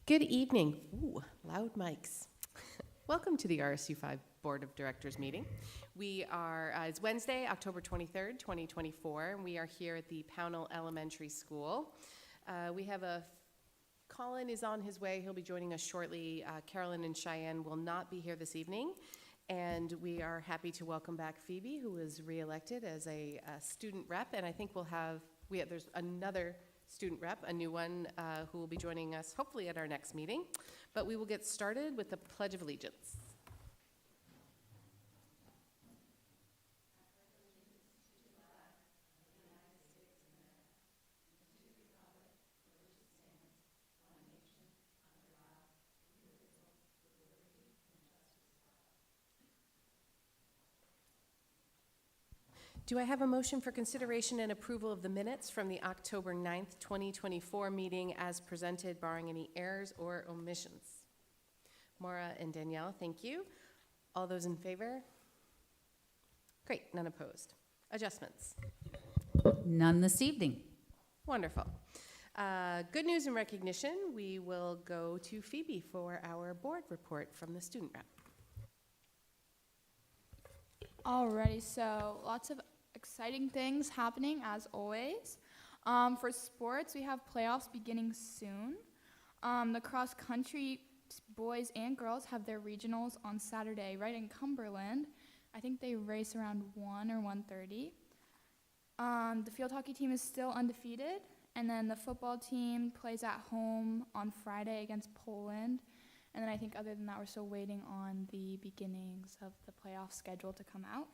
Good evening. Ooh, loud mics. Welcome to the RSU5 Board of Directors meeting. It's Wednesday, October 23rd, 2024, and we are here at the Pownell Elementary School. We have Colin is on his way. He'll be joining us shortly. Carolyn and Cheyenne will not be here this evening, and we are happy to welcome back Phoebe, who was reelected as a student rep, and I think there's another student rep, a new one, who will be joining us hopefully at our next meeting. But we will get started with the Pledge of Allegiance. Do I have a motion for consideration and approval of the minutes from the October 9th, 2024 meeting as presented, barring any errors or omissions? Maura and Danielle, thank you. All those in favor? Great, none opposed. Adjustments? None this evening. Wonderful. Good news and recognition, we will go to Phoebe for our board report from the student rep. Alrighty, so lots of exciting things happening as always. For sports, we have playoffs beginning soon. The cross country boys and girls have their regionals on Saturday right in Cumberland. I think they race around 1 or 1:30. The field hockey team is still undefeated, and then the football team plays at home on Friday against Poland. And then I think other than that, we're still waiting on the beginnings of the playoff schedule to come out.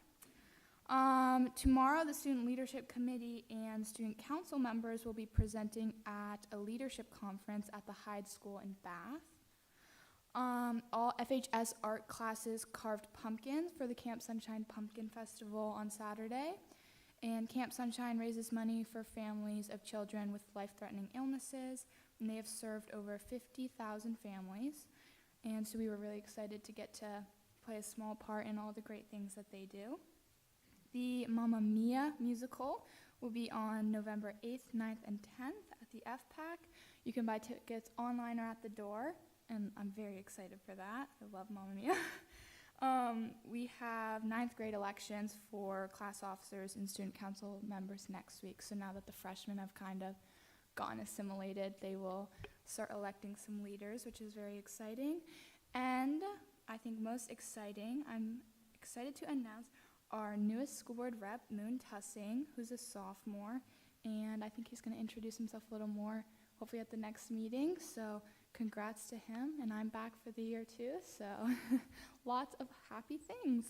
Tomorrow, the Student Leadership Committee and Student Council members will be presenting at a leadership conference at the Hyde School in Bath. All FHS art classes carved pumpkins for the Camp Sunshine Pumpkin Festival on Saturday. And Camp Sunshine raises money for families of children with life-threatening illnesses, and they have served over 50,000 families. And so we were really excited to get to play a small part in all the great things that they do. The Mamma Mia musical will be on November 8th, 9th, and 10th at the FPAC. You can buy tickets online or at the door, and I'm very excited for that. I love Mamma Mia. We have 9th grade elections for class officers and student council members next week. So now that the freshmen have kind of gotten assimilated, they will start electing some leaders, which is very exciting. And I think most exciting, I'm excited to announce our newest school board rep, Moon Tussing, who's a sophomore, and I think he's going to introduce himself a little more, hopefully at the next meeting. So congrats to him, and I'm back for the year too, so lots of happy things.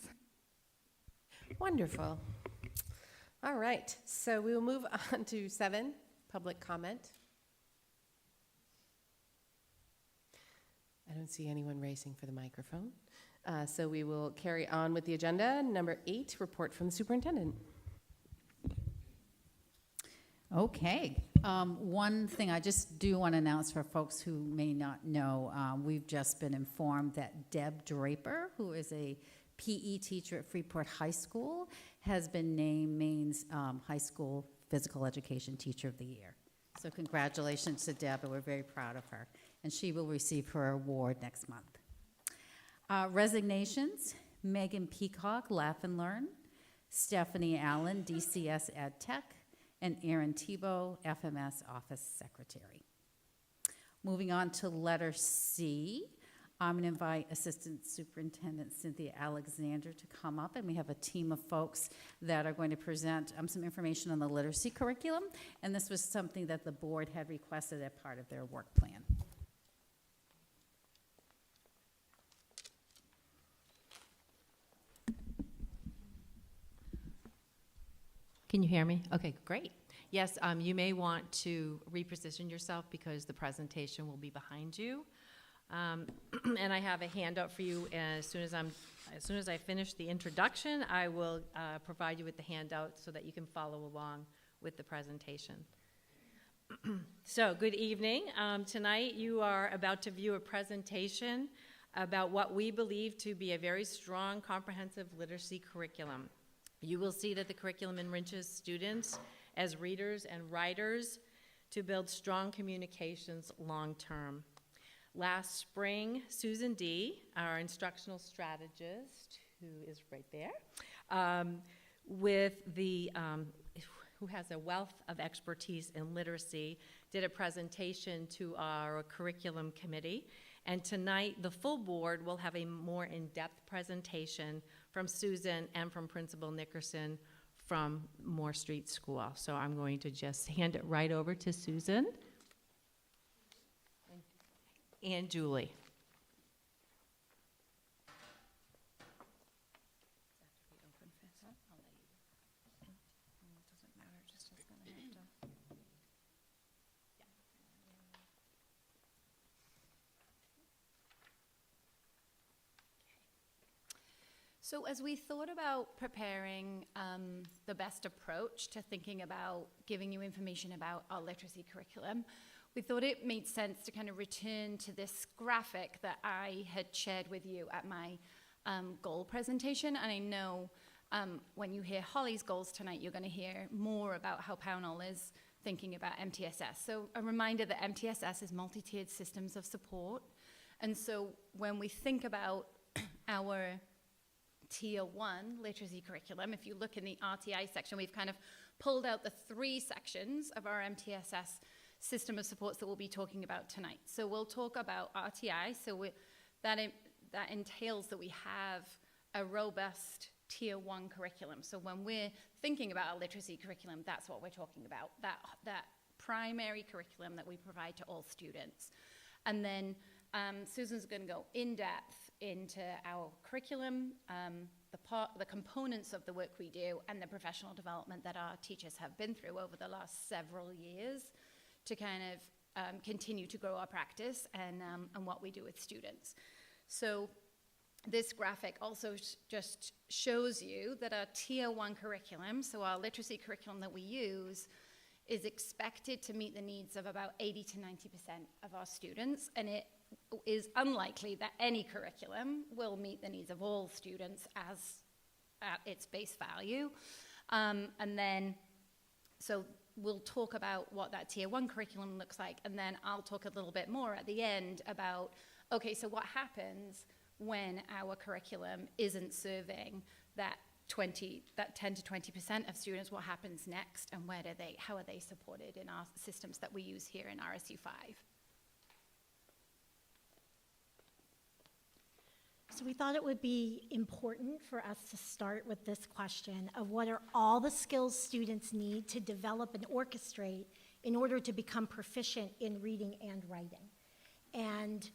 Wonderful. All right, so we will move on to 7, public comment. I don't see anyone racing for the microphone. So we will carry on with the agenda. Number 8, report from the superintendent. Okay. One thing I just do want to announce for folks who may not know, we've just been informed that Deb Draper, who is a PE teacher at Freeport High School, has been named Maine's High School Physical Education Teacher of the Year. So congratulations to Deb, and we're very proud of her. And she will receive her award next month. Resignations: Megan Peacock, Laugh and Learn; Stephanie Allen, DCS Ed Tech; and Aaron Tebow, FMS Office Secretary. Moving on to letter C, I'm going to invite Assistant Superintendent Cynthia Alexander to come up, and we have a team of folks that are going to present some information on the literacy curriculum, and this was something that the board had requested as part of their work plan. Can you hear me? Okay, great. Yes, you may want to reposition yourself because the presentation will be behind you. And I have a handout for you. As soon as I finish the introduction, I will provide you with the handout so that you can follow along with the presentation. So, good evening. Tonight you are about to view a presentation about what we believe to be a very strong, comprehensive literacy curriculum. You will see that the curriculum enriches students as readers and writers to build strong communications long term. Last spring, Susan D., our instructional strategist, who is right there, who has a wealth of expertise in literacy, did a presentation to our curriculum committee. And tonight, the full board will have a more in-depth presentation from Susan and from Principal Nickerson from Moore Street School. So I'm going to just hand it right over to Susan and Julie. So as we thought about preparing the best approach to thinking about giving you information about our literacy curriculum, we thought it made sense to kind of return to this graphic that I had shared with you at my goal presentation. And I know when you hear Holly's goals tonight, you're going to hear more about how Pownell is thinking about MTSS. So a reminder that MTSS is multi-tiered systems of support. And so when we think about our Tier 1 literacy curriculum, if you look in the RTI section, we've kind of pulled out the 3 sections of our MTSS system of supports that we'll be talking about tonight. So we'll talk about RTI, so that entails that we have a robust Tier 1 curriculum. So when we're thinking about a literacy curriculum, that's what we're talking about, that primary curriculum that we provide to all students. And then Susan's going to go in depth into our curriculum, the components of the work we do, and the professional development that our teachers have been through over the last several years to kind of continue to grow our practice and what we do with students. So this graphic also just shows you that our Tier 1 curriculum, so our literacy curriculum that we use, is expected to meet the needs of about 80 to 90% of our students, and it is unlikely that any curriculum will meet the needs of all students as at its base value. And then, so we'll talk about what that Tier 1 curriculum looks like, and then I'll talk a little bit more at the end about, okay, so what happens when our curriculum isn't serving that 10 to 20% of students, what happens next, and how are they supported in our systems that we use here in RSU 5? So we thought it would be important for us to start with this question of what are all the skills students need to develop and orchestrate in order to become proficient in reading and writing. And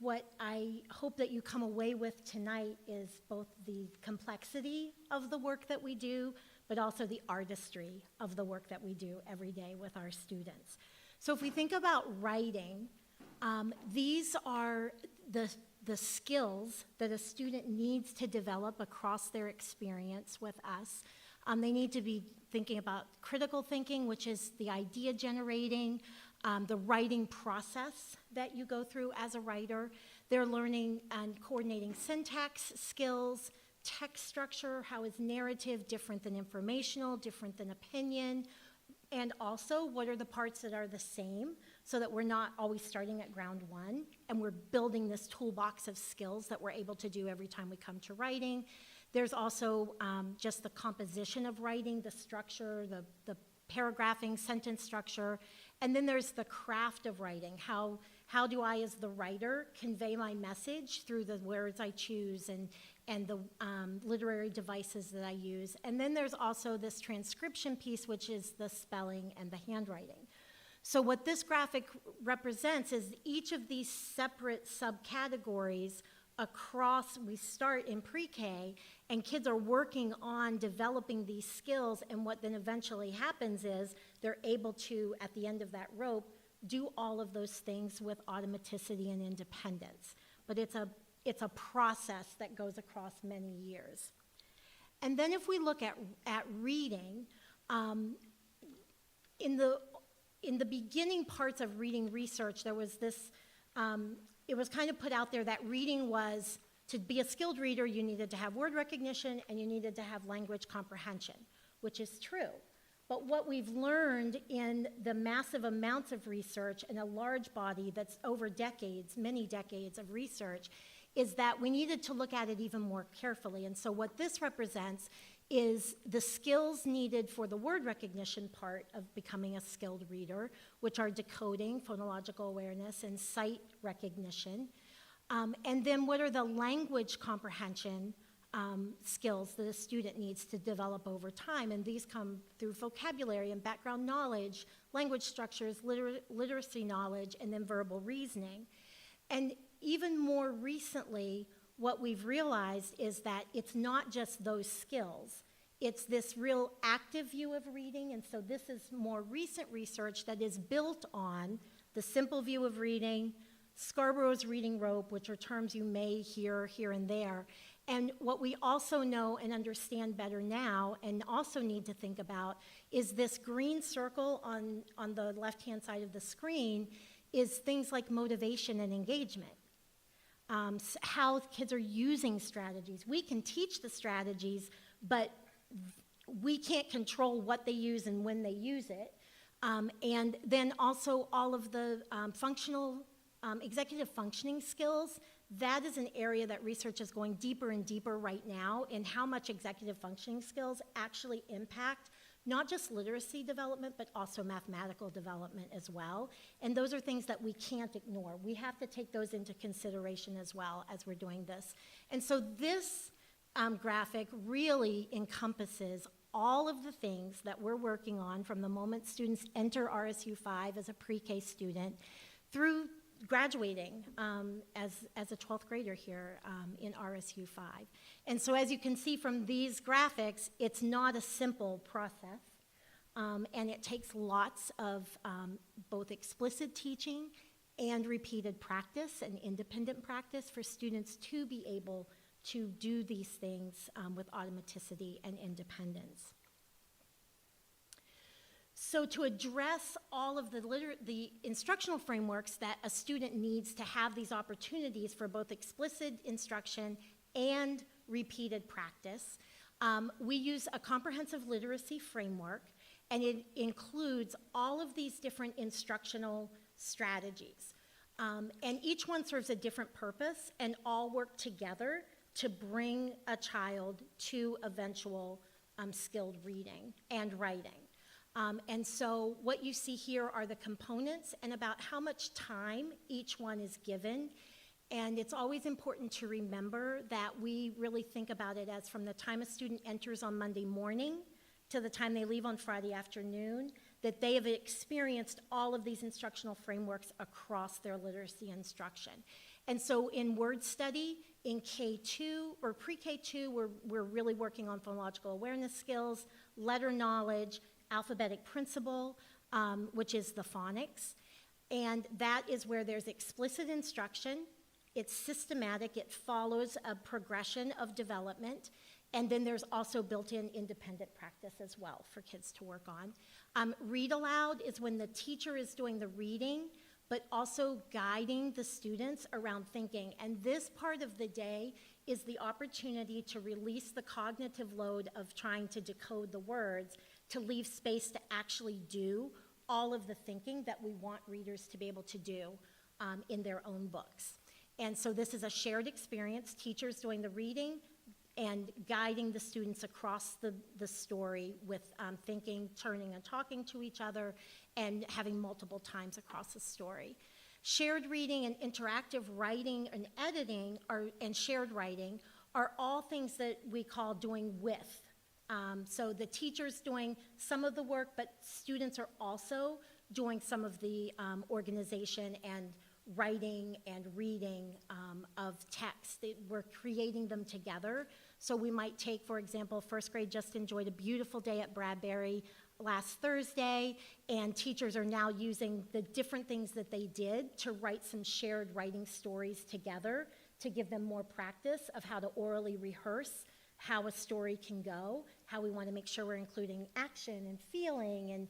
what I hope that you come away with tonight is both the complexity of the work that we do, but also the artistry of the work that we do every day with our students. So if we think about writing, these are the skills that a student needs to develop across their experience with us. They need to be thinking about critical thinking, which is the idea generating, the writing process that you go through as a writer. They're learning and coordinating syntax skills, text structure, how is narrative different than informational, different than opinion, and also what are the parts that are the same so that we're not always starting at ground one and we're building this toolbox of skills that we're able to do every time we come to writing. There's also just the composition of writing, the structure, the paragraphing, sentence structure, and then there's the craft of writing. How do I, as the writer, convey my message through the words I choose and the literary devices that I use? And then there's also this transcription piece, which is the spelling and the handwriting. So what this graphic represents is each of these separate subcategories across, we start in pre-K, and kids are working on developing these skills, and what then eventually happens is they're able to, at the end of that rope, do all of those things with automaticity and independence. But it's a process that goes across many years. And then if we look at reading, in the beginning parts of reading research, there was this, it was kind of put out there that reading was, to be a skilled reader, you needed to have word recognition and you needed to have language comprehension, which is true. But what we've learned in the massive amounts of research and a large body that's over decades, many decades of research, is that we needed to look at it even more carefully. And so what this represents is the skills needed for the word recognition part of becoming a skilled reader, which are decoding, phonological awareness, and sight recognition. And then what are the language comprehension skills that a student needs to develop over time, and these come through vocabulary and background knowledge, language structures, literacy knowledge, and then verbal reasoning. And even more recently, what we've realized is that it's not just those skills, it's this real active view of reading, and so this is more recent research that is built on the simple view of reading, Scarborough's reading rope, which are terms you may hear here and there. And what we also know and understand better now and also need to think about is this green circle on the left-hand side of the screen is things like motivation and engagement. How kids are using strategies. We can teach the strategies, but we can't control what they use and when they use it. And then also all of the executive functioning skills. That is an area that research is going deeper and deeper right now in how much executive functioning skills actually impact not just literacy development, but also mathematical development as well. And those are things that we can't ignore. We have to take those into consideration as well as we're doing this. And so this graphic really encompasses all of the things that we're working on from the moment students enter RSU 5 as a pre-K student through graduating as a 12th grader here in RSU 5. And so as you can see from these graphics, it's not a simple process, and it takes lots of both explicit teaching and repeated practice and independent practice for students to be able to do these things with automaticity and independence. So to address all of the instructional frameworks that a student needs to have these opportunities for both explicit instruction and repeated practice, we use a comprehensive literacy framework, and it includes all of these different instructional strategies. And each one serves a different purpose, and all work together to bring a child to eventual skilled reading and writing. And so what you see here are the components and about how much time each one is given. And it's always important to remember that we really think about it as from the time a student enters on Monday morning to the time they leave on Friday afternoon, that they have experienced all of these instructional frameworks across their literacy instruction. And so in word study, in K2 or pre-K2, we're really working on phonological awareness skills, letter knowledge, alphabetic principle, which is the phonics. And that is where there's explicit instruction. It's systematic. It follows a progression of development. And then there's also built-in independent practice as well for kids to work on. Read aloud is when the teacher is doing the reading, but also guiding the students around thinking. And this part of the day is the opportunity to release the cognitive load of trying to decode the words, to leave space to actually do all of the thinking that we want readers to be able to do in their own books. And so this is a shared experience, teachers doing the reading and guiding the students across the story with thinking, turning and talking to each other, and having multiple times across the story. Shared reading and interactive writing and editing and shared writing are all things that we call doing with. So the teacher's doing some of the work, but students are also doing some of the organization and writing and reading of text. We're creating them together. So we might take, for example, first grade just enjoyed a beautiful day at Bradbury last Thursday, and teachers are now using the different things that they did to write some shared writing stories together to give them more practice of how to orally rehearse how a story can go, how we want to make sure we're including action and feeling and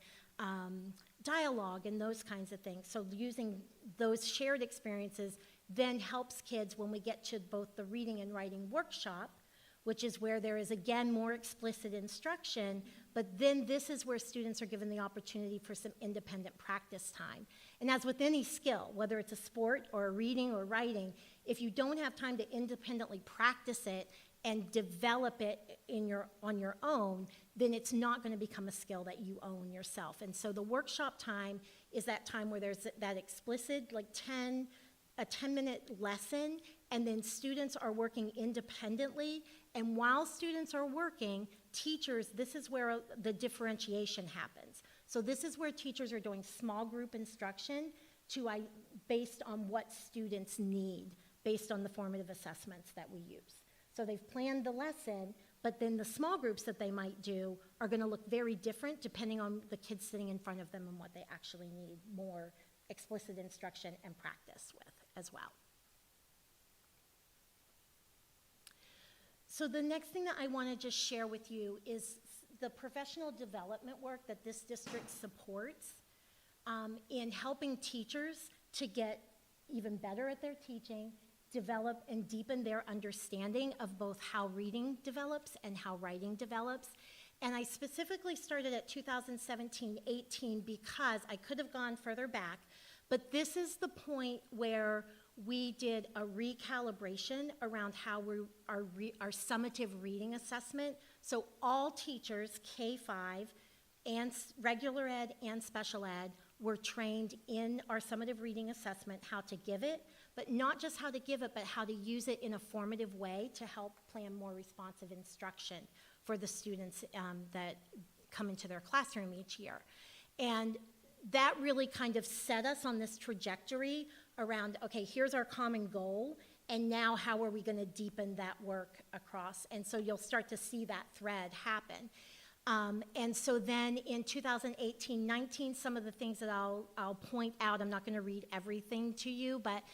dialogue and those kinds of things. So using those shared experiences then helps kids when we get to both the reading and writing workshop, which is where there is, again, more explicit instruction, but then this is where students are given the opportunity for some independent practice time. And as with any skill, whether it's a sport or a reading or writing, if you don't have time to independently practice it and develop it on your own, then it's not going to become a skill that you own yourself. And so the workshop time is that time where there's that explicit, like a 10-minute lesson, and then students are working independently. And while students are working, teachers, this is where the differentiation happens. So this is where teachers are doing small group instruction based on what students need, based on the formative assessments that we use. So they've planned the lesson, but then the small groups that they might do are going to look very different depending on the kids sitting in front of them and what they actually need more explicit instruction and practice with as well. So the next thing that I want to just share with you is the professional development work that this district supports in helping teachers to get even better at their teaching, develop and deepen their understanding of both how reading develops and how writing develops. And I specifically started at 2017-18 because I could have gone further back, but this is the point where we did a recalibration around how our summative reading assessment. So all teachers, K-5, and regular ed and special ed, were trained in our summative reading assessment, how to give it, but not just how to give it, but how to use it in a formative way to help plan more responsive instruction for the students that come into their classroom each year. And that really kind of set us on this trajectory around, okay, here's our common goal, and now how are we going to deepen that work across? And so you'll start to see that thread happen. And so then in 2018-19, some of the things that I'll point out, I'm not going to read everything to you, but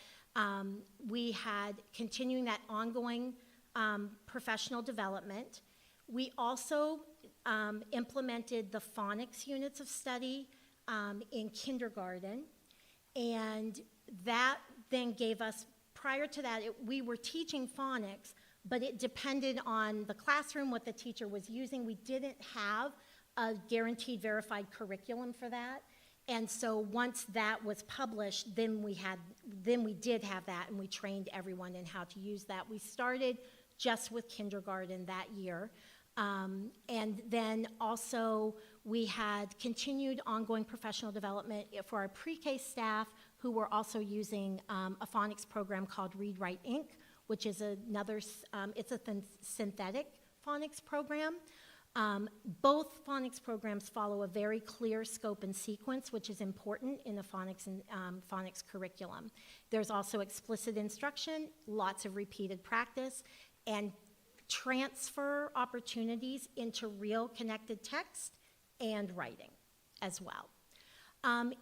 we had continuing that ongoing professional development. We also implemented the phonics units of study in kindergarten, and that then gave us, prior to that, we were teaching phonics, but it depended on the classroom, what the teacher was using. We didn't have a guaranteed verified curriculum for that. And so once that was published, then we did have that, and we trained everyone in how to use that. We started just with kindergarten that year. And then also we had continued ongoing professional development for our pre-K staff, who were also using a phonics program called Read, Write, Inc., which is another, it's a synthetic phonics program. Both phonics programs follow a very clear scope and sequence, which is important in a phonics and phonics curriculum. There's also explicit instruction, lots of repeated practice, and transfer opportunities into real connected text and writing as well.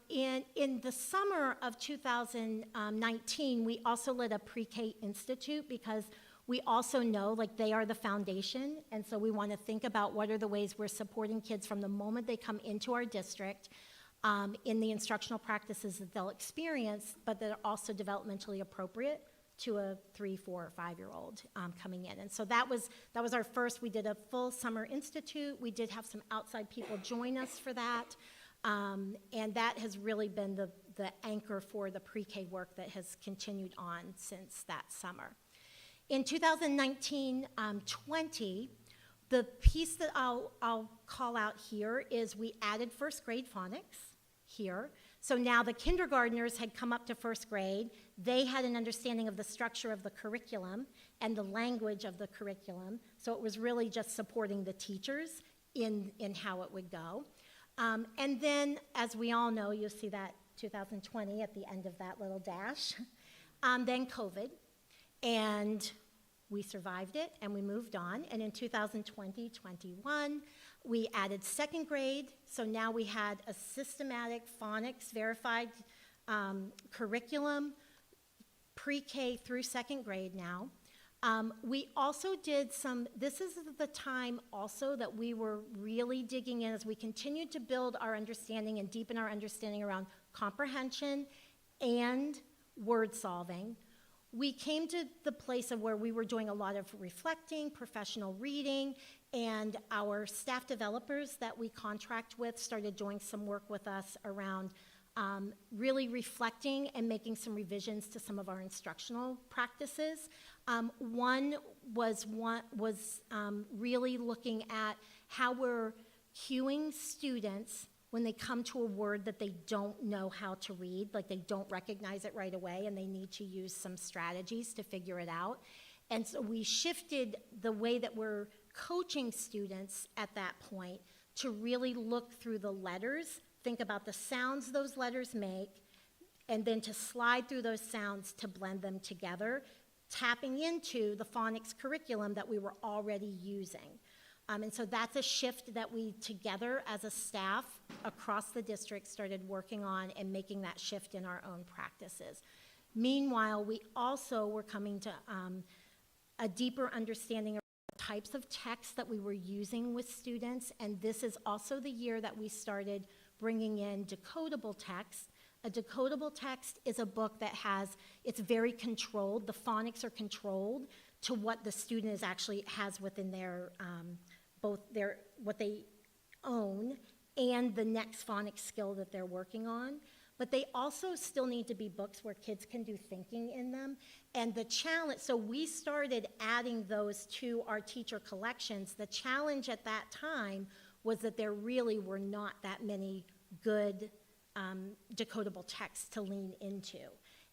In the summer of 2019, we also led a pre-K institute because we also know, like, they are the foundation, and so we want to think about what are the ways we're supporting kids from the moment they come into our district in the instructional practices that they'll experience, but that are also developmentally appropriate to a 3, 4, or 5-year-old coming in. And so that was our first. We did a full summer institute. We did have some outside people join us for that. And that has really been the anchor for the pre-K work that has continued on since that summer. In 2019-20, the piece that I'll call out here is we added first grade phonics here. So now the kindergartners had come up to first grade. They had an understanding of the structure of the curriculum and the language of the curriculum. So it was really just supporting the teachers in how it would go. And then, as we all know, you'll see that 2020 at the end of that little dash. Then COVID, and we survived it, and we moved on. And in 2020-21, we added second grade. So now we had a systematic phonics verified curriculum, pre-K through second grade now. We also did this is the time also that we were really digging in as we continued to build our understanding and deepen our understanding around comprehension and word solving. we came to the place of where we were doing a lot of reflecting, professional reading, and our staff developers that we contract with started doing some work with us around really reflecting and making some revisions to some of our instructional practices. One was really looking at how we're cueing students when they come to a word that they don't know how to read, like they don't recognize it right away, and they need to use some strategies to figure it out. And so we shifted the way that we're coaching students at that point to really look through the letters, think about the sounds those letters make, and then to slide through those sounds to blend them together, tapping into the phonics curriculum that we were already using. And so that's a shift that we together as a staff across the district started working on and making that shift in our own practices. Meanwhile, we also were coming to a deeper understanding of the types of texts that we were using with students, and this is also the year that we started bringing in decodable text. A decodable text is a book that it's very controlled. The phonics are controlled to what the student has within their what they own and the next phonics skill that they're working on. But they also still need to be books where kids can do thinking in them. And the challenge, so we started adding those to our teacher collections. The challenge at that time was that there really were not that many good decodable texts to lean into.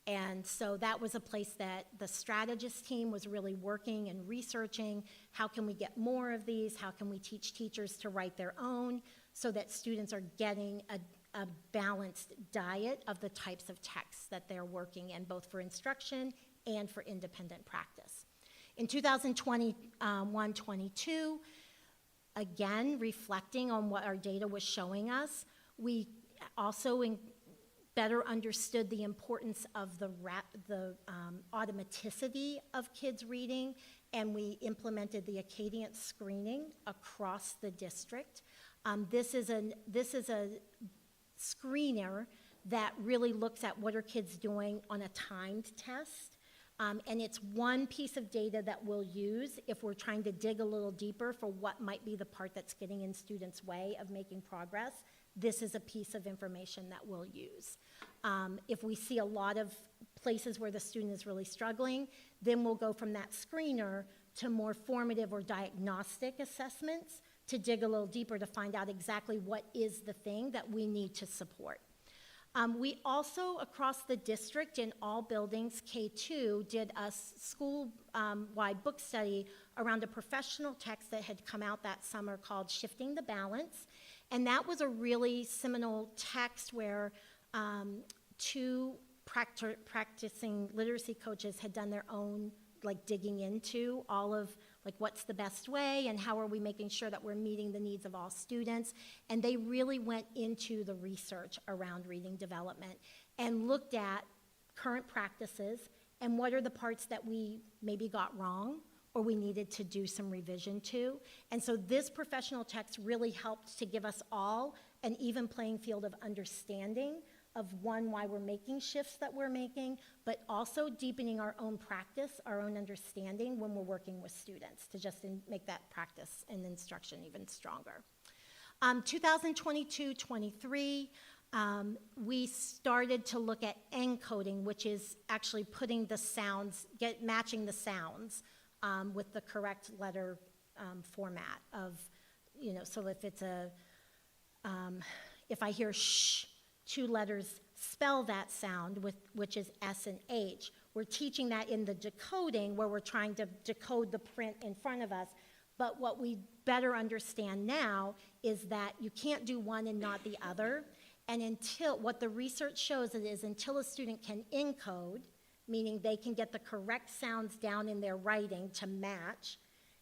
And so that was a place that the strategist team was really working and researching. How can we get more of these? How can we teach teachers to write their own so that students are getting a balanced diet of the types of texts that they're working in, both for instruction and for independent practice. In 2021-22, again, reflecting on what our data was showing us, we also better understood the importance of the automaticity of kids reading, and we implemented the Acadience screening across the district. This is a screener that really looks at what are kids doing on a timed test. And it's one piece of data that we'll use if we're trying to dig a little deeper for what might be the part that's getting in students' way of making progress. This is a piece of information that we'll use. If we see a lot of places where the student is really struggling, then we'll go from that screener to more formative or diagnostic assessments to dig a little deeper to find out exactly what is the thing that we need to support. We also, across the district in all buildings, K2, did a school-wide book study around a professional text that had come out that summer called Shifting the Balance. And that was a really seminal text where two practicing literacy coaches had done their own digging into all of what's the best way and how are we making sure that we're meeting the needs of all students. And they really went into the research around reading development and looked at current practices and what are the parts that we maybe got wrong or we needed to do some revision to. And so this professional text really helped to give us all an even playing field of understanding of one, why we're making shifts that we're making, but also deepening our own practice, our own understanding when we're working with students to just make that practice and instruction even stronger. 2022-23, we started to look at encoding, which is actually putting the sounds, matching the sounds with the correct letter format of, so if it's if I hear shh, two letters spell that sound, which is S and H. We're teaching that in the decoding where we're trying to decode the print in front of us. But what we better understand now is that you can't do one and not the other. And what the research shows is until a student can encode, meaning they can get the correct sounds down in their writing to match,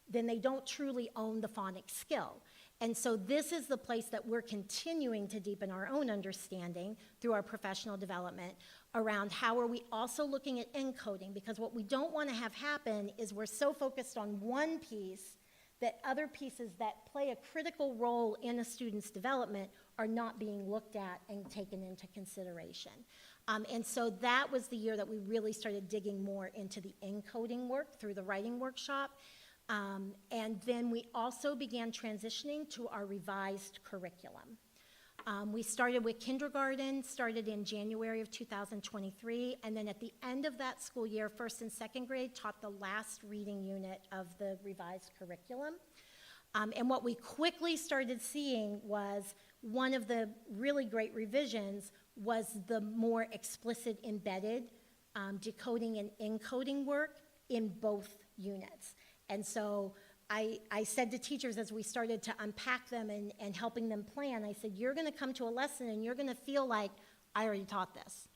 then they don't truly own the phonics skill. And so this is the place that we're continuing to deepen our own understanding through our professional development around how are we also looking at encoding, because what we don't want to have happen is we're so focused on one piece that other pieces that play a critical role in a student's development are not being looked at and taken into consideration. And so that was the year that we really started digging more into the encoding work through the writing workshop. And then we also began transitioning to our revised curriculum. We started with kindergarten, started in January of 2023, and then at the end of that school year, first and second grade taught the last reading unit of the revised curriculum. And what we quickly started seeing was one of the really great revisions was the more explicit embedded decoding and encoding work in both units. And so I said to teachers as we started to unpack them and helping them plan, I said, you're going to come to a lesson and you're going to feel like, I already taught this.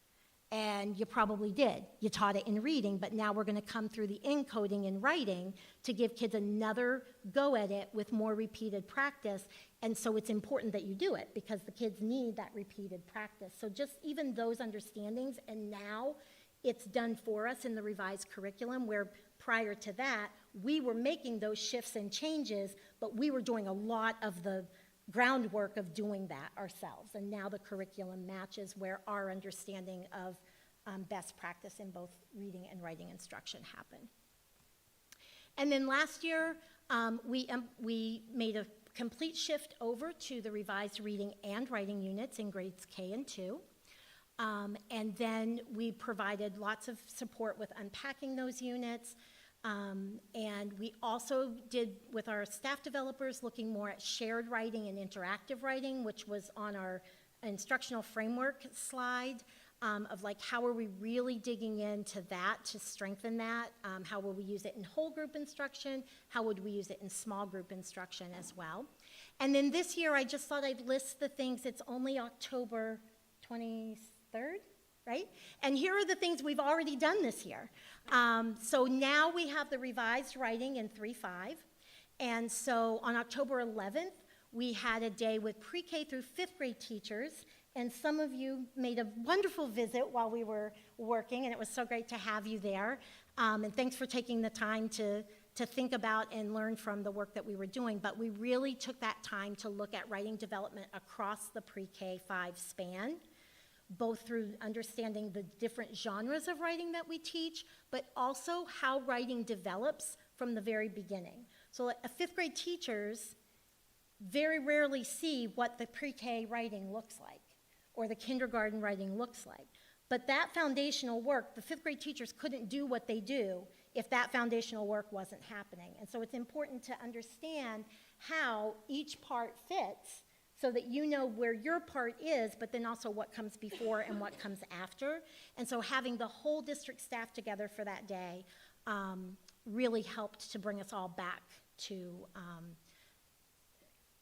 And you probably did. You taught it in reading, but now we're going to come through the encoding and writing to give kids another go at it with more repeated practice. And so it's important that you do it because the kids need that repeated practice. So just even those understandings, and now it's done for us in the revised curriculum, where prior to that, we were making those shifts and changes, but we were doing a lot of the groundwork of doing that ourselves. And now the curriculum matches where our understanding of best practice in both reading and writing instruction happen. And then last year, we made a complete shift over to the revised reading and writing units in grades K and 2. And then we provided lots of support with unpacking those units. And we also did, with our staff developers, looking more at shared writing and interactive writing, which was on our instructional framework slide, of like, how are we really digging into that to strengthen that? How will we use it in whole group instruction? How would we use it in small group instruction as well? And then this year, I just thought I'd list the things. It's only October 23rd. Right? And here are the things we've already done this year. So now we have the revised writing in 3-5. And so on October 11th, we had a day with pre-K through 5th grade teachers. And some of you made a wonderful visit while we were working, and it was so great to have you there. And thanks for taking the time to think about and learn from the work that we were doing. But we really took that time to look at writing development across the pre-K 5 span, both through understanding the different genres of writing that we teach, but also how writing develops from the very beginning. So 5th grade teachers very rarely see what the pre-K writing looks like or the kindergarten writing looks like. But that foundational work, the 5th grade teachers couldn't do what they do if that foundational work wasn't happening. And so it's important to understand how each part fits so that you know where your part is, but then also what comes before and what comes after. And so having the whole district staff together for that day really helped to bring us all back to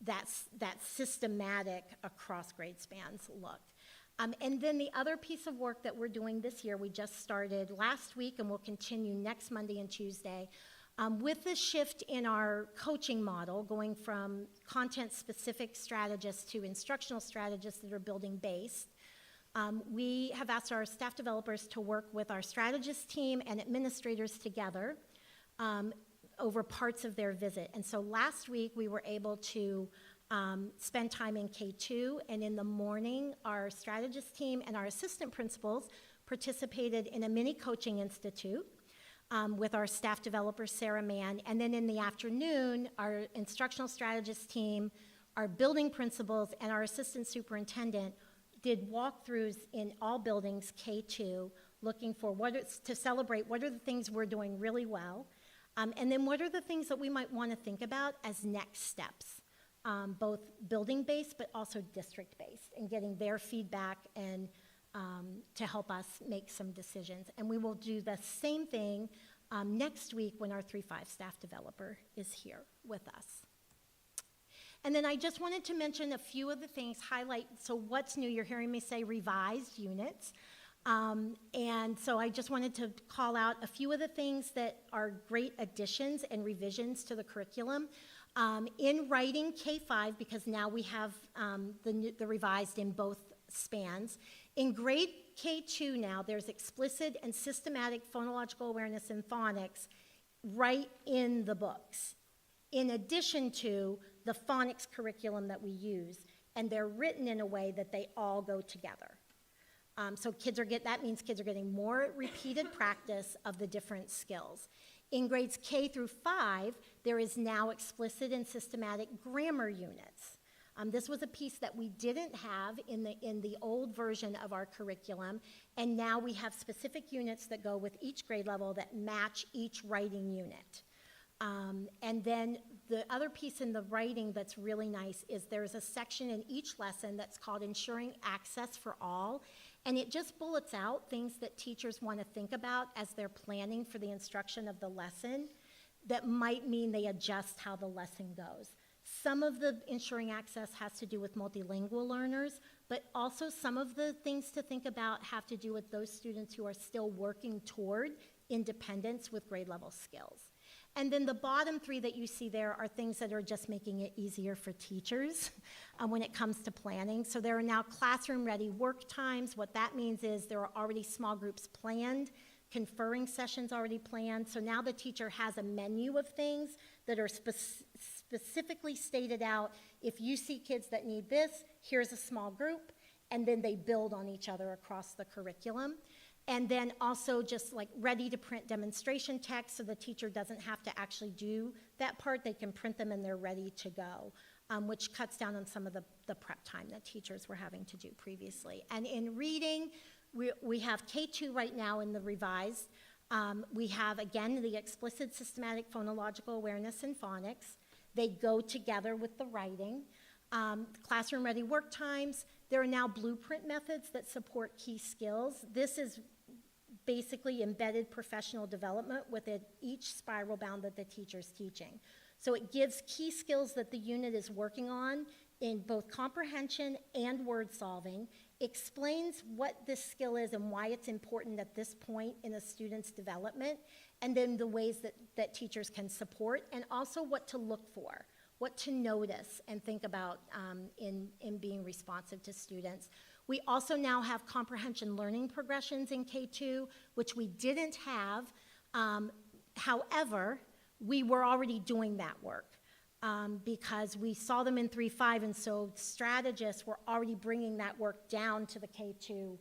that systematic across grade spans look. And then the other piece of work that we're doing this year, we just started last week and we'll continue next Monday and Tuesday, with the shift in our coaching model, going from content-specific strategists to instructional strategists that are building-based, we have asked our staff developers to work with our strategist team and administrators together over parts of their visit. And so last week, we were able to spend time in K2, and in the morning, our strategist team and our assistant principals participated in a mini coaching institute with our staff developer, Sarah Mann. And then in the afternoon, our instructional strategist team, our building principals, and our assistant superintendent did walkthroughs in all buildings, K2, looking for to celebrate what are the things we're doing really well, and then what are the things that we might want to think about as next steps, both building-based but also district-based, and getting their feedback and to help us make some decisions. And we will do the same thing next week when our 3-5 staff developer is here with us. And then I just wanted to mention a few of the things, highlight, so what's new? You're hearing me say revised units. And so I just wanted to call out a few of the things that are great additions and revisions to the curriculum. In writing K5, because now we have the revised in both spans. In grade K2 now, there's explicit and systematic phonological awareness and phonics right in the books, in addition to the phonics curriculum that we use, and they're written in a way that they all go together. So that means kids are getting more repeated practice of the different skills. In grades K through 5, there is now explicit and systematic grammar units. This was a piece that we didn't have in the old version of our curriculum, and now we have specific units that go with each grade level that match each writing unit. And then the other piece in the writing that's really nice is there's a section in each lesson that's called Ensuring Access for All, and it just bullets out things that teachers want to think about as they're planning for the instruction of the lesson that might mean they adjust how the lesson goes. Some of the ensuring access has to do with multilingual learners, but also some of the things to think about have to do with those students who are still working toward independence with grade level skills. And then the bottom 3 that you see there are things that are just making it easier for teachers when it comes to planning. So there are now classroom-ready work times. What that means is there are already small groups planned, conferring sessions already planned. So now the teacher has a menu of things that are specifically stated out. If you see kids that need this, here's a small group, and then they build on each other across the curriculum. And then also just like ready to print demonstration text so the teacher doesn't have to actually do that part. They can print them and they're ready to go, which cuts down on some of the prep time that teachers were having to do previously. And in reading, we have K2 right now in the revised. We have, again, the explicit systematic phonological awareness and phonics. They go together with the writing. Classroom-ready work times. There are now blueprint methods that support key skills. This is basically embedded professional development within each spiral bound that the teacher's teaching. So it gives key skills that the unit is working on in both comprehension and word solving, explains what this skill is and why it's important at this point in a student's development, and then the ways that teachers can support, and also what to look for, what to notice and think about in being responsive to students. We also now have comprehension learning progressions in K2, which we didn't have. However, we were already doing that work because we saw them in 3.5, and so strategists were already bringing that work down to the K2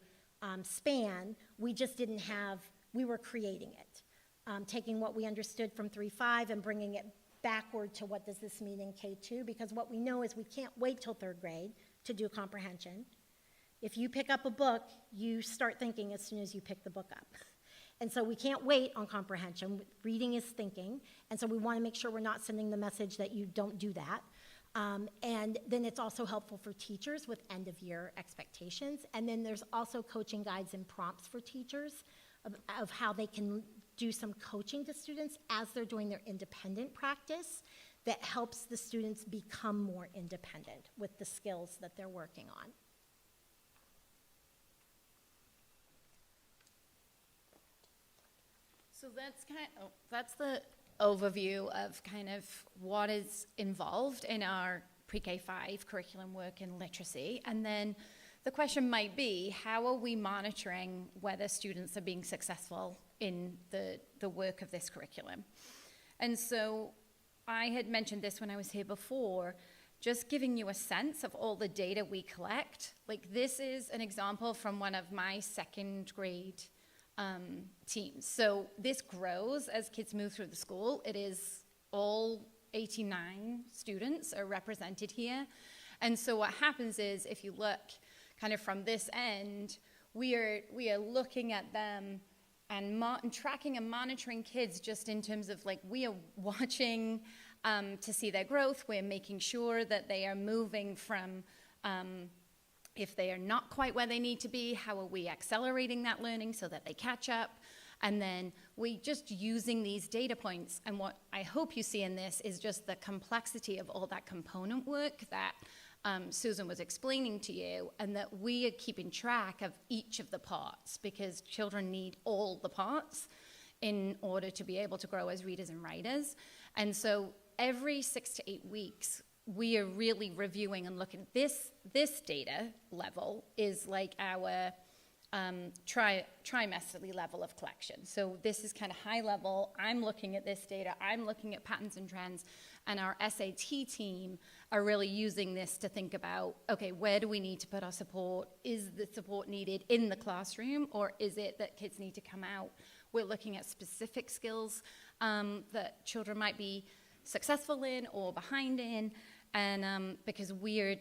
span. We just didn't have, we were creating it, taking what we understood from 3.5 and bringing it backward to what does this mean in K2, because what we know is we can't wait till 3rd grade to do comprehension. If you pick up a book, you start thinking as soon as you pick the book up. And so we can't wait on comprehension. Reading is thinking, and so we want to make sure we're not sending the message that you don't do that. And then it's also helpful for teachers with end-of-year expectations. And then there's also coaching guides and prompts for teachers of how they can do some coaching to students as they're doing their independent practice that helps the students become more independent with the skills that they're working on. So that's the overview of kind of what is involved in our pre-K5 curriculum work in literacy. And then the question might be, how are we monitoring whether students are being successful in the work of this curriculum? And so I had mentioned this when I was here before, just giving you a sense of all the data we collect. Like, this is an example from one of my 2nd grade teams. So this grows as kids move through the school. It is all 89 students are represented here. And so what happens is, if you look kind of from this end, we are looking at them and tracking and monitoring kids just in terms of, like, we are watching to see their growth. We're making sure that they are moving from if they are not quite where they need to be, how are we accelerating that learning so that they catch up? And then we just using these data points. And what I hope you see in this is just the complexity of all that component work that Susan was explaining to you, and that we are keeping track of each of the parts, because children need all the parts in order to be able to grow as readers and writers. And so every 6 to 8 weeks, we are really reviewing and looking. This data level is like our trimesterly level of collection. So this is kind of high level. I'm looking at this data. I'm looking at patterns and trends. And our SAT team are really using this to think about, okay, where do we need to put our support? Is the support needed in the classroom, or is it that kids need to come out? We're looking at specific skills that children might be successful in or behind in, and because we are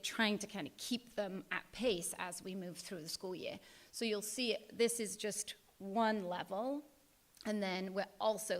trying to kind of keep them at pace as we move through the school year. So you'll see this is just one level. And then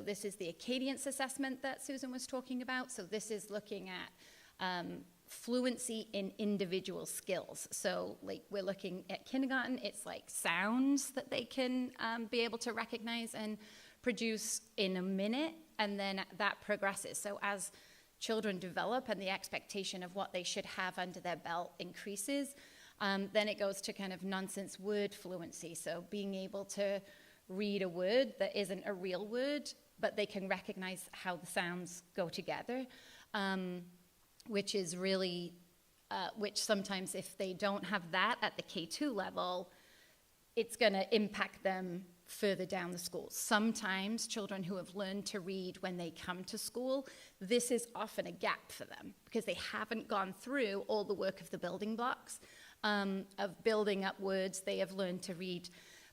this is the Acadience assessment that Susan was talking about. So this is looking at fluency in individual skills. So like we're looking at kindergarten, it's like sounds that they can be able to recognize and produce in a minute, and then that progresses. So as children develop and the expectation of what they should have under their belt increases, then it goes to kind of nonsense word fluency. So being able to read a word that isn't a real word, but they can recognize how the sounds go together, which is really, which sometimes if they don't have that at the K2 level, it's going to impact them further down the school. Sometimes children who have learned to read when they come to school, this is often a gap for them because they haven't gone through all the work of the building blocks of building up words. They have learned to read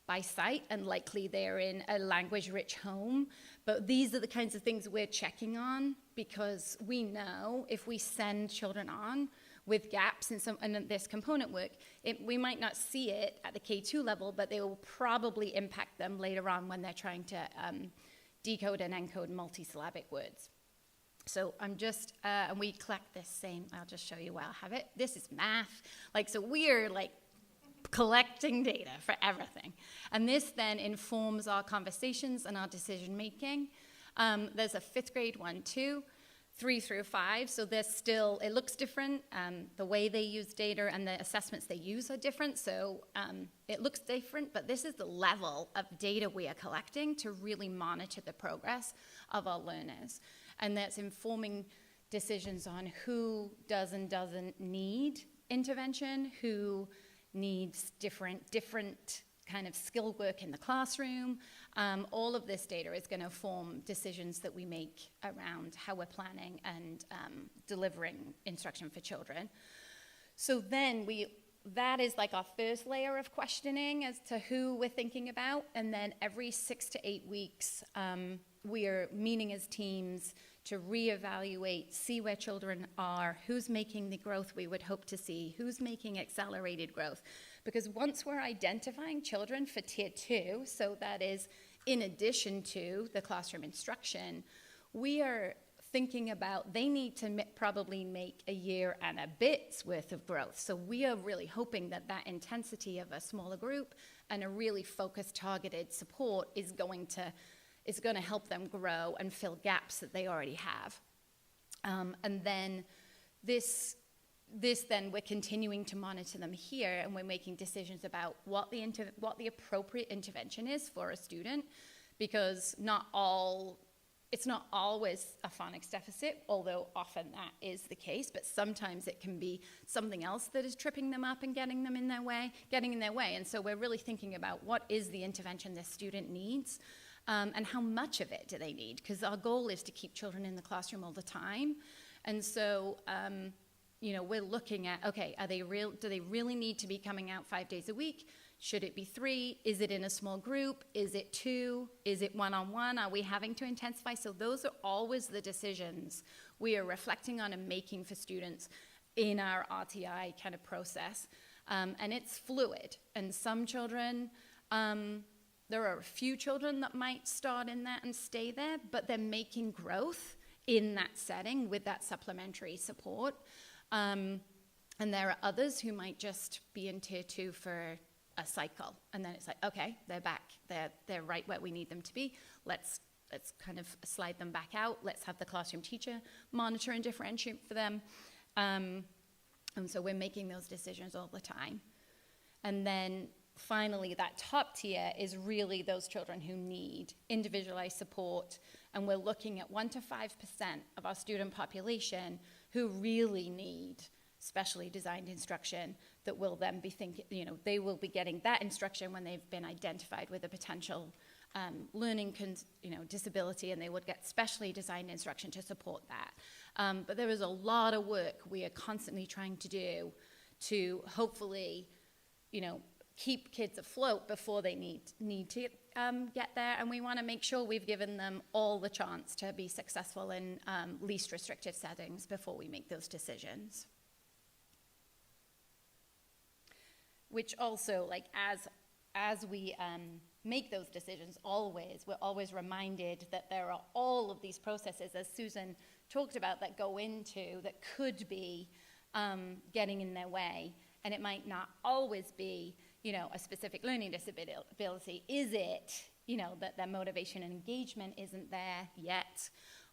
by sight, and likely they're in a language-rich home. But these are the kinds of things we're checking on, because we know if we send children on with gaps in this component work, we might not see it at the K2 level, but they will probably impact them later on when they're trying to decode and encode multisyllabic words. So I'm just, and we collect this same, I'll just show you while I have it. This is math. So we're collecting data for everything. And this then informs our conversations and our decision making. There's a 5th grade 1, 2, 3 through 5. So there's still, it looks different. The way they use data and the assessments they use are different. So it looks different, but this is the level of data we are collecting to really monitor the progress of our learners. And that's informing decisions on who does and doesn't need intervention, who needs different kind of skill work in the classroom. All of this data is going to form decisions that we make around how we're planning and delivering instruction for children. So then that is our first layer of questioning as to who we're thinking about. And then every 6 to 8 weeks, we are meeting as teams to reevaluate, see where children are, who's making the growth we would hope to see, who's making accelerated growth. Because once we're identifying children for Tier 2, so that is in addition to the classroom instruction, we are thinking about they need to probably make a year and a bit's worth of growth. So we are really hoping that intensity of a smaller group and a really focused, targeted support is going to help them grow and fill gaps that they already have. And then this then we're continuing to monitor them here, and we're making decisions about what the appropriate intervention is for a student, because it's not always a phonics deficit, although often that is the case, but sometimes it can be something else that is tripping them up and getting in their way. And so we're really thinking about what is the intervention this student needs. And how much of it do they need? Because our goal is to keep children in the classroom all the time. And so, we're looking at, okay, do they really need to be coming out 5 days a week? Should it be 3? Is it in a small group? Is it 2? Is it one-on-one? Are we having to intensify? So those are always the decisions we are reflecting on and making for students in our RTI kind of process. And it's fluid. And some children, there are a few children that might start in that and stay there, but they're making growth in that setting with that supplementary support. And there are others who might just be in Tier 2 for a cycle. And then it's okay, they're back. They're right where we need them to be. Let's kind of slide them back out. Let's have the classroom teacher monitor and differentiate for them. And so we're making those decisions all the time. And then finally, that top tier is really those children who need individualized support, and we're looking at 1 to 5% of our student population who really need specially designed instruction that will then be thinking, they will be getting that instruction when they've been identified with a potential learning disability, and they would get specially designed instruction to support that. But there is a lot of work we are constantly trying to do to hopefully, keep kids afloat before they need to get there, and we want to make sure we've given them all the chance to be successful in least restrictive settings before we make those decisions. Which also, like, as we make those decisions, we're always reminded that there are all of these processes, as Susan talked about, that go into, that could be getting in their way. And it might not always be, a specific learning disability. Is it, that their motivation and engagement isn't there yet?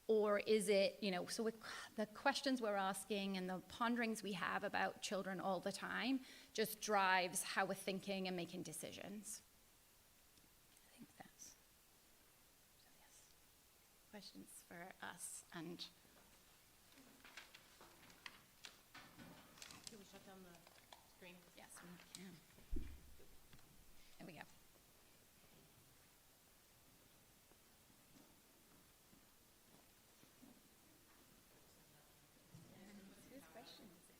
Or is it, so the questions we're asking and the ponderings we have about children all the time just drives how we're thinking and making decisions. I think that's, so yes. Questions for us and. Can we shut down the screen? Yes, we can. There we go. Whose question is it?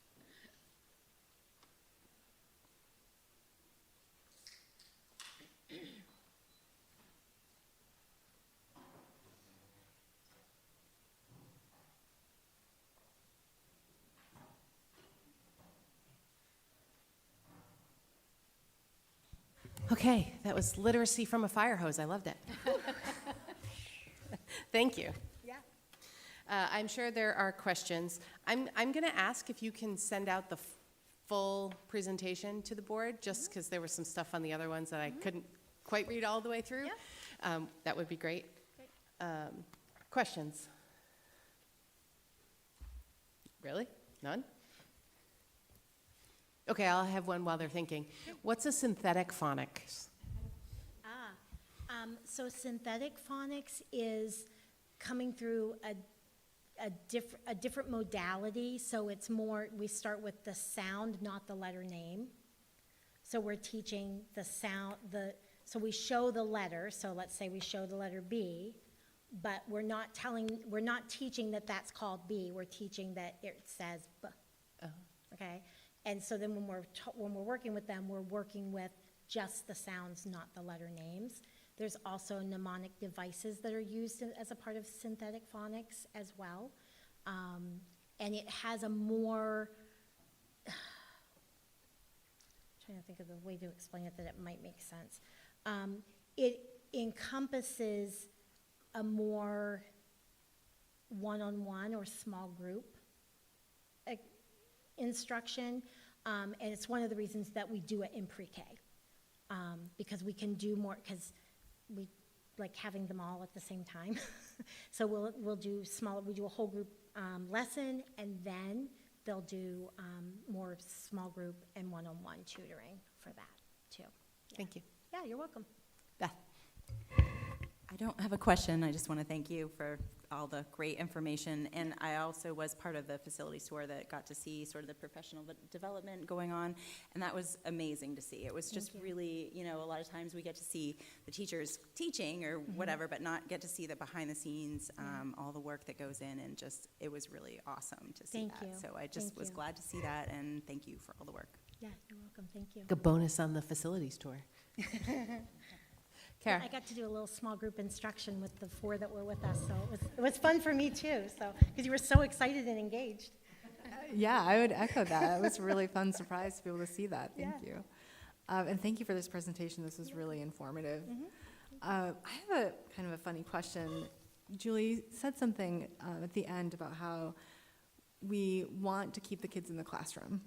Okay, that was literacy from a fire hose. I loved it. Thank you. Yeah. I'm sure there are questions. I'm going to ask if you can send out the full presentation to the board, just because there was some stuff on the other ones that I couldn't quite read all the way through. That would be great. Questions? Really? None? Okay, I'll have one while they're thinking. What's a synthetic phonics? So synthetic phonics is coming through a different modality. So it's more, we start with the sound, not the letter name. So we're teaching the sound, so we show the letter. So let's say we show the letter B, but we're not teaching that that's called B. We're teaching that it says B. Okay? And so then when we're working with them, we're working with just the sounds, not the letter names. There's also mnemonic devices that are used as a part of synthetic phonics as well. And it has a more, trying to think of the way to explain it that it might make sense. It encompasses a more one-on-one or small group instruction, and it's one of the reasons that we do it in pre-K, because we can do more, because we like having them all at the same time. So we'll do we do a whole group lesson, and then they'll do more small group and one-on-one tutoring for that too. Thank you. Yeah, you're welcome. Beth? I don't have a question. I just want to thank you for all the great information. And I also was part of the facilities tour that got to see sort of the professional development going on. And that was amazing to see. It was just really, a lot of times we get to see the teachers teaching or whatever, but not get to see the behind the scenes, all the work that goes in. And just, it was really awesome to see Thank that. you. So I just was glad to see that. And thank you for all the work. Yeah, you're welcome. Thank you. A bonus on the facilities tour. Kara? I got to do a little small group instruction with the 4 that were with us, so it was fun for me too. So because you were so excited and engaged. Yeah, I would echo that. It was a really fun surprise to be able to see that. Thank you. And thank you for this presentation. This was really informative. I have a kind of a funny question. Julie said something at the end about how we want to keep the kids in the classroom.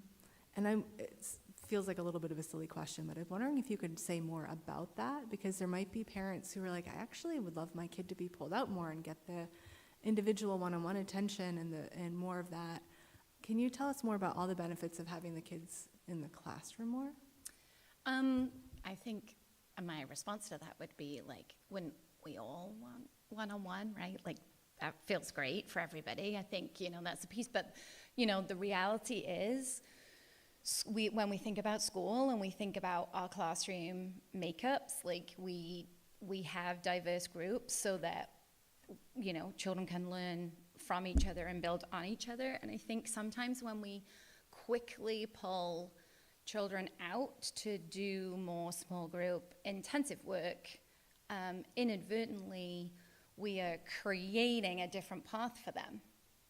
And it feels like a little bit of a silly question, but I'm wondering if you could say more about that, because there might be parents who are like, I actually would love my kid to be pulled out more and get the individual one-on-one attention and more of that. Can you tell us more about all the benefits of having the kids in the classroom more? I think my response to that would be like, when we all want one-on-one, right? Like that feels great for everybody. I think, that's a piece. But, the reality is, when we think about school and we think about our classroom makeups, like we have diverse groups so that, children can learn from each other and build on each other. And I think sometimes when we quickly pull children out to do more small group intensive work, inadvertently, we are creating a different path for them.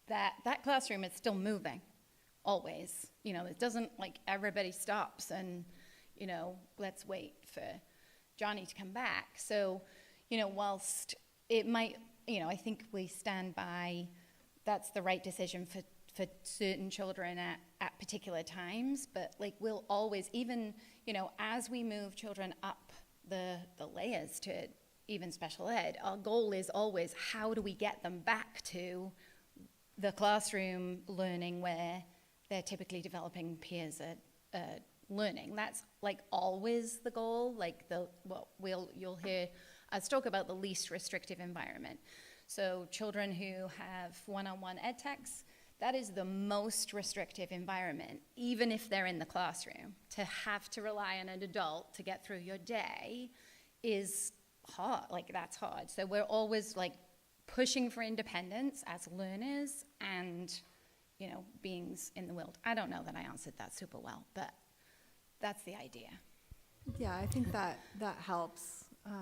That classroom is still moving, always. It doesn't, like, everybody stops and, let's wait for Johnny to come back. So, whilst it might, I think we stand by that's the right decision for certain children at particular times, but, like, we'll always, even, as we move children up the layers to even special ed, our goal is always, how do we get them back to the classroom learning where they're typically developing peers at learning? That's, like, always the goal. Like, you'll hear us talk about the least restrictive environment. So children who have one-on-one ed techs, that is the most restrictive environment, even if they're in the classroom. To have to rely on an adult to get through your day is hard. Like, that's hard. So we're always, like, pushing for independence as learners and, beings in the world. I don't know that I answered that super well, but that's the idea. Yeah, I think that helps. I don't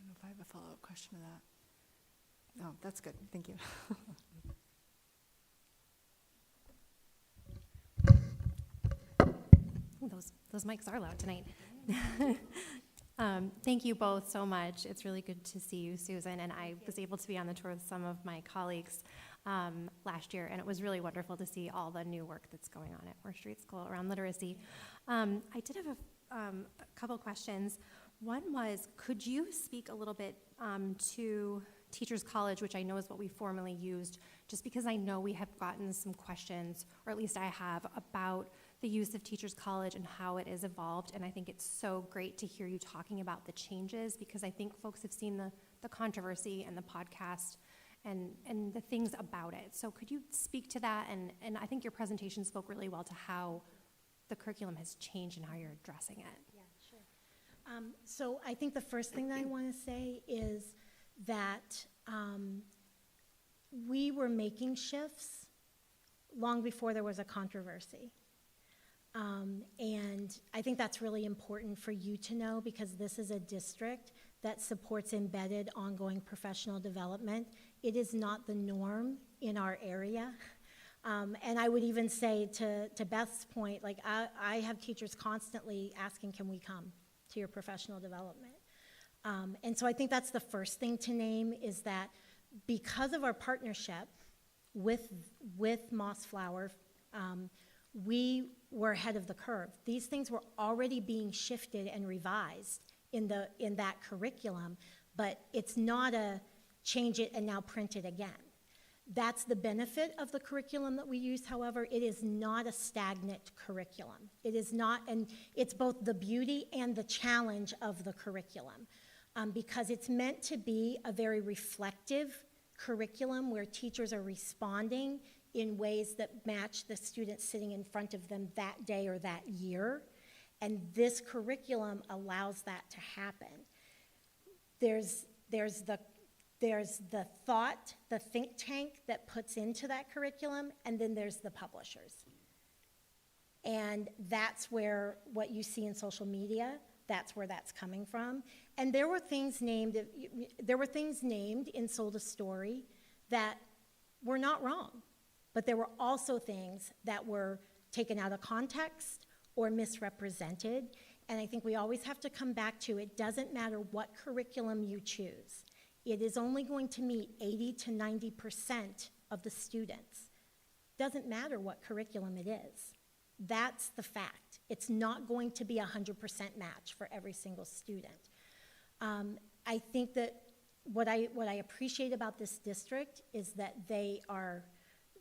know if I have a follow-up question to that. Oh, that's good. Thank you. Those mics are loud tonight. Thank you both so much. It's really good to see you, Susan, and I was able to be on the tour with some of my colleagues last year, and it was really wonderful to see all the new work that's going on at Moore Street School around literacy. I did have a couple questions. One was, could you speak a little bit to Teachers College, which I know is what we formerly used, just because I know we have gotten some questions, or at least I have, about the use of Teachers College and how it has evolved, and I think it's so great to hear you talking about the changes, because I think folks have seen the controversy and the podcast and the things about it. So could you speak to that? And I think your presentation spoke really well to how the curriculum has changed and how you're addressing it. Yeah, sure. So I think the first thing that I want to say is that we were making shifts long before there was a controversy. And I think that's really important for you to know, because this is a district that supports embedded ongoing professional development. It is not the norm in our area. And I would even say, to Beth's point, like, I have teachers constantly asking, can we come to your professional development? And so I think that's the first thing to name, is that because of our partnership with Mossflower, we were ahead of the curve. These things were already being shifted and revised in that curriculum, but it's not a change it and now print it again. That's the benefit of the curriculum that we use. However, it is not a stagnant curriculum. It is not, and it's both the beauty and the challenge of the curriculum, because it's meant to be a very reflective curriculum where teachers are responding in ways that match the students sitting in front of them that day or that year. And this curriculum allows that to happen. There's the thought, the think tank that puts into that curriculum, and then there's the publishers. And that's where what you see in social media, that's where that's coming from. And there were things named in Sold a Story that were not wrong, but there were also things that were taken out of context or misrepresented. And I think we always have to come back to, it doesn't matter what curriculum you choose. It is only going to meet 80 to 90% of the students. Doesn't matter what curriculum it is. That's the fact. It's not going to be a 100% match for every single student. I think that what I appreciate about this district is that they are,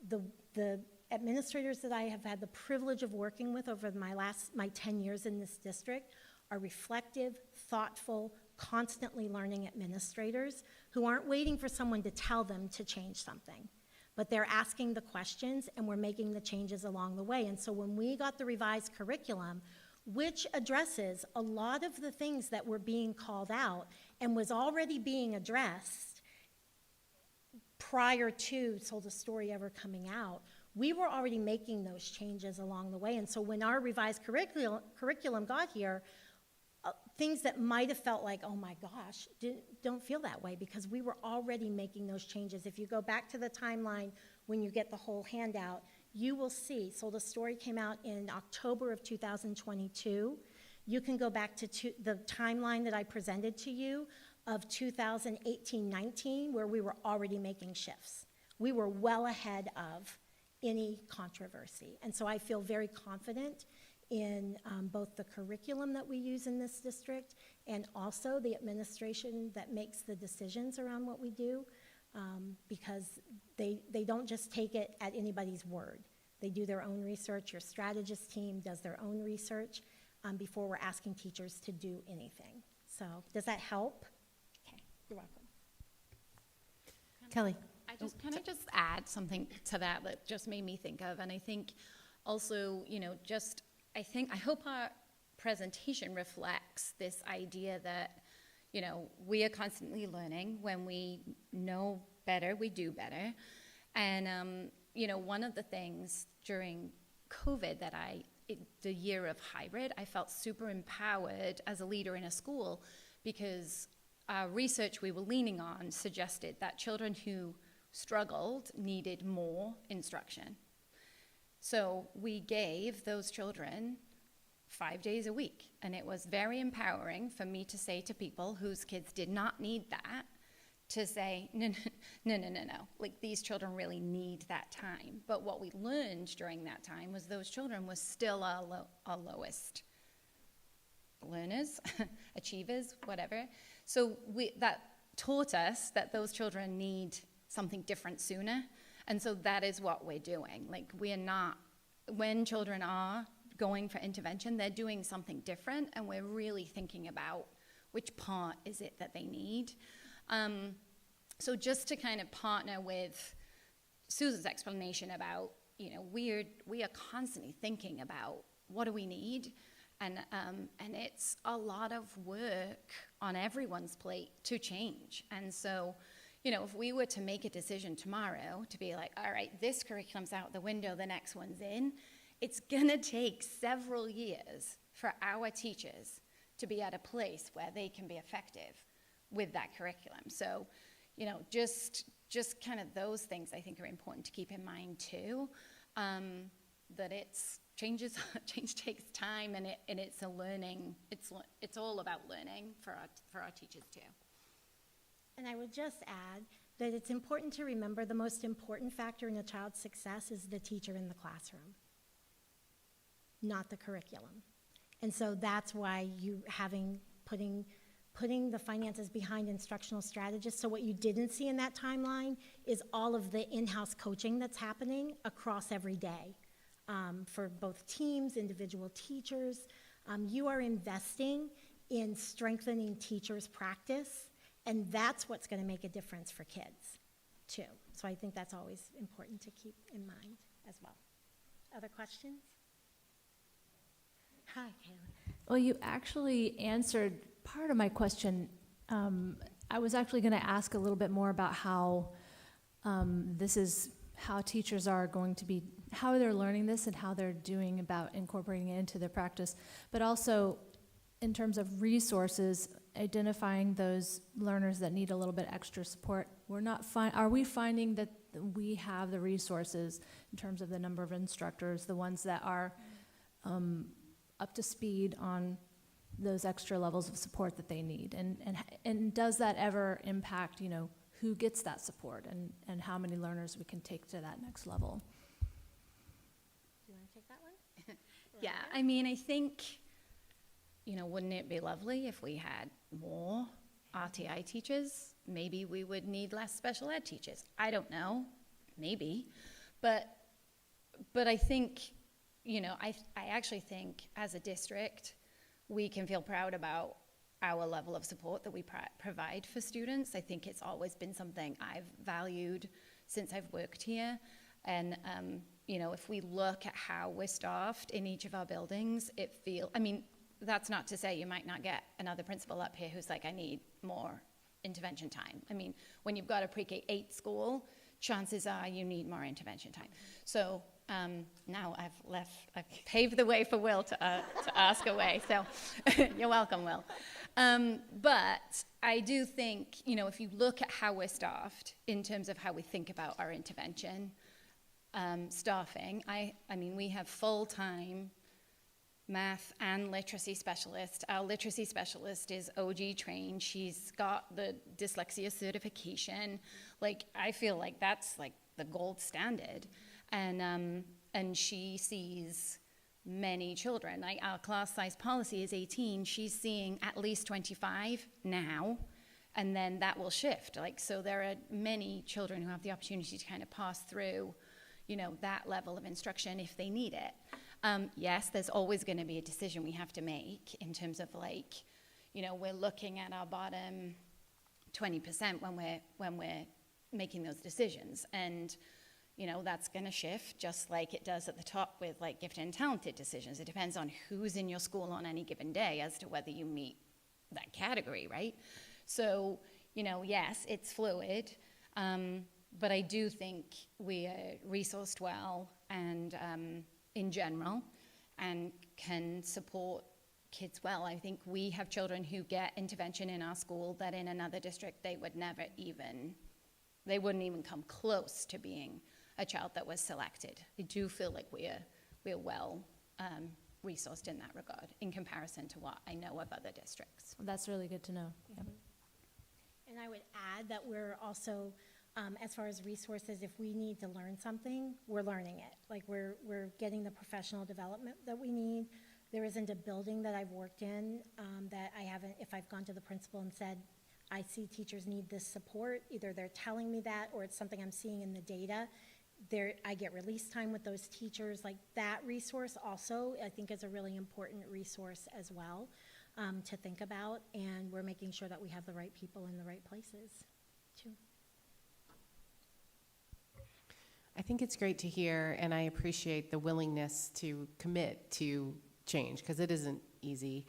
the administrators that I have had the privilege of working with over my 10 years in this district are reflective, thoughtful, constantly learning administrators who aren't waiting for someone to tell them to change something, but they're asking the questions and we're making the changes along the way. And so when we got the revised curriculum, which addresses a lot of the things that were being called out and was already being addressed prior to Sold a Story ever coming out, we were already making those changes along the way. And so when our revised curriculum got here, things that might have felt like, oh my gosh, don't feel that way, because we were already making those changes. If you go back to the timeline when you get the whole handout, you will see Sold a Story came out in October of 2022. You can go back to the timeline that I presented to you of 2018-19, where we were already making shifts. We were well ahead of any controversy. And so I feel very confident in both the curriculum that we use in this district and also the administration that makes the decisions around what we do, because they don't just take it at anybody's word. They do their own research. Your strategist team does their own research before we're asking teachers to do anything. So does that help? Okay, you're welcome. Kelly? Can I just add something to that just made me think of, and I think also, I hope our presentation reflects this idea that, we are constantly learning. When we know better, we do better. And, one of the things during COVID that the year of hybrid, I felt super empowered as a leader in a school, because our research we were leaning on suggested that children who struggled needed more instruction. So we gave those children 5 days a week, and it was very empowering for me to say to people whose kids did not need that, to say, no, like, these children really need that time. But what we learned during that time was those children were still our lowest learners, achievers, whatever. So that taught us that those children need something different sooner. And so that is what we're doing. Like, when children are going for intervention, they're doing something different, and we're really thinking about which part is it that they need. So just to kind of partner with Susan's explanation about, we are constantly thinking about what do we need, and it's a lot of work on everyone's plate to change. And so, if we were to make a decision tomorrow to be like, all right, this curriculum's out the window, the next one's in, it's gonna take several years for our teachers to be at a place where they can be effective with that curriculum. So, just kind of those things I think are important to keep in mind too, that change takes time, and it's a learning, it's all about learning for our teachers too. And I would just add that it's important to remember the most important factor in a child's success is the teacher in the classroom, not the curriculum. And so that's why putting the finances behind instructional strategists. So what you didn't see in that timeline is all of the in-house coaching that's happening across every day for both teams, individual teachers. You are investing in strengthening teachers' practice, and that's what's going to make a difference for kids, too. So I think that's always important to keep in mind as well. Other questions? Hi, Kayla. Well, you actually answered part of my question. I was actually going to ask a little bit more about how how teachers are going to be, how they're learning this and how they're doing about incorporating it into their practice, but also in terms of resources, identifying those learners that need a little bit extra support. Are we finding that we have the resources in terms of the number of instructors, the ones that are up to speed on those extra levels of support that they need? And does that ever impact, who gets that support and how many learners we can take to that next level? Do you want to take that one? Yeah, I mean, I think, wouldn't it be lovely if we had more RTI teachers? Maybe we would need less special ed teachers. I don't know, maybe. But I think, I actually think as a district, we can feel proud about our level of support that we provide for students. I think it's always been something I've valued since I've worked here. And, you know, if we look at how we're staffed in each of our buildings, I mean, that's not to say you might not get another principal up here who's like, I need more intervention time. I mean, when you've got a pre-K-8 school, chances are you need more intervention time. So now I've paved the way for Will to ask away. So you're welcome, Will. But I do think, you know, if you look at how we're staffed in terms of how we think about our intervention staffing, I mean, we have full-time math and literacy specialist. Our literacy specialist is OG trained. She's got the dyslexia certification. Like, I feel like that's like the gold standard. And she sees many children. Like, our class size policy is 18. She's seeing at least 25 now, and then that will shift. Like, so there are many children who have the opportunity to kind of pass through, you know, that level of instruction if they need it. Yes, there's always going to be a decision we have to make in terms of, like, you know, we're looking at our bottom 20% when we're making those decisions, and you know, that's going to shift just like it does at the top with like gifted and talented decisions. It depends on who's in your school on any given day as to whether you meet that category, right? So, you know, yes, it's fluid, but I do think we are resourced well and in general, and can support kids well. I think we have children who get intervention in our school that in another district they wouldn't even come close to being a child that was selected. I do feel like we're well resourced in that regard in comparison to what I know of other districts. That's really good to know. Yep. And I would add that we're also, as far as resources, if we need to learn something, we're learning it. Like, we're getting the professional development that we need. There isn't a building that I've worked in that I haven't, if I've gone to the principal and said, I see teachers need this support, either they're telling me that or it's something I'm seeing in the data. I get release time with those teachers. Like, that resource also, I think, is a really important resource as well to think about. And we're making sure that we have the right people in the right places, too. I think it's great to hear, and I appreciate the willingness to commit to change, because it isn't easy.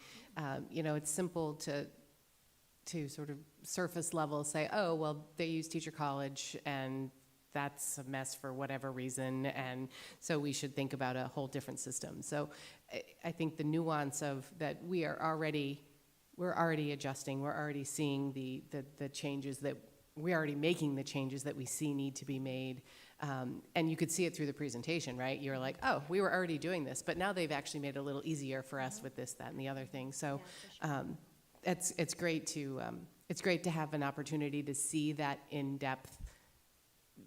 You know, it's simple to sort of surface level say, oh, well, they use Teacher College, and that's a mess for whatever reason, and so we should think about a whole different system. So I think the nuance of that we're already adjusting, we're already seeing the changes that, we're already making the changes that we see need to be made. And you could see it through the presentation, right? You're like, oh, we were already doing this, but now they've actually made it a little easier for us with this, that, and the other thing. So it's great to have an opportunity to see that in-depth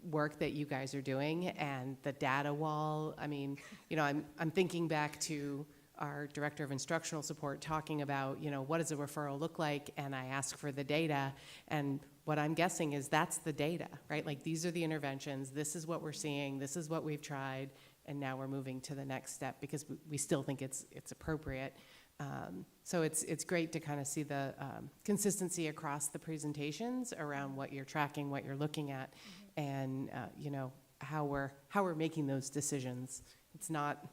work that you guys are doing, and the data wall. I mean, you know, I'm thinking back to our director of instructional support talking about, you know, what does a referral look like? And I ask for the data, and what I'm guessing is that's the data, right? Like, these are the interventions, this is what we're seeing, this is what we've tried, and now we're moving to the next step because we still think it's appropriate. So it's great to kind of see the consistency across the presentations around what you're tracking, what you're looking at, and you know, how we're making those decisions. It's not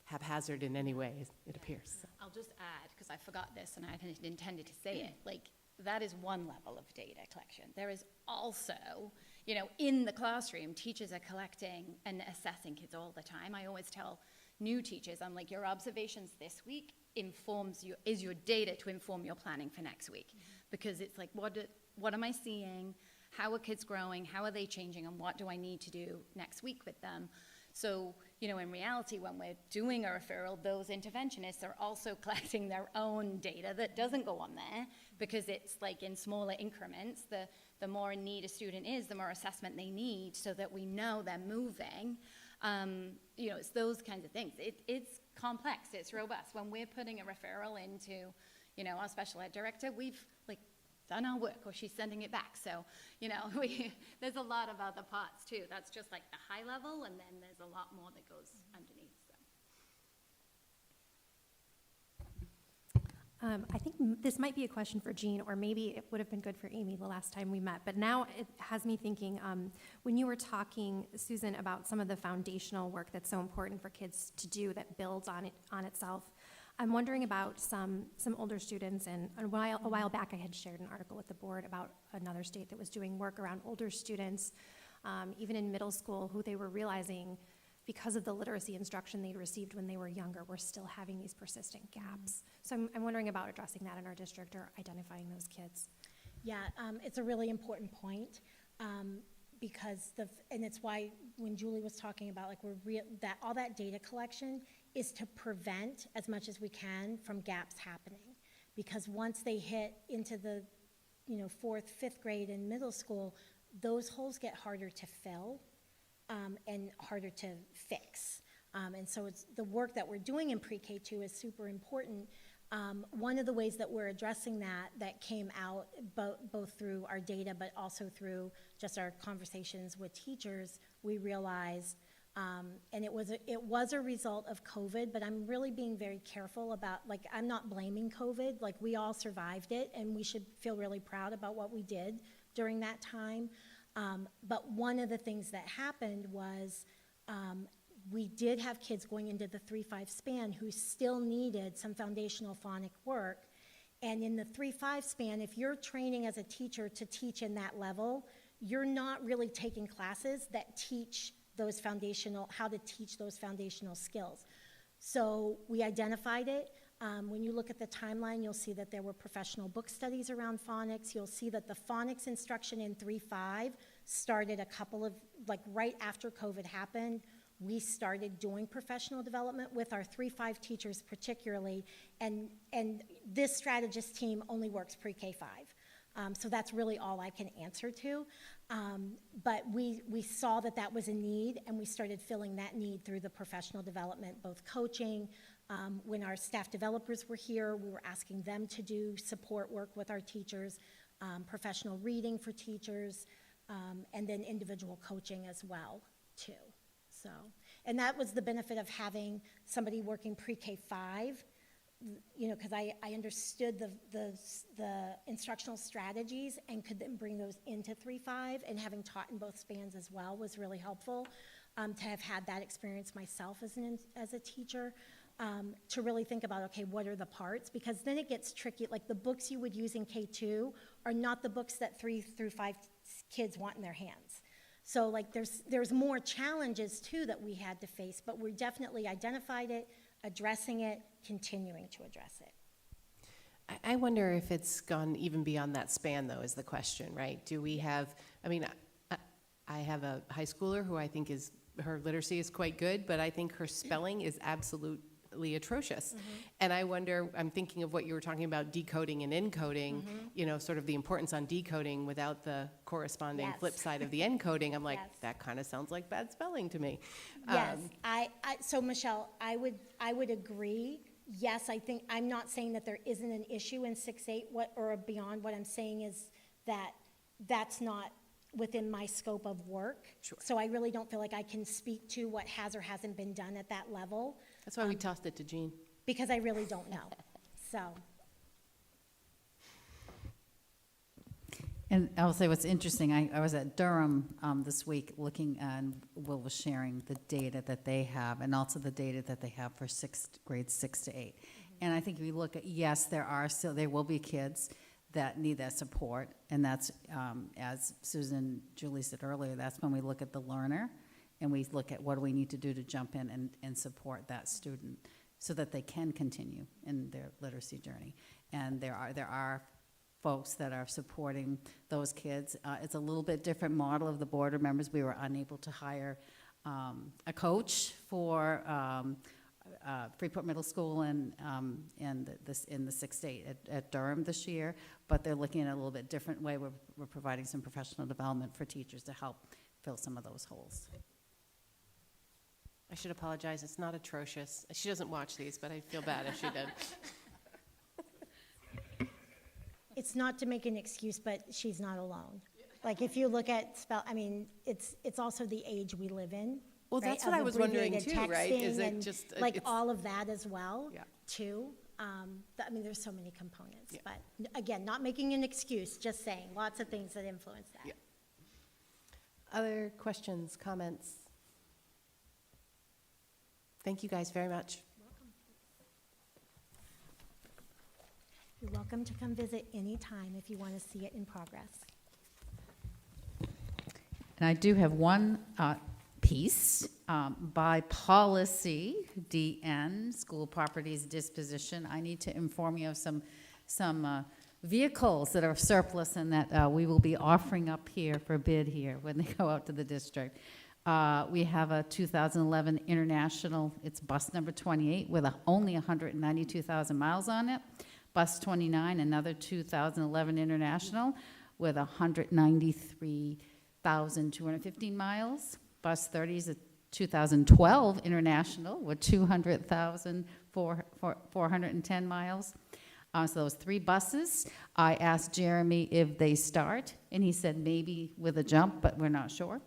haphazard in any way, it appears. I'll just add, because I forgot this and I hadn't intended to say it, like, that is one level of data collection. There is also, you know, in the classroom, teachers are collecting and assessing kids all the time. I always tell new teachers, I'm like, your observations this week is your data to inform your planning for next week. Because it's like, what am I seeing? How are kids growing? How are they changing? And what do I need to do next week with them? So, you know, in reality, when we're doing a referral, those interventionists are also collecting their own data that doesn't go on there, because it's like in smaller increments. The more in need a student is, the more assessment they need, so that we know they're moving. You know, it's those kinds of things. It's complex, it's robust. When we're putting a referral into, you know, our special ed director, we've like done our work, or she's sending it back. So, you know, there's a lot of other parts too. That's just like the high level, and then there's a lot more that goes underneath. So. I think this might be a question for Jean, or maybe it would have been good for Amy the last time we met, but now it has me thinking, when you were talking, Susan, about some of the foundational work that's so important for kids to do that builds on itself, I'm wondering about some older students, and a while back I had shared an article with the board about another state that was doing work around older students, even in middle school, who they were realizing, because of the literacy instruction they'd received when they were younger, we're still having these persistent gaps. So I'm wondering about addressing that in our district or identifying those kids. Yeah, it's a really important point, because and it's why when Julie was talking about like that all that data collection is to prevent as much as we can from gaps happening, because once they hit into the 4th, 5th grade in middle school, those holes get harder to fill. And harder to fix. And so it's the work that we're doing in pre-K2 is super important. One of the ways that we're addressing that came out both through our data, but also through just our conversations with teachers, we realized, and it was a result of COVID, but I'm really being very careful about, like, I'm not blaming COVID, like we all survived it, and we should feel really proud about what we did during that time. But one of the things that happened was we did have kids going into the 3-5 span who still needed some foundational phonic work. And in the 3-5 span, if you're training as a teacher to teach in that level, you're not really taking classes that teach those how to teach those foundational skills. So we identified it. When you look at the timeline, you'll see that there were professional book studies around phonics. You'll see that the phonics instruction in 3-5 started right after COVID happened. We started doing professional development with our 3-5 teachers particularly, and this strategist team only works pre-K5. So that's really all I can answer to. But we saw that was a need, and we started filling that need through the professional development, both coaching. When our staff developers were here, we were asking them to do support work with our teachers, professional reading for teachers, and then individual coaching as well, too. So, and that was the benefit of having somebody working pre-K5, because I understood the instructional strategies and could then bring those into 3-5, and having taught in both spans as well was really helpful, to have had that experience myself as a teacher. To really think about, okay, what are the parts? Because then it gets tricky. Like the books you would use in K2 are not the books that 3-5 kids want in their hands. So like there's more challenges too that we had to face, but we definitely identified it, addressing it, continuing to address it. I wonder if it's gone even beyond that span, though, is the question, right? Do we have, I have a high schooler who I think her literacy is quite good, but I think her spelling is absolutely atrocious. And I wonder, I'm thinking of what you were talking about, decoding and encoding, sort of the importance on decoding without the corresponding flip side of the encoding. I'm like, that kind of sounds like bad spelling to me. Yes, so Michelle, I would agree. Yes, I think, I'm not saying that there isn't an issue in 6-8 or beyond. What I'm saying is that that's not within my scope of work. Sure. So I really don't feel like I can speak to what has or hasn't been done at that level. That's why we tossed it to Jean. Because I really don't know, so. And I'll say what's interesting, I was at Durham this week looking, and Will was sharing the data that they have, and also the data that they have for grades 6 to 8. And I think if you look at, yes, there will be kids that need that support, and that's, as Susan and Julie said earlier, that's when we look at the learner, and we look at what do we need to do to jump in and support that student so that they can continue in their literacy journey. And there are folks that are supporting those kids. It's a little bit different model of the board members. We were unable to hire a coach for Freeport Middle School and in the 6-8 at Durham this year, but they're looking at a little bit different way. We're providing some professional development for teachers to help fill some of those holes. I should apologize, it's not atrocious. She doesn't watch these, but I feel bad if she did. It's not to make an excuse, but she's not alone. Like if you look at it's also the age we live in. Well, right, that's what of I was wondering abbreviated too, right? Is texting it and, just like all of that as well, Yeah. too. I mean, there's so many components, Yeah. but again, not making an excuse, just saying, lots of things that influence that. Yeah. Other questions, comments? Thank you guys very much. You're welcome to come visit anytime if you want to see it in progress. And I do have one piece. By policy, DN, school properties disposition, I need to inform you of some vehicles that are surplus and that we will be offering up here for bid here when they go out to the district. We have a 2011 International, it's bus number 28 with only 192,000 miles on it. Bus 29, another 2011 International with 193,215 miles. Bus 30 is a 2012 International with 200,410 miles. So those 3 buses. I asked Jeremy if they start, and he said maybe with a jump, but we're not sure.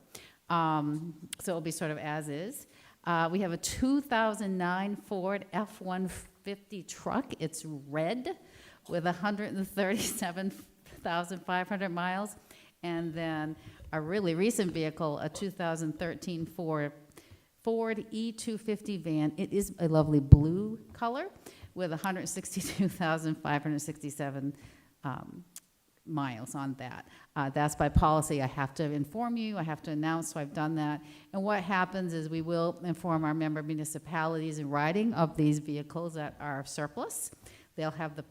So it'll be sort of as is. We have a 2009 Ford F-150 truck. It's red with 137,500 miles. And then a really recent vehicle, a 2013 Ford E250 van. It is a lovely blue color with 162,567 miles on that. That's by policy. I have to inform you, I have to announce, so I've done that. And what happens is we will inform our member municipalities in writing of these vehicles that are surplus. They'll have the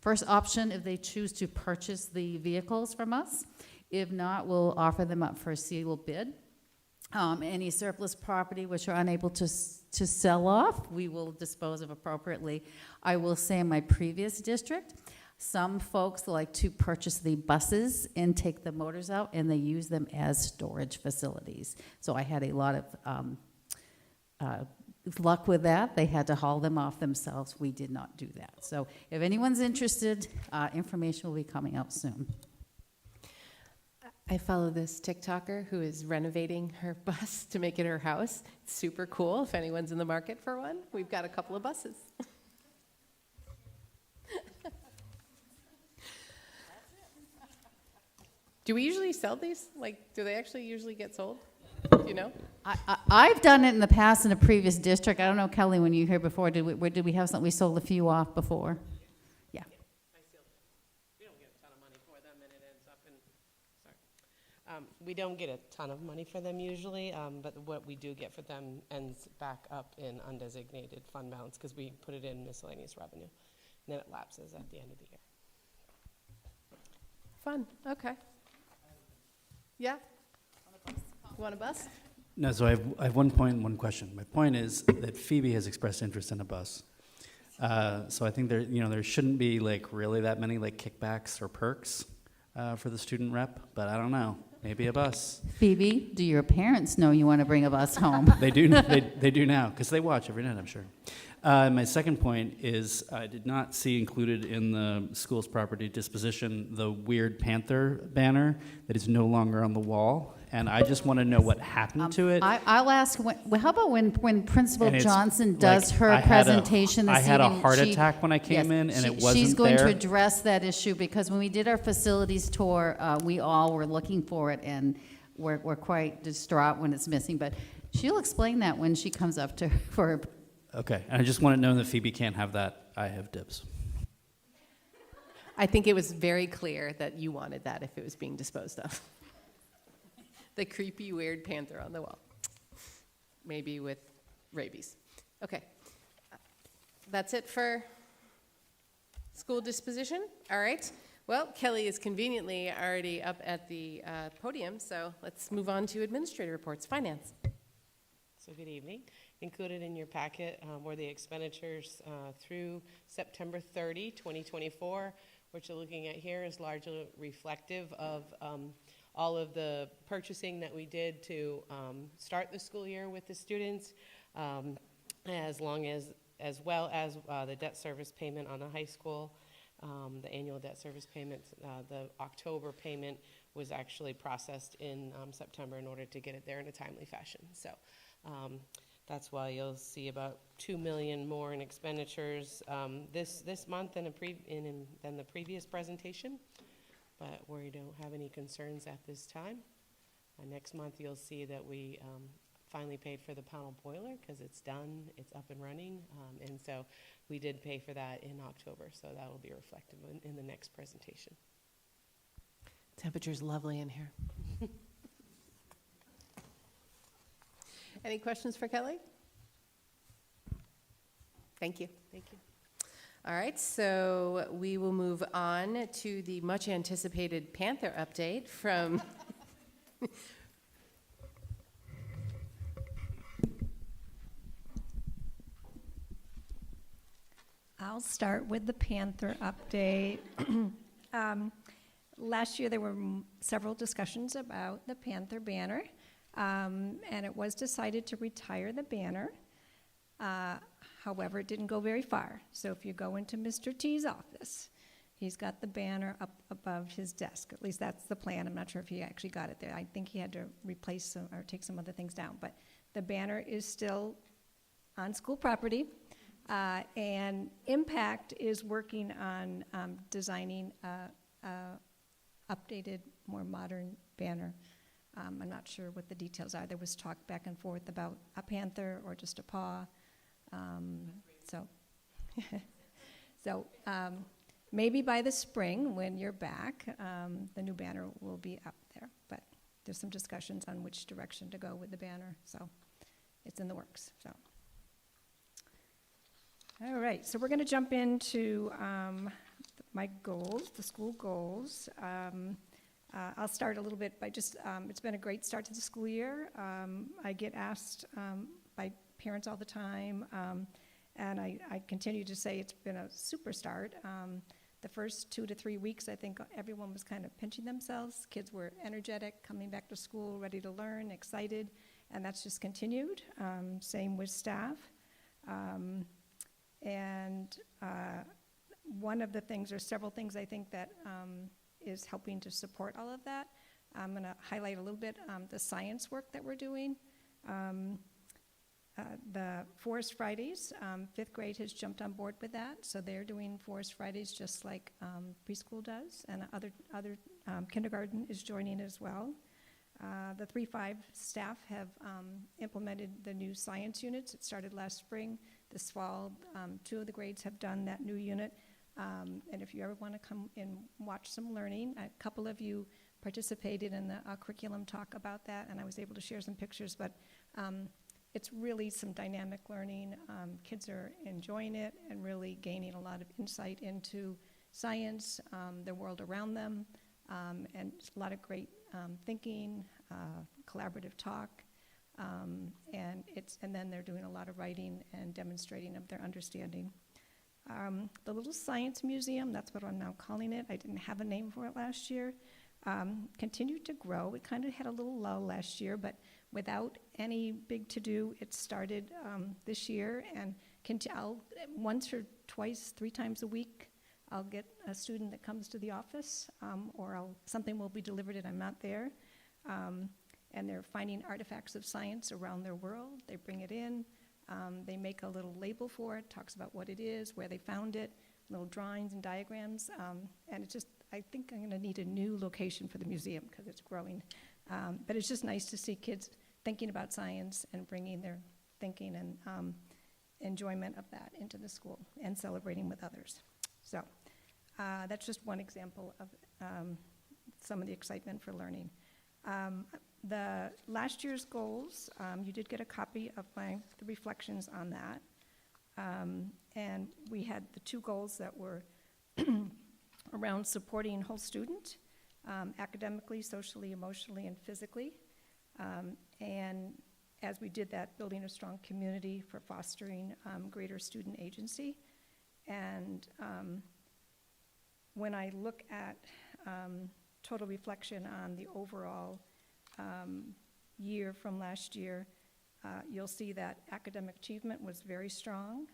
first option if they choose to purchase the vehicles from us. If not, we'll offer them up for a sealed bid. Any surplus property which are unable to sell off, we will dispose of appropriately. I will say in my previous district, some folks like to purchase the buses and take the motors out, and they use them as storage facilities. So I had a lot of luck with that. They had to haul them off themselves. We did not do that. So if anyone's interested, information will be coming out soon. I follow this TikToker who is renovating her bus to make it her house. It's super cool. If anyone's in the market for one, we've got a couple of buses. Do we usually sell these? Like, do they actually usually get sold? Do you know? I've done it in the past in a previous district. I don't know, Kelly, when you were here before, did we have something, we sold a few off before? Yeah. We don't get a ton of money for them, and it ends up in, we don't get a ton of money for them usually, but what we do get for them ends back up in undesignated fund balance because we put it in miscellaneous revenue, and then it lapses at the end of the year. Fun. Okay. Yeah? You want a bus? No, so I have one point and one question. My point is that Phoebe has expressed interest in a bus. So I think there shouldn't be really that many kickbacks or perks for the student rep, but I don't know. Maybe a bus. Phoebe, do your parents know you want to bring a bus home? They do. They do now because they watch every night, I'm sure. My second point is I did not see included in the school's property disposition the weird panther banner that is no longer on the wall, and I just want to know what happened to it. I'll ask, how about when Principal And it's Johnson does her I had presentation this evening? I had a heart she- attack when I came yes, in, and she- it wasn't She's going to there. address that issue, because when we did our facilities tour, we all were looking for it, and we're quite distraught when it's missing, but she'll explain that when she comes up to, for her. Okay, and I just want to know that Phoebe can't have that. I have dibs. I think it was very clear that you wanted that if it was being disposed of. The creepy, weird panther on the wall. Maybe with rabies. Okay. That's it for school disposition? All right. Well, Kelly is conveniently already up at the podium, so let's move on to administrator reports. Finance. So good evening. Included in your packet were the expenditures through September 30, 2024. What you're looking at here is largely reflective of all of the purchasing that we did to start the school year with the students, as well as the debt service payment on the high school, the annual debt service payment. The October payment was actually processed in September in order to get it there in a timely fashion. So That's why you'll see about 2 million more in expenditures this month than than the previous presentation, but we don't have any concerns at this time. Next month, you'll see that we finally paid for the Pownell boiler because it's done, it's up and running, and so we did pay for that in October, so that will be reflective in the next presentation. Temperature's lovely in here. Any questions for Kelly? Thank you. Thank you. All right, so we will move on to the much anticipated Panther update from I'll start with the Panther update. Last year, there were several discussions about the Panther banner, and it was decided to retire the banner. However, it didn't go very far. So if you go into Mr. T's office, he's got the banner up above his desk. At least that's the plan. I'm not sure if he actually got it there. I think he had to replace some or take some other things down. But the banner is still on school property. And Impact is working on designing a updated, more modern banner. I'm not sure what the details are. There was talk back and forth about a panther or just a paw. So maybe by the spring, when you're back, the new banner will be up there. But there's some discussions on which direction to go with the banner. So it's in the works. So. All right, so we're going to jump into my goals, the school goals. I'll start a little bit by just, it's been a great start to the school year. I get asked by parents all the time, and I continue to say it's been a super start. The first 2 to 3 weeks, I think everyone was kind of pinching themselves. Kids were energetic, coming back to school, ready to learn, excited, and that's just continued. Same with staff. And one of the things, or several things I think that is helping to support all of that. I'm going to highlight a little bit the science work that we're doing. The Forest Fridays, 5th grade has jumped on board with that, so they're doing Forest Fridays just like preschool does, and other kindergarten is joining as well. The 3-5 staff have implemented the new science units. It started last spring. This fall, 2 of the grades have done that new unit. And if you ever want to come and watch some learning, a couple of you participated in the curriculum talk about that, and I was able to share some pictures, but it's really some dynamic learning. Kids are enjoying it and really gaining a lot of insight into science, the world around them, and a lot of great thinking, collaborative talk. And then they're doing a lot of writing and demonstrating of their understanding. The little science museum, that's what I'm now calling it. I didn't have a name for it last year. Continued to grow. It kind of had a little lull last year, but without any big to-do, it started this year. And I'll, once or twice, 3 times a week, I'll get a student that comes to the office, or something will be delivered and I'm not there. And they're finding artifacts of science around their world. They bring it in. They make a little label for it, talks about what it is, where they found it, little drawings and diagrams. And it's just, I think I'm going to need a new location for the museum because it's growing. But it's just nice to see kids thinking about science and bringing their thinking and enjoyment of that into the school and celebrating with others. So that's just one example of some of the excitement for learning. The last year's goals, you did get a copy of the reflections on that. And we had the 2 goals that were around supporting whole student, academically, socially, emotionally, and physically. And as we did that, building a strong community for fostering greater student agency. And when I look at total reflection on the overall year from last year, you'll see that academic achievement was very strong.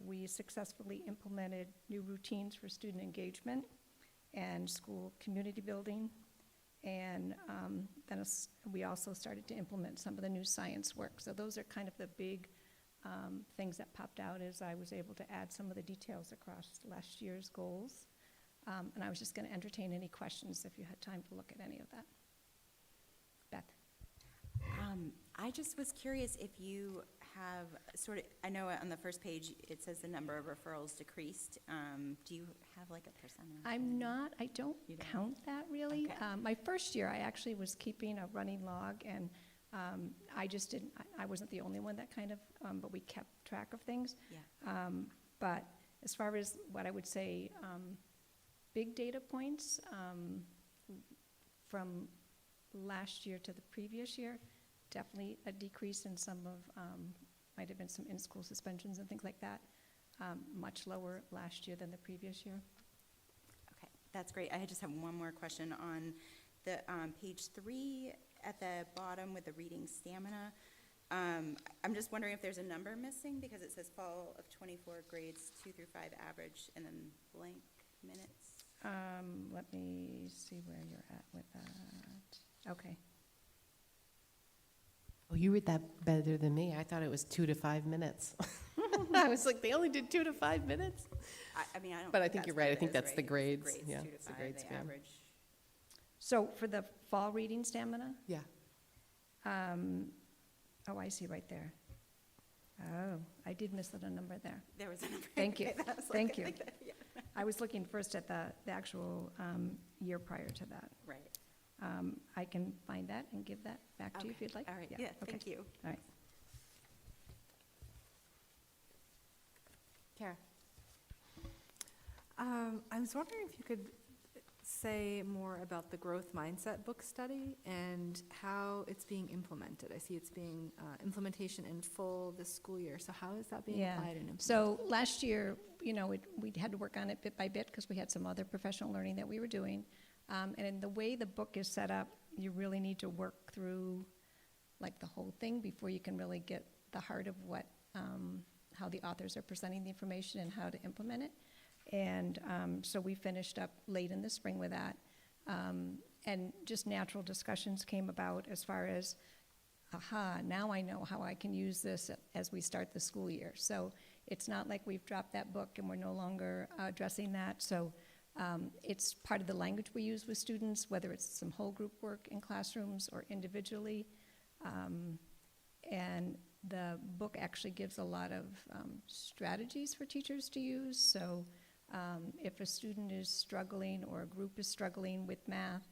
We successfully implemented new routines for student engagement and school community building. And then we also started to implement some of the new science work. So those are kind of the big things that popped out as I was able to add some of the details across last year's goals. And I was just going to entertain any questions if you had time to look at any of that. Beth? I just was curious if you have I know on the first page it says the number of referrals decreased. Do you have like a percentage? I don't count that really. Okay. My first year, I actually was keeping a running log, and I just didn't, I wasn't the only one that kind of, but we kept track of things. Yeah. But as far as what I would say, big data points from last year to the previous year, definitely a decrease in some of, might have been some in-school suspensions and things like that. Much lower last year than the previous year. Okay, that's great. I just have one more question on the page 3 at the bottom with the reading stamina. I'm just wondering if there's a number missing because it says fall of 24 grades 2 through 5 average and then blank minutes. Let me see where you're at with that. Okay. Oh, you read that better than me. I thought it was 2 to 5 minutes. I was like, they only did 2 to 5 minutes? I mean, I don't. But I think think you're that's right. what I it think is, that's right? the It's grades. grades Yeah, 2 to it's the 5, grade the span. average. So for the fall reading stamina, Yeah. oh, I see right there. Oh, I did miss a number there. There was a number. Thank you. Okay, that was like- Thank you. like that, yeah. I was looking first at the actual year prior to that. Right. I can find that and give that back to you if Okay. you'd like. All right, Yeah, yeah, okay. thank you. All right. Kara? I was wondering if you could say more about the growth mindset book study and how it's being implemented. I see it's being implementation in full this school year. So how is that being Yeah. applied and implemented? So last year, you know, we had to work on it bit by bit because we had some other professional learning that we were doing. And in the way the book is set up, you really need to work through like the whole thing before you can really get the heart of what, how the authors are presenting the information and how to implement it. And so we finished up late in the spring with that. And just natural discussions came about as far as, now I know how I can use this as we start the school year. So it's not like we've dropped that book and we're no longer addressing that. So it's part of the language we use with students, whether it's some whole group work in classrooms or individually. And the book actually gives a lot of strategies for teachers to use. So if a student is struggling or a group is struggling with math,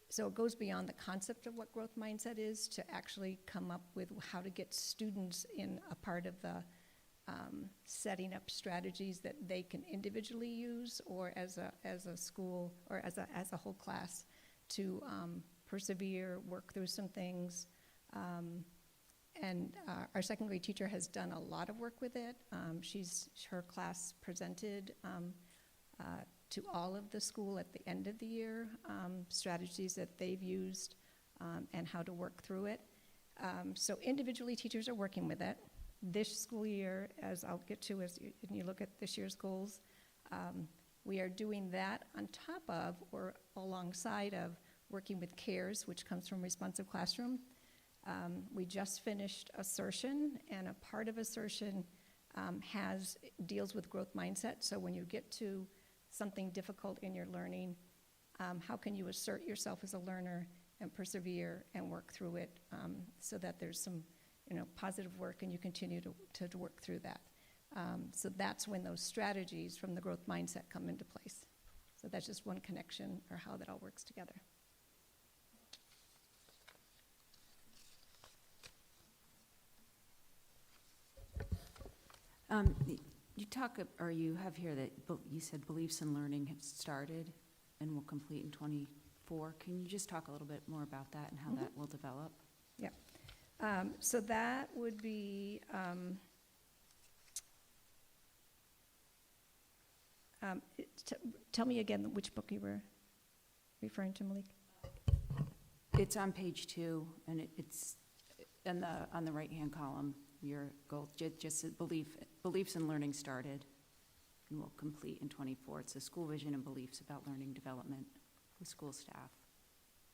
so it goes beyond the concept of what growth mindset is to actually come up with how to get students in a part of the setting up strategies that they can individually use or as a school or as a whole class to persevere, work through some things. And our second grade teacher has done a lot of work with it. Her class presented to all of the school at the end of the year strategies that they've used and how to work through it. So individually, teachers are working with it. This school year, as I'll get to as you look at this year's goals, we are doing that on top of or alongside of working with CARES, which comes from Responsive Classroom. We just finished Assertion, and a part of Assertion deals with growth mindset. So when you get to something difficult in your learning, how can you assert yourself as a learner and persevere and work through it so that there's some positive work and you continue to work through that. So that's when those strategies from the growth mindset come into place. So that's just one connection or how that all works together. You talk, or you have here that you said beliefs in learning have started and will complete in 24. Can you just talk a little bit more about that and how that will develop? Yep. So that would be, tell me again which book you were referring to, Malik. It's on page 2, and it's on the right-hand column. Your goal, just beliefs in learning started and will complete in 24. It's a school vision and beliefs about learning development. with school staff?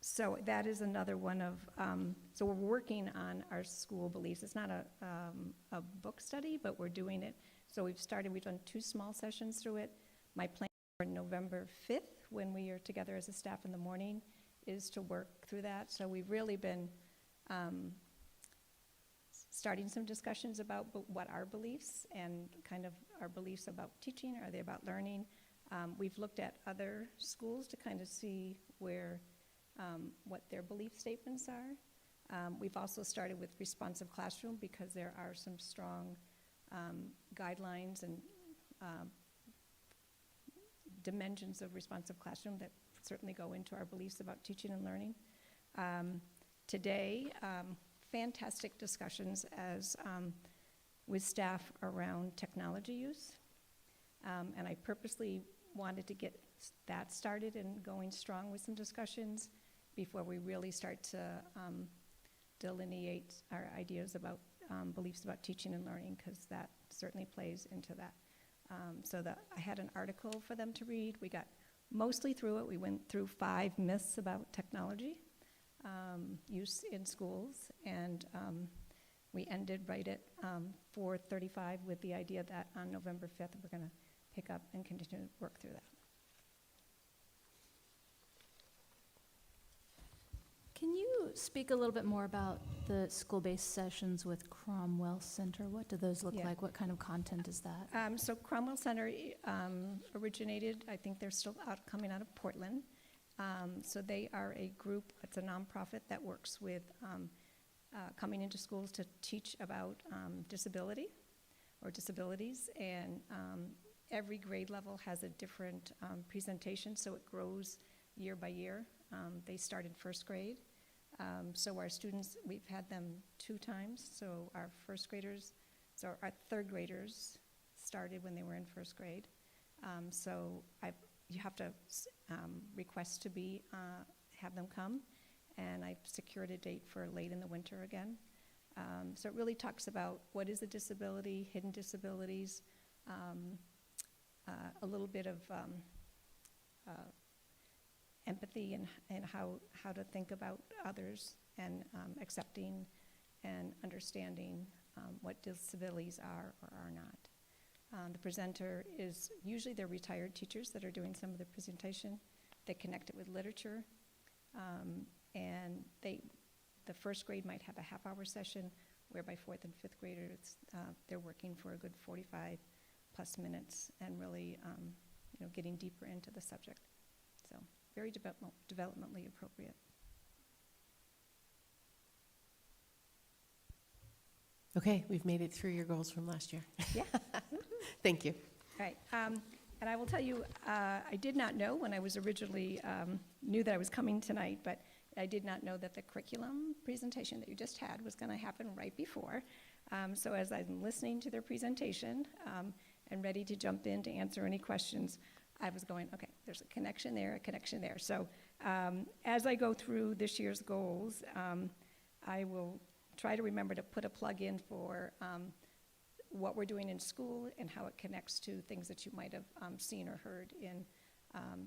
So that is another one of, so we're working on our school beliefs. It's not a book study, but we're doing it. So we've done 2 small sessions through it. My plan for November 5th, when we are together as a staff in the morning, is to work through that. So we've really been starting some discussions about what our beliefs and kind of our beliefs about teaching, are they about learning? We've looked at other schools to kind of see where, what their belief statements are. We've also started with responsive classroom because there are some strong guidelines and dimensions of responsive classroom that certainly go into our beliefs about teaching and learning. Today, fantastic discussions with staff around technology use. And I purposely wanted to get that started and going strong with some discussions before we really start to delineate our ideas about beliefs about teaching and learning, because that certainly plays into that. I had an article for them to read. We got mostly through it. We went through 5 myths about technology use in schools, and we ended right at 4:35 with the idea that on November 5th we're going to pick up and continue to work through that. Can you speak a little bit more about the school-based sessions with Cromwell Center? What do those look Yeah. like? What kind of content is that? So Cromwell Center originated, I think they're still coming out of Portland. So they are a group, it's a nonprofit that works with coming into schools to teach about disability or disabilities. And every grade level has a different presentation, so it grows year by year. They start in 1st grade. So our students, we've had them 2 times. So our 1st graders, so our 3rd graders started when they were in 1st grade. You have to request to have them come, and I've secured a date for late in the winter again. So it really talks about what is a disability, hidden disabilities, a little bit of empathy and how to think about others, and accepting and understanding what disabilities are or are not. The presenter is usually they're retired teachers that are doing some of the presentation. They connect it with literature, and the 1st grade might have a half-hour session, whereby 4th and 5th graders they're working for a good 45 plus minutes and really getting deeper into the subject. So very developmentally appropriate. Okay, we've made it through your goals from last year. Yeah. Thank you. All right. And I will tell you, I did not know when I was originally knew that I was coming tonight, but I did not know that the curriculum presentation that you just had was going to happen right before. So as I'm listening to their presentation and ready to jump in to answer any questions, I was going, okay, there's a connection there, a connection there. So as I go through this year's goals, I will try to remember to put a plug in for what we're doing in school and how it connects to things that you might have seen or heard in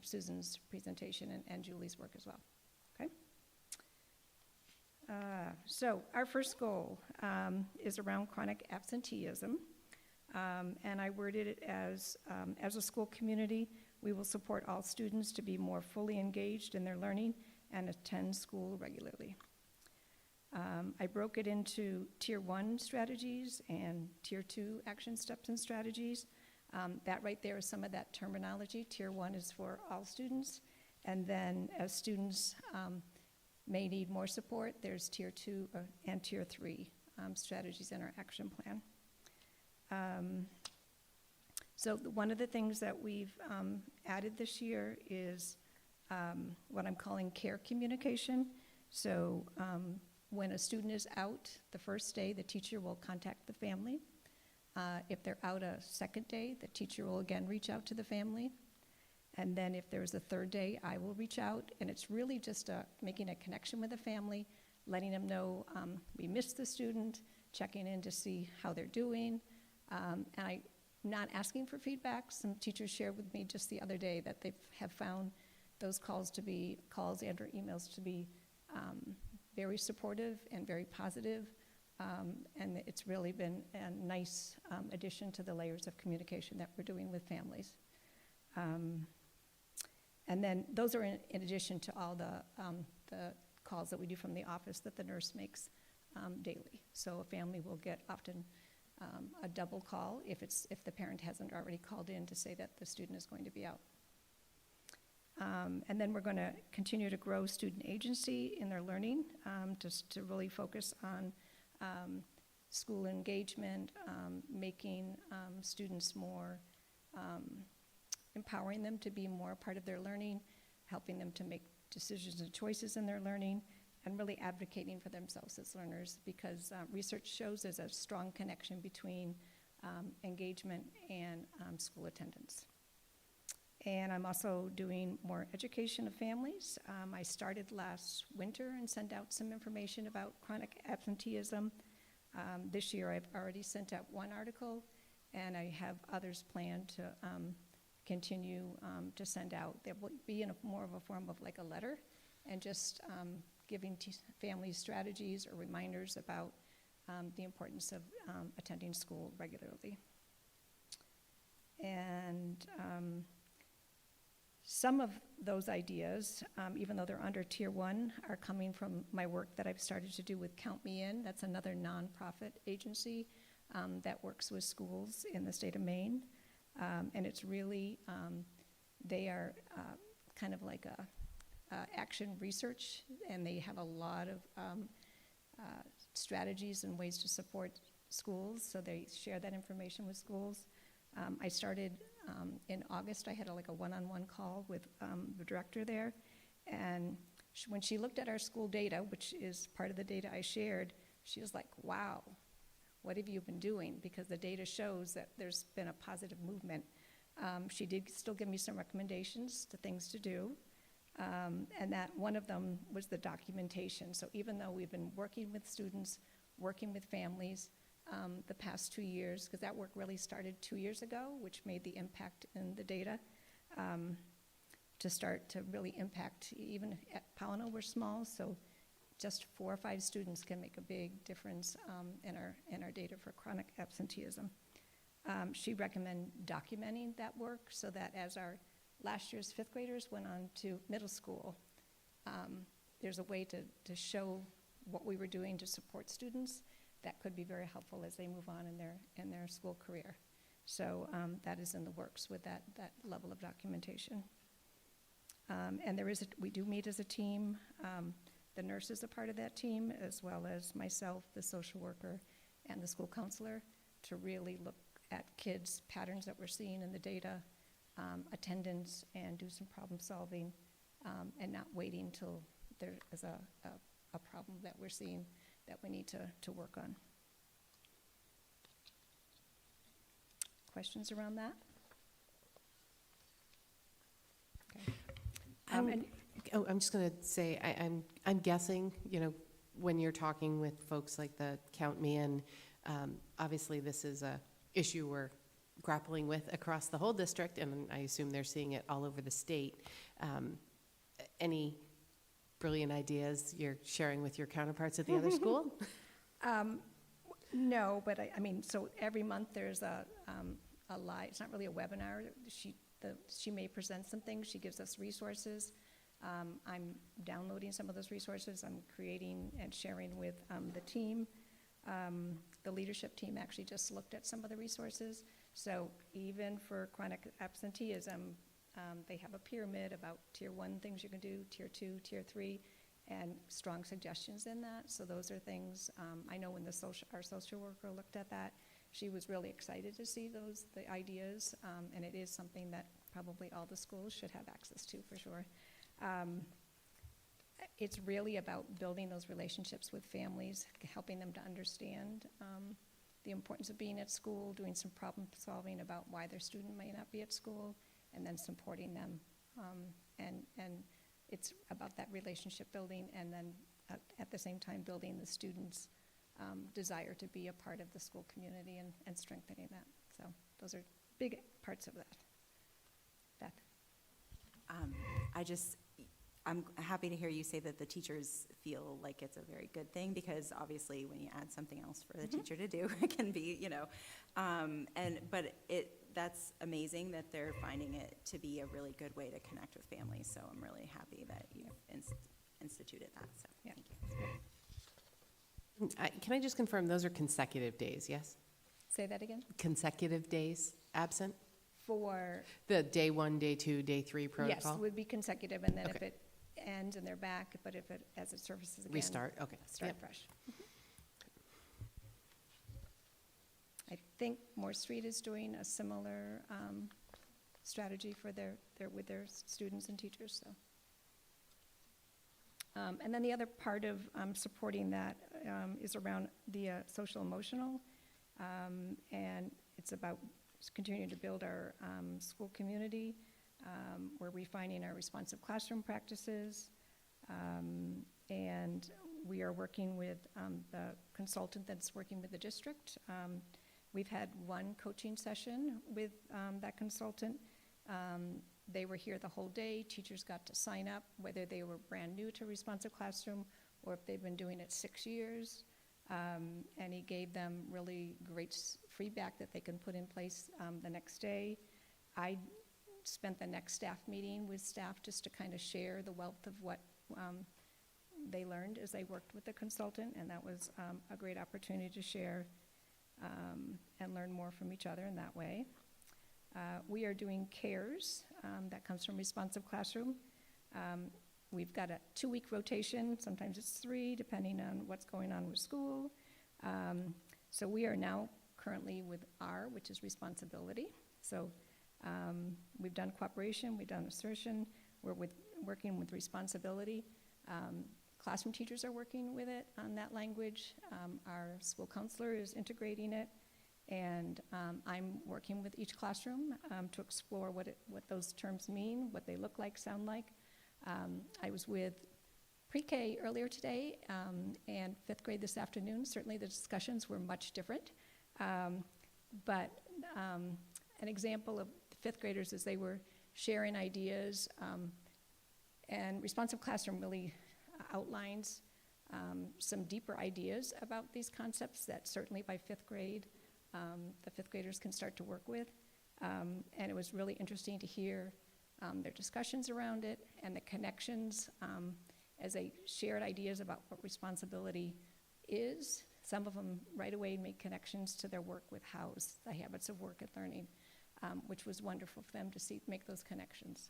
Susan's presentation and Julie's work as well. Okay? So our first goal is around chronic absenteeism. And I worded it as a school community, we will support all students to be more fully engaged in their learning and attend school regularly. I broke it into Tier 1 strategies and Tier 2 action steps and strategies. That right there is some of that terminology. Tier 1 is for all students, and then as students may need more support, there's Tier 2 and Tier 3 strategies in our action plan. So one of the things that we've added this year is what I'm calling care communication. So when a student is out the first day, the teacher will contact the family. If they're out a second day, the teacher will again reach out to the family. And then if there's a third day, I will reach out. And it's really just making a connection with the family, letting them know we missed the student, checking in to see how they're doing. And I'm not asking for feedback. Some teachers shared with me just the other day that they have found those calls and/or emails to be very supportive and very positive. And it's really been a nice addition to the layers of communication that we're doing with families. And then those are in addition to all the calls that we do from the office that the nurse makes daily. So a family will get often a double call if the parent hasn't already called in to say that the student is going to be out. And then we're going to continue to grow student agency in their learning, just to really focus on school engagement, making students more, empowering them to be more a part of their learning, helping them to make decisions and choices in their learning, and really advocating for themselves as learners, because research shows there's a strong connection between engagement and school attendance. And I'm also doing more education of families. I started last winter and sent out some information about chronic absenteeism. This year I've already sent out one article, and I have others planned to continue to send out. That will be in more of a form of like a letter, and just giving families strategies or reminders about the importance of attending school regularly. And some of those ideas, even though they're under Tier 1, are coming from my work that I've started to do with Count Me In. That's another nonprofit agency that works with schools in the state of Maine. And it's really, they are kind of like a action research, and they have a lot of strategies and ways to support schools, so they share that information with schools. I started in August. I had like a one-on-one call with the director there, and when she looked at our school data, which is part of the data I shared, she was like, wow, what have you been doing? Because the data shows that there's been a positive movement. She did still give me some recommendations to things to do, and that one of them was the documentation. So even though we've been working with students, working with families, the past 2 years, because that work really started 2 years ago, which made the impact in the data, to start to really impact. Even at Pownell, we're small, so just 4 or 5 students can make a big difference in our data for chronic absenteeism. She recommended documenting that work so that as our last year's 5th graders went on to middle school, there's a way to show what we were doing to support students that could be very helpful as they move on in their school career. So that is in the works with that level of documentation. And we do meet as a team. The nurse is a part of that team, as well as myself, the social worker, and the school counselor, to really look at kids' patterns that we're seeing in the data, attendance, and do some problem solving, and not waiting till there is a problem that we're seeing that we need to work on. Questions around that? Okay. I'm just going to say, I'm guessing, when you're talking with folks like the Count Me In, obviously this is a issue we're grappling with across the whole district, and I assume they're seeing it all over the state. Any brilliant ideas you're sharing with your counterparts at the other school? No, but I mean, so every month there's a live, it's not really a webinar. She may present some things. She gives us resources. I'm downloading some of those resources. I'm creating and sharing with the team. The leadership team actually just looked at some of the resources. So even for chronic absenteeism, they have a pyramid about Tier 1 things you can do, Tier 2, Tier 3, and strong suggestions in that. So those are things, I know when our social worker looked at that, she was really excited to see the ideas, and it is something that probably all the schools should have access to for sure. It's really about building those relationships with families, helping them to understand the importance of being at school, doing some problem solving about why their student may not be at school, and then supporting them. And it's about that relationship building, and then at the same time building the students' desire to be a part of the school community and strengthening that. So those are big parts of that. Beth? I'm happy to hear you say that the teachers feel like it's a very good thing, because obviously when you add something else for the teacher to do, it can be, that's amazing that they're finding it to be a really good way to connect with families. So I'm really happy that you've instituted that. So Yeah. thank you. Can I just confirm, those are consecutive days, yes? Say that again? Consecutive days absent? For, The day 1, day 2, day 3 yes, protocol? would be consecutive, and then if Okay. it ends and they're back, but if it, as it surfaces again. Restart, okay. Start Yep. fresh. I think Moore Street is doing a similar strategy for with their students and teachers, so. And then the other part of supporting that is around the social emotional, and it's about continuing to build our school community. We're refining our responsive classroom practices, and we are working with the consultant that's working with the district. We've had one coaching session with that consultant. They were here the whole day. Teachers got to sign up, whether they were brand new to responsive classroom or if they've been doing it 6 years. And he gave them really great feedback that they can put in place the next day. I spent the next staff meeting with staff just to kind of share the wealth of what they learned as they worked with the consultant, and that was a great opportunity to share and learn more from each other in that way. We are doing CARES, that comes from Responsive Classroom. We've got a 2-week rotation, sometimes it's 3, depending on what's going on with school. So we are now currently with R, which is responsibility. So we've done cooperation, we've done assertion, we're working with responsibility. Classroom teachers are working with it on that language. Our school counselor is integrating it. And I'm working with each classroom to explore what those terms mean, what they look like, sound like. I was with pre-K earlier today and 5th grade this afternoon. Certainly the discussions were much different. But an example of the 5th graders is they were sharing ideas, and Responsive Classroom really outlines some deeper ideas about these concepts that certainly by 5th grade the 5th graders can start to work with. And it was really interesting to hear their discussions around it and the connections as they shared ideas about what responsibility is. Some of them right away made connections to their work with HOWS, the habits of work and learning, which was wonderful for them to make those connections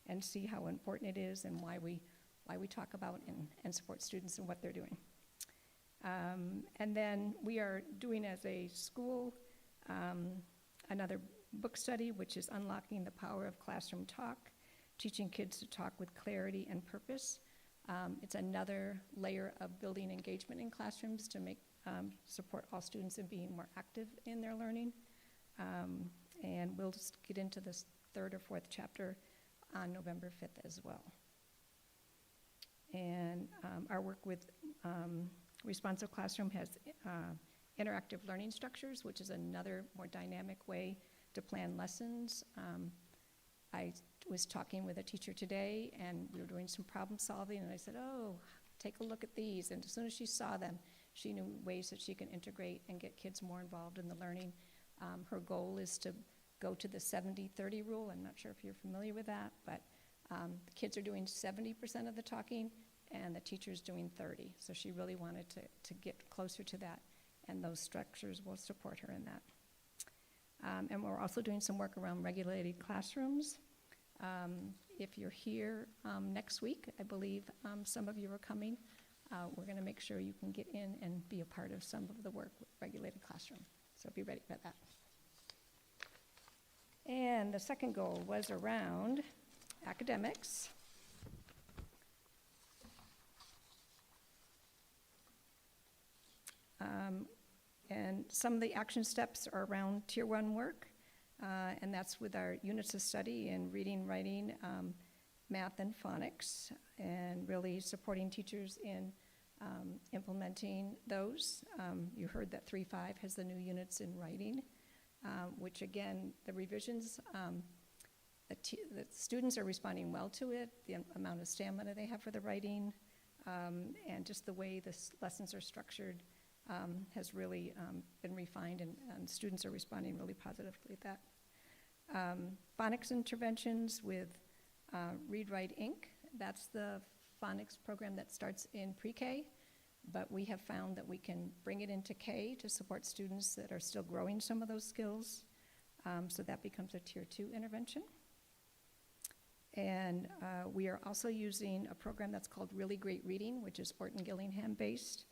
and see how important it is and why we talk about and support students and what they're doing. And then we are doing as a school another book study, which is Unlocking the Power of Classroom Talk, teaching kids to talk with clarity and purpose. It's another layer of building engagement in classrooms to make support all students in being more active in their learning. And we'll just get into this 3rd or 4th chapter on November 5th as well. And our work with Responsive Classroom has interactive learning structures, which is another more dynamic way to plan lessons. I was talking with a teacher today, and we were doing some problem solving, and I said, oh, take a look at these. And as soon as she saw them, she knew ways that she can integrate and get kids more involved in the learning. Her goal is to go to the 70-30 rule. I'm not sure if you're familiar with that, but the kids are doing 70% of the talking, and the teacher's doing 30. So she really wanted to get closer to that, and those structures will support her in that. And we're also doing some work around regulated classrooms. If you're here next week, I believe some of you are coming. We're going to make sure you can get in and be a part of some of the work with regulated classroom. So be ready for that. And the second goal was around academics. And some of the action steps are around Tier 1 work, and that's with our units of study in reading, writing, math, and phonics, and really supporting teachers in implementing those. You heard that 3.5 has the new units in writing, which again, the revisions the students are responding well to it, the amount of stamina they have for the writing, and just the way the lessons are structured has really been refined, and students are responding really positively to that. Phonics interventions with Read Write Inc. That's the phonics program that starts in pre-K, but we have found that we can bring it into K to support students that are still growing some of those skills. So that becomes a Tier 2 intervention. And we are also using a program that's called Really Great Reading, which is Orton Gillingham based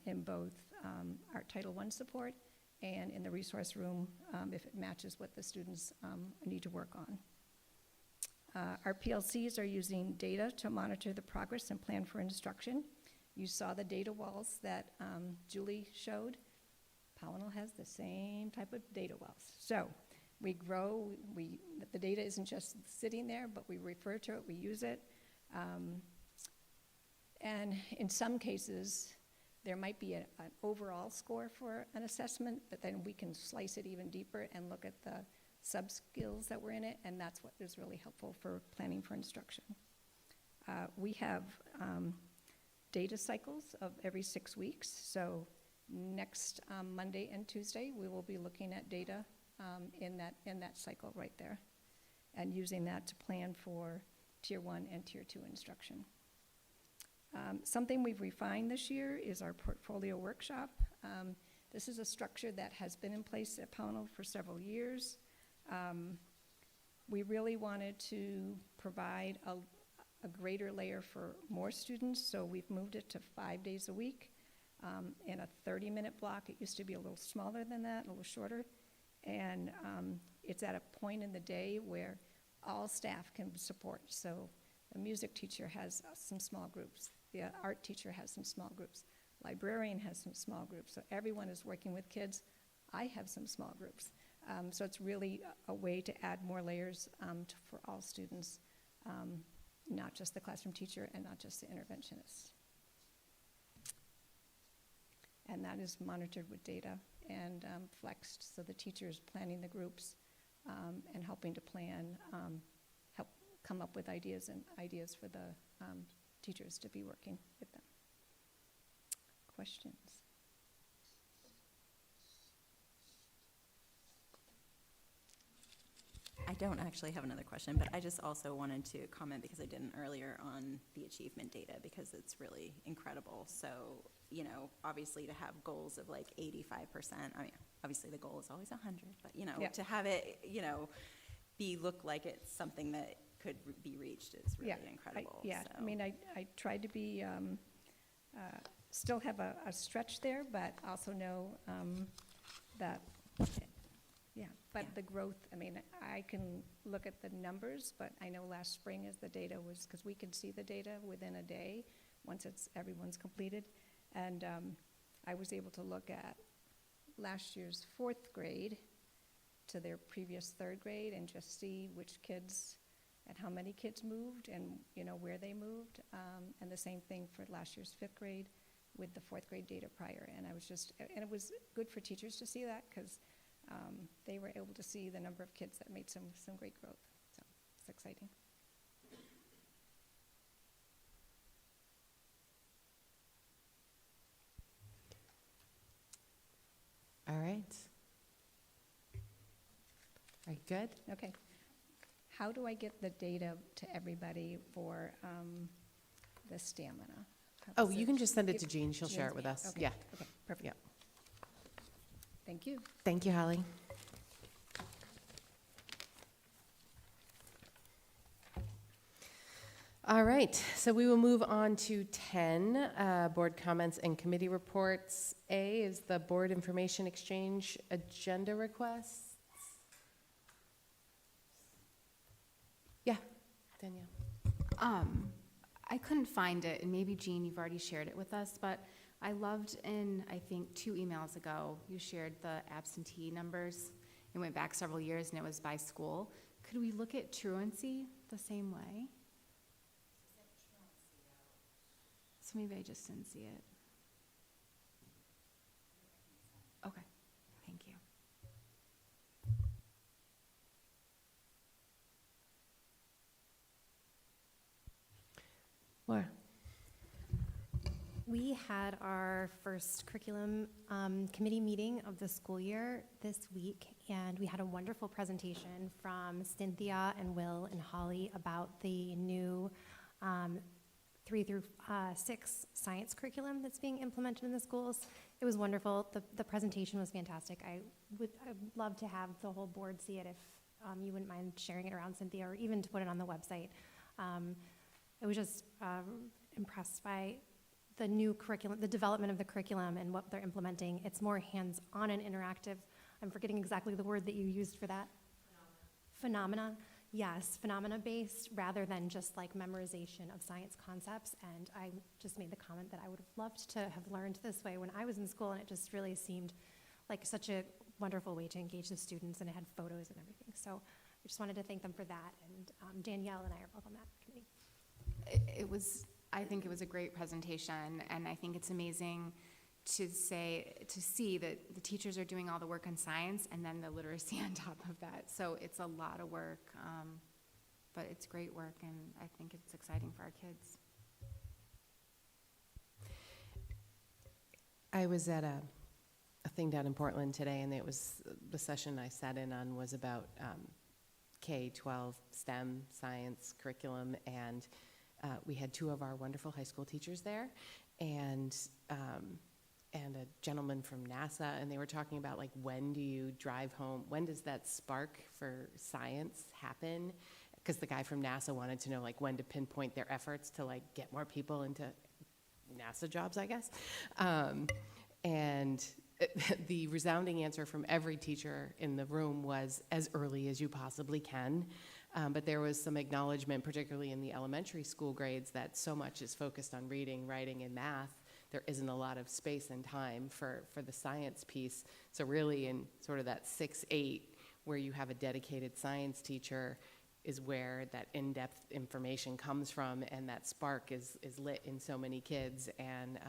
in both our Title I support and in the resource room if it matches what the students need to work on. Our PLCs are using data to monitor the progress and plan for instruction. You saw the data walls that Julie showed. Pownell has the same type of data walls. So we grow, the data isn't just sitting there, but we refer to it, we use it. And in some cases, there might be an overall score for an assessment, but then we can slice it even deeper and look at the sub-skills that were in it, and that's what is really helpful for planning for instruction. We have data cycles of every 6 weeks, so next Monday and Tuesday, we will be looking at data in that cycle right there, and using that to plan for Tier 1 and Tier 2 instruction. Something we've refined this year is our portfolio workshop. This is a structure that has been in place at Pownell for several years. We really wanted to provide a greater layer for more students, so we've moved it to 5 days a week in a 30-minute block. It used to be a little smaller than that, a little shorter, and it's at a point in the day where all staff can support. So the music teacher has some small groups. The art teacher has some small groups. Librarian has some small groups. So everyone is working with kids. I have some small groups. So it's really a way to add more layers for all students, not just the classroom teacher and not just the interventionist. And that is monitored with data and flexed, so the teacher is planning the groups and helping to plan, help come up with ideas for the teachers to be working with them. Questions? I don't actually have another question, but I just also wanted to comment, because I didn't earlier, on the achievement data, because it's really incredible. So, you know, obviously to have goals of like 85%, I mean, obviously the goal is always 100, but, you know, Yeah. to have it, you know, look like it's something that could be reached is really incredible. I mean, I tried to be, still have a stretch there, but also know that, but the growth, I mean, I can look at the numbers, but I know last spring as the data was, because we could see the data within a day once everyone's completed. And I was able to look at last year's 4th grade to their previous 3rd grade and just see which kids and how many kids moved and, you know, where they moved. And the same thing for last year's 5th grade with the 4th grade data prior. And it was good for teachers to see that, because they were able to see the number of kids that made some great growth. So it's exciting. All right. Are you good? Okay. How do I get the data to everybody for the stamina? Oh, you can just send it to Jean. She'll share it with us. Okay. Yeah. Okay, perfect. Yeah. Thank you. Thank you, Holly. All right, so we will move on to 10, board comments and committee reports. A is the board information exchange agenda requests. Yeah, Danielle. I couldn't find it, and maybe Jean, you've already shared it with us, but I loved I think 2 emails ago, you shared the absentee numbers. It went back several years and it was by school. Could we look at truancy the same way? So maybe I just didn't see it. Okay, thank you. Laura. We had our first curriculum committee meeting of the school year this week, and we had a wonderful presentation from Cynthia and Will and Holly about the new 3 through 6 science curriculum that's being implemented in the schools. It was wonderful. The presentation was fantastic. I'd love to have the whole board see it if you wouldn't mind sharing it around, Cynthia, or even to put it on the website. I was just impressed by the new curriculum, the development of the curriculum and what they're implementing. It's more hands-on and interactive. I'm forgetting exactly the word that you used for that. Phenomena. Yes, phenomena-based rather than just like memorization of science concepts. And I just made the comment that I would have loved to have learned this way when I was in school, and it just really seemed like such a wonderful way to engage the students, and it had photos and everything. So I just wanted to thank them for that, and Danielle and I are both on that committee. I think it was a great presentation, and I think it's amazing to see that the teachers are doing all the work on science and then the literacy on top of that. So it's a lot of work, but it's great work, and I think it's exciting for our kids. I was at a thing down in Portland today, and it was the session I sat in on was about K-12 STEM science curriculum, and we had 2 of our wonderful high school teachers there, and a gentleman from NASA, and they were talking about like, when do you drive home? When does that spark for science happen? Because the guy from NASA wanted to know like when to pinpoint their efforts to like get more people into NASA jobs, I guess. And the resounding answer from every teacher in the room was as early as you possibly can. But there was some acknowledgement, particularly in the elementary school grades, that so much is focused on reading, writing, and math. There isn't a lot of space and time for the science piece. So really in sort of that 6-8, where you have a dedicated science teacher, is where that in-depth information comes from, and that spark is lit in so many kids. And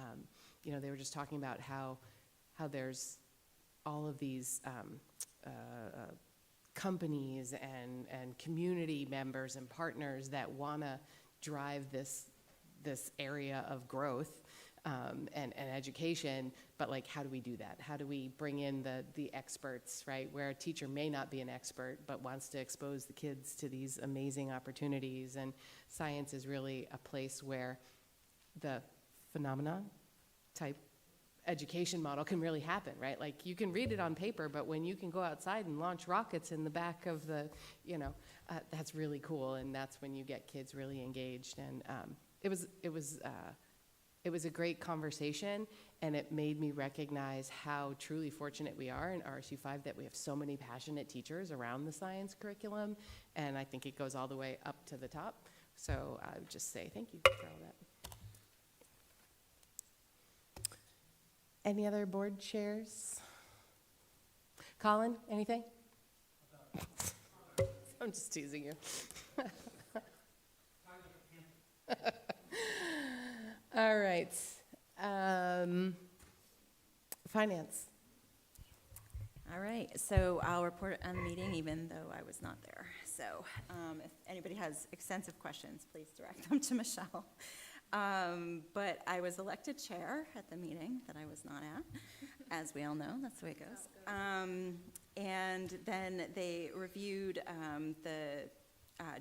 they were just talking about how there's all of these companies and community members and partners that want to drive this area of growth and education, but like, how do we do that? How do we bring in the experts, right? Where a teacher may not be an expert, but wants to expose the kids to these amazing opportunities. And science is really a place where the phenomena type education model can really happen, right? Like, you can read it on paper, but when you can go outside and launch rockets in the back of the, that's really cool. And that's when you get kids really engaged. And it was a great conversation, and it made me recognize how truly fortunate we are in RSU 5 that we have so many passionate teachers around the science curriculum, and I think it goes all the way up to the top. So I would just say thank you for all that. Any other board chairs? Colin, anything? I'm just teasing you. All right. Finance. All right, so I'll report on the meeting even though I was not there. So if anybody has extensive questions, please direct them to Michelle. But I was elected chair at the meeting that I was not at, as we all know, that's the way it goes. And then they reviewed the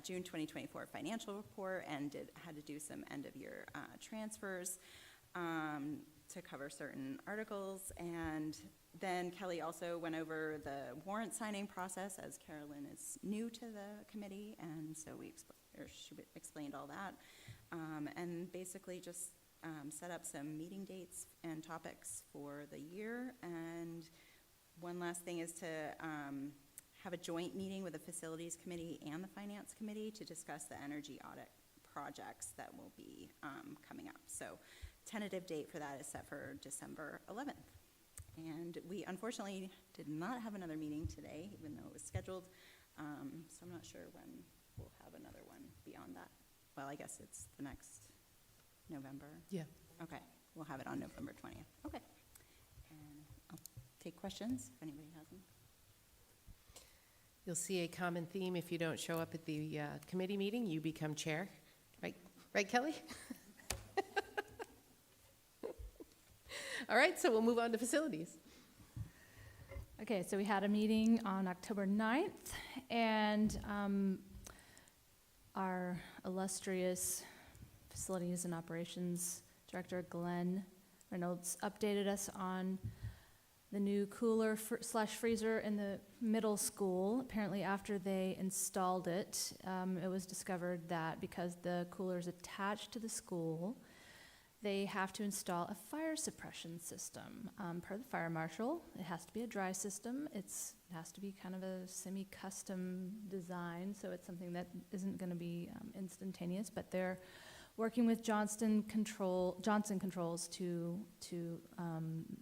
June 2024 financial report and had to do some end-of-year transfers to cover certain articles. And then Kelly also went over the warrant signing process, as Carolyn is new to the committee, and so she explained all that. And basically just set up some meeting dates and topics for the year. And one last thing is to have a joint meeting with the facilities committee and the finance committee to discuss the energy audit projects that will be coming up. So tentative date for that is set for December 11th. And we unfortunately did not have another meeting today, even though it was scheduled. So I'm not sure when we'll have another one beyond that. Well, I guess it's the next November. Yeah. Okay, we'll have it on November 20th. Okay. And I'll take questions if anybody has them. You'll see a common theme if you don't show up at the committee meeting, you become chair. Right, Kelly? All right, so we'll move on to facilities. Okay, so we had a meeting on October 9th, and our illustrious Facilities and Operations Director, Glenn Reynolds, updated us on the new cooler slash freezer in the middle school. Apparently, after they installed it, it was discovered that because the cooler is attached to the school, they have to install a fire suppression system. Per the fire marshal, it has to be a dry system. It has to be kind of a semi-custom design, so it's something that isn't going to be instantaneous, but they're working with Johnson Controls to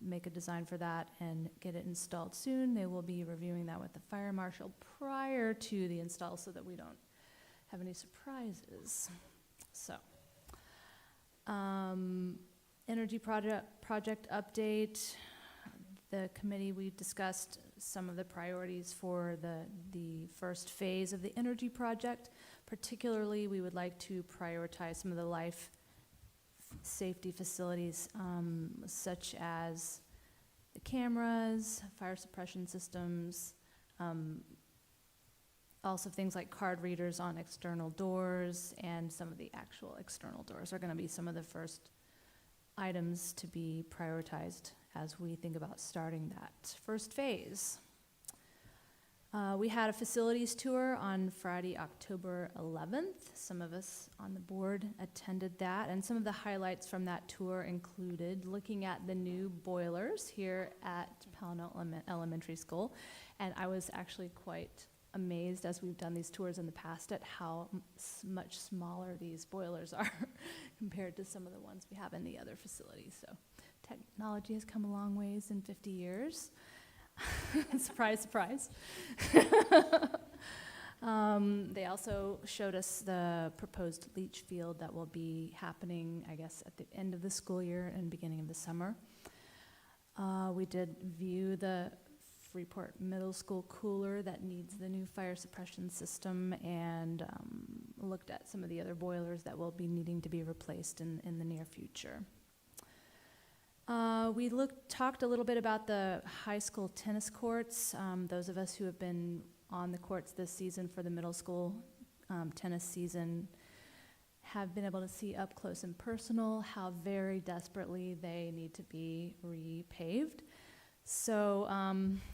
make a design for that and get it installed soon. They will be reviewing that with the fire marshal prior to the install so that we don't have any surprises. So, energy project update. The committee, we discussed some of the priorities for the first phase of the energy project. Particularly, we would like to prioritize some of the life safety facilities, such as the cameras, fire suppression systems, also things like card readers on external doors, and some of the actual external doors are going to be some of the first items to be prioritized as we think about starting that first phase. We had a facilities tour on Friday, October 11th. Some of us on the board attended that, and some of the highlights from that tour included looking at the new boilers here at Pownell Elementary School, and I was actually quite amazed, as we've done these tours in the past, at how much smaller these boilers are compared to some of the ones we have in the other facilities. So technology has come a long ways in 50 years. Surprise, surprise. They also showed us the proposed leach field that will be happening, I guess, at the end of the school year and beginning of the summer. We did view the Freeport Middle School cooler that needs the new fire suppression system, and looked at some of the other boilers that will be needing to be replaced in the near future. We talked a little bit about the high school tennis courts. Those of us who have been on the courts this season for the middle school tennis season have been able to see up close and personal how very desperately they need to be repaved. So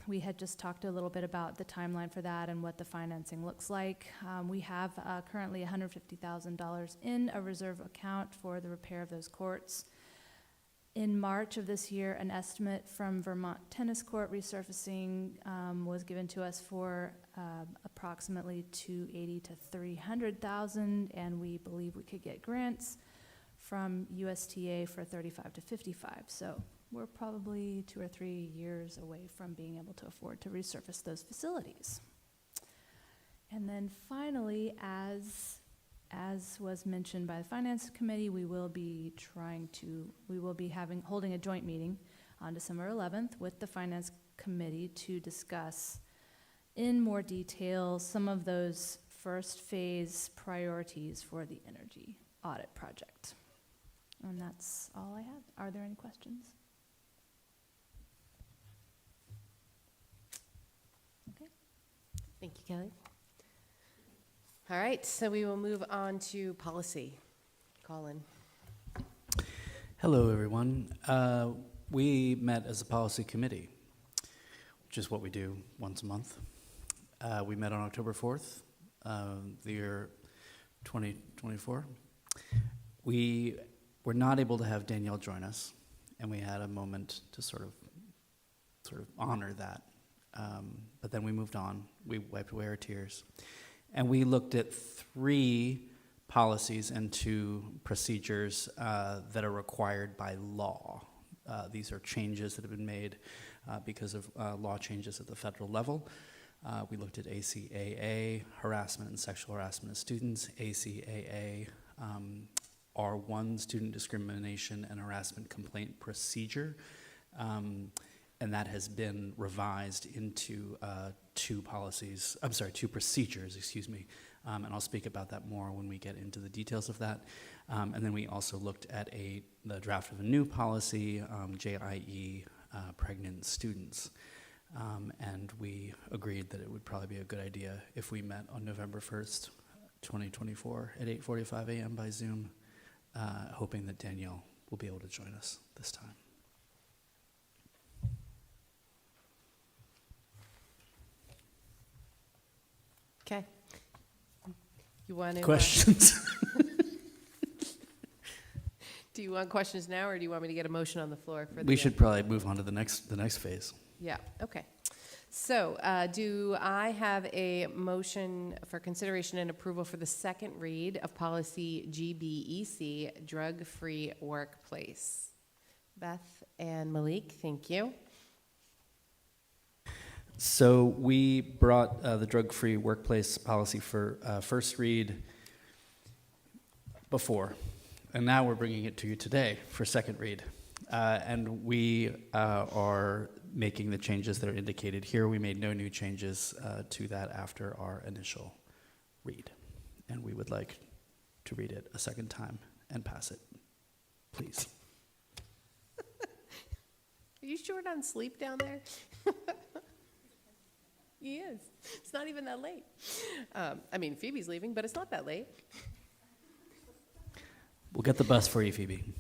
we had just talked a little bit about the timeline for that and what the financing looks like. We have currently $150,000 in a reserve account for the repair of those courts. In March of this year, an estimate from Vermont Tennis Court resurfacing was given to us for approximately $280,000 to $300,000, and we believe we could get grants from USTA for $35,000 to $55,000. So we're probably 2 or 3 years away from being able to afford to resurface those facilities. And then finally, as was mentioned by the Finance Committee, we will be holding a joint meeting on December 11th with the Finance Committee to discuss in more detail some of those first phase priorities for the energy audit project. And that's all I have. Are there any questions? Okay. Thank you, Kelly. All right, so we will move on to policy. Colin. Hello, everyone. We met as a policy committee, which is what we do once a month. We met on October 4th, the year 2024. We were not able to have Danielle join us, and we had a moment to sort of honor that. But then we moved on. We wiped away our tears. And we looked at 3 policies and 2 procedures that are required by law. These are changes that have been made because of law changes at the federal level. We looked at ACAA, harassment and sexual harassment of students, ACAA, R1, student discrimination and harassment complaint procedure. And that has been revised into 2 procedures, And I'll speak about that more when we get into the details of that. And then we also looked at the draft of a new policy, JIE, pregnant students. And we agreed that it would probably be a good idea if we met on November 1st, 2024 at 8:45 a.m. by Zoom, hoping that Danielle will be able to join us this time. Okay. You want to? Questions? Do you want questions now, or do you want me to get a motion on the floor for the? We should probably move on to the next phase. Yeah, okay. So, do I have a motion for consideration and approval for the second read of policy GBEC, drug-free workplace? Beth and Malik, thank you. So we brought the drug-free workplace policy for first read before, and now we're bringing it to you today for second read. And we are making the changes that are indicated here. We made no new changes to that after our initial read. And we would like to read it a second time and pass it, please. Are you short on sleep down there? He is. It's not even that late. I mean, Phoebe's leaving, but it's not that late. We'll get the bus for you, Phoebe.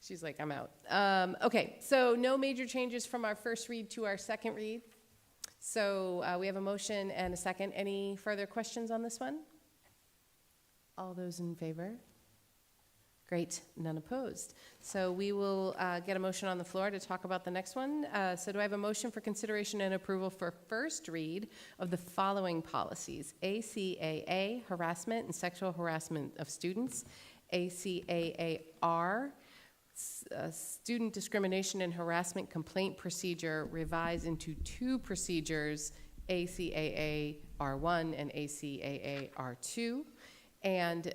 She's like, I'm out. Okay, so no major changes from our first read to our second read. So we have a motion and a second. Any further questions on this one? All those in favor? Great, none opposed. So we will get a motion on the floor to talk about the next one. So do I have a motion for consideration and approval for first read of the following policies? ACAA, harassment and sexual harassment of students. ACAAR, student discrimination and harassment complaint procedure revised into two procedures, ACAA R1 and ACAA R2, and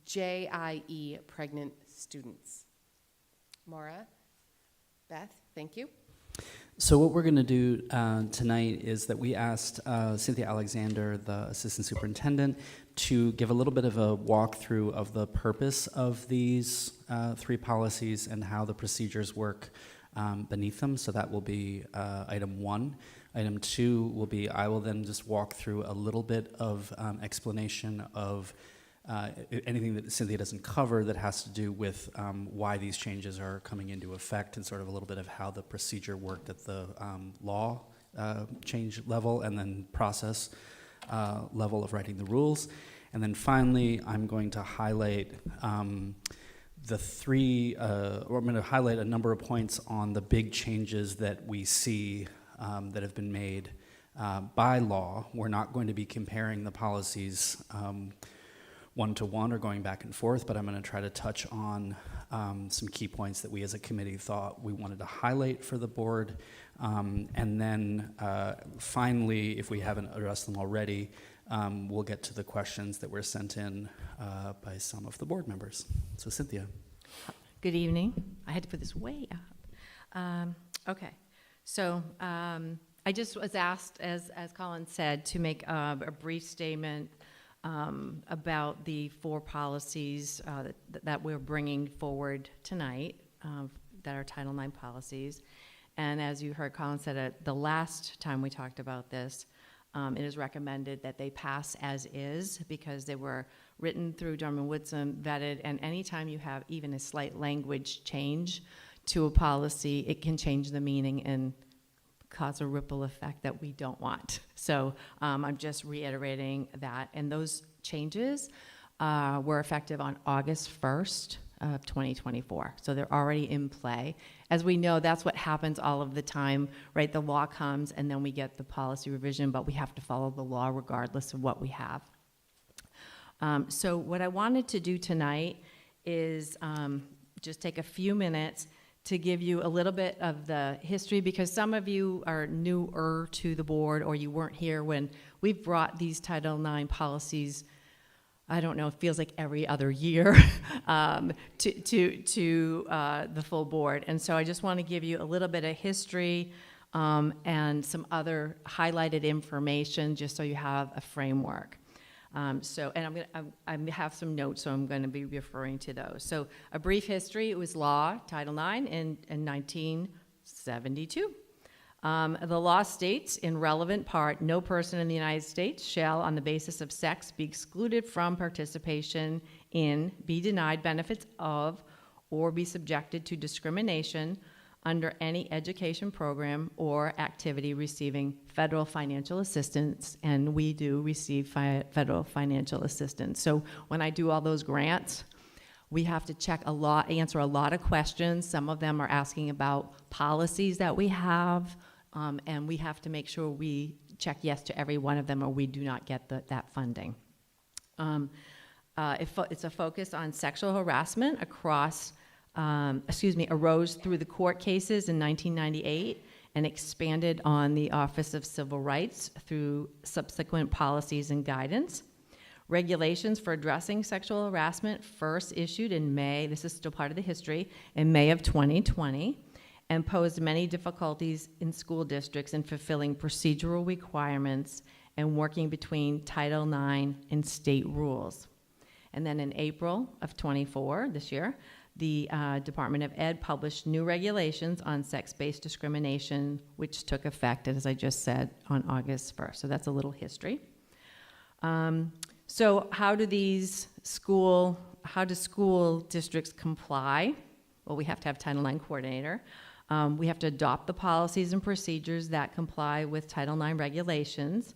JIE, pregnant students. Maura, Beth, thank you. So what we're going to do tonight is that we asked Cynthia Alexander, the assistant superintendent, to give a little bit of a walkthrough of the purpose of these three policies and how the procedures work beneath them. So that will be item 1. Item 2 will be, I will then just walk through a little bit of explanation of anything that Cynthia doesn't cover that has to do with why these changes are coming into effect, and sort of a little bit of how the procedure worked at the law change level and then process level of writing the rules. And then finally, I'm going to highlight the three, or I'm going to highlight a number of points on the big changes that we see that have been made by law. We're not going to be comparing the policies one-to-one or going back and forth, but I'm going to try to touch on some key points that we as a committee thought we wanted to highlight for the board. And then finally, if we haven't addressed them already, we'll get to the questions that were sent in by some of the board members. So Cynthia. Good evening. I had to put this way up. Okay, so I just was asked, as Colin said, to make a brief statement about the 4 policies that we're bringing forward tonight, that are Title IX policies. And as you heard Colin said the last time we talked about this, it is recommended that they pass as is because they were written through Dorman-Woodson, vetted, and anytime you have even a slight language change to a policy, it can change the meaning and cause a ripple effect that we don't want. So I'm just reiterating that. And those changes were effective on August 1st of 2024. So they're already in play. As we know, that's what happens all of the time, right? The law comes and then we get the policy revision, but we have to follow the law regardless of what we have. So what I wanted to do tonight is just take a few minutes to give you a little bit of the history, because some of you are newer to the board or you weren't here when we brought these Title IX policies, I don't know, it feels like every other year to the full board. And so I just want to give you a little bit of history and some other highlighted information just so you have a framework. And I have some notes, so I'm going to be referring to those. So a brief history, it was law, Title IX, in 1972. The law states, in relevant part, no person in the United States shall, on the basis of sex, be excluded from participation in, be denied benefits of, or be subjected to discrimination under any education program or activity receiving federal financial assistance, and we do receive federal financial assistance. So when I do all those grants, we have to answer a lot of questions. Some of them are asking about policies that we have, and we have to make sure we check yes to every one of them or we do not get that funding. It's a focus on sexual harassment arose through the court cases in 1998 and expanded on the Office of Civil Rights through subsequent policies and guidance. Regulations for addressing sexual harassment first issued in May, this is still part of the history, in May of 2020, and posed many difficulties in school districts in fulfilling procedural requirements and working between Title IX and state rules. And then in April of 24, this year, the Department of Ed published new regulations on sex-based discrimination, which took effect, as I just said, on August 1st. So that's a little history. So how do school districts comply? Well, we have to have Title IX coordinator. We have to adopt the policies and procedures that comply with Title IX regulations.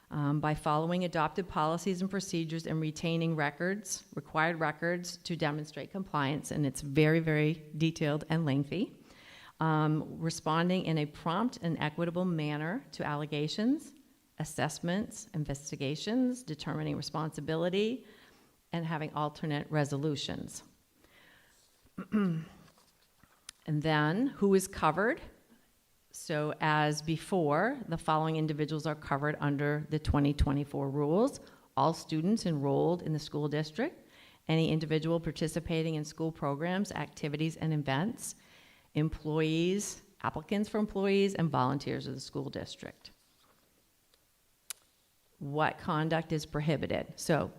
By following adopted policies and procedures and retaining required records to demonstrate compliance, and it's very, very detailed and lengthy. Responding in a prompt and equitable manner to allegations, assessments, investigations, determining responsibility, and having alternate resolutions. And then, who is covered? So as before, the following individuals are covered under the 2024 rules: all students enrolled in the school district, any individual participating in school programs, activities, and events, employees, applicants for employees, and volunteers of the school district. What conduct is prohibited? So,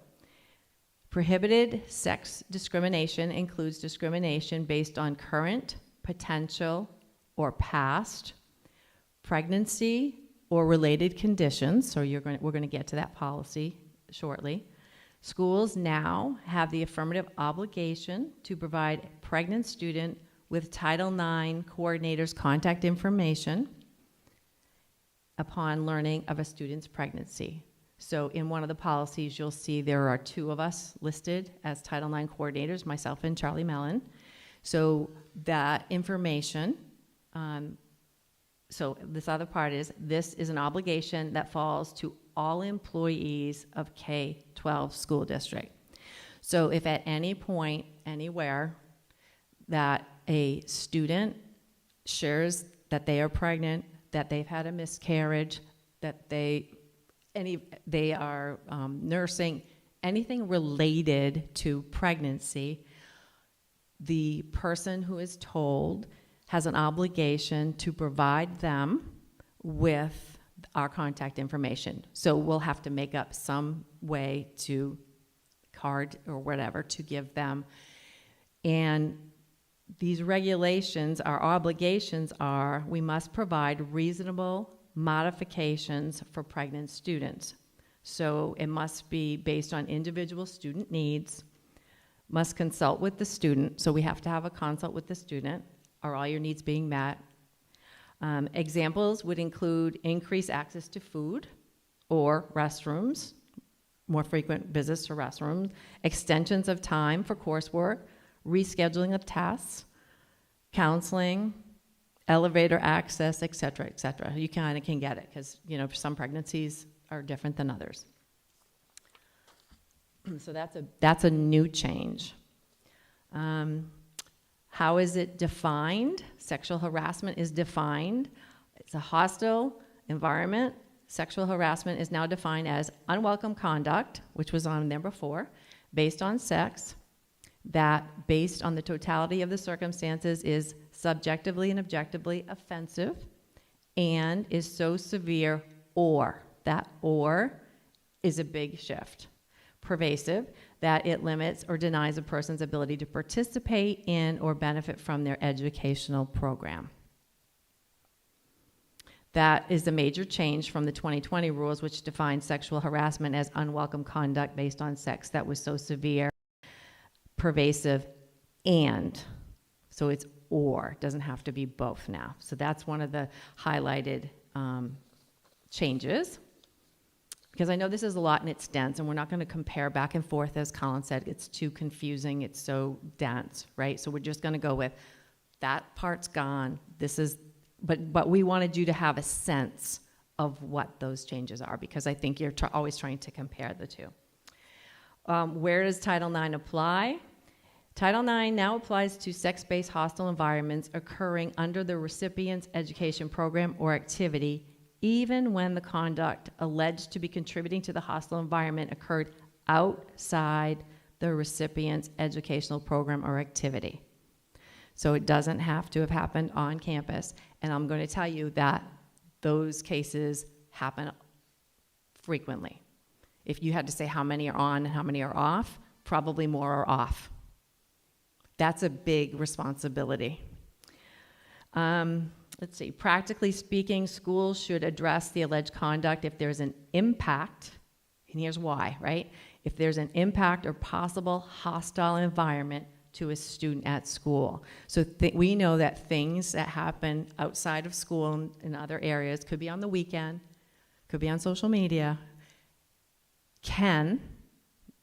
prohibited sex discrimination includes discrimination based on current, potential, or past pregnancy or related conditions. So we're going to get to that policy shortly. Schools now have the affirmative obligation to provide a pregnant student with Title IX coordinator's contact information upon learning of a student's pregnancy. So in one of the policies, you'll see there are two of us listed as Title IX coordinators, myself and Charlie Mellon. So that information, so this other part is, this is an obligation that falls to all employees of K-12 school district. So if at any point, anywhere, that a student shares that they are pregnant, that they've had a miscarriage, that they are nursing, anything related to pregnancy, the person who is told has an obligation to provide them with our contact information. So we'll have to make up some way to card or whatever to give them. And these regulations, our obligations are, we must provide reasonable modifications for pregnant students. So it must be based on individual student needs, must consult with the student, so we have to have a consult with the student. Are all your needs being met? Examples would include increased access to food or restrooms, more frequent visits to restrooms, extensions of time for coursework, rescheduling of tests, counseling, elevator access, et cetera, et cetera. You kind of can get it because, some pregnancies are different than others. So that's a new change. How is it defined? Sexual harassment is defined. It's a hostile environment. Sexual harassment is now defined as unwelcome conduct, which was on there before, based on sex, that based on the totality of the circumstances is subjectively and objectively offensive and is so severe, or, that or is a big shift. Pervasive, that it limits or denies a person's ability to participate in or benefit from their educational program. That is a major change from the 2020 rules, which defined sexual harassment as unwelcome conduct based on sex that was so severe, pervasive, and. So it's or, doesn't have to be both now. So that's one of the highlighted changes. Because I know this is a lot and it's dense, and we're not going to compare back and forth, as Colin said. It's too confusing. It's so dense, right? So we're just going to go with that part's gone. This is, but we wanted you to have a sense of what those changes are, because I think you're always trying to compare the two. Where does Title IX apply? Title IX now applies to sex-based hostile environments occurring under the recipient's education program or activity, even when the conduct alleged to be contributing to the hostile environment occurred outside the recipient's educational program or activity. So it doesn't have to have happened on campus. And I'm going to tell you that those cases happen frequently. If you had to say how many are on and how many are off, probably more are off. That's a big responsibility. Let's see, practically speaking, schools should address the alleged conduct if there's an impact, and here's why, right? If there's an impact or possible hostile environment to a student at school. So we know that things that happen outside of school and in other areas, could be on the weekend, could be on social media,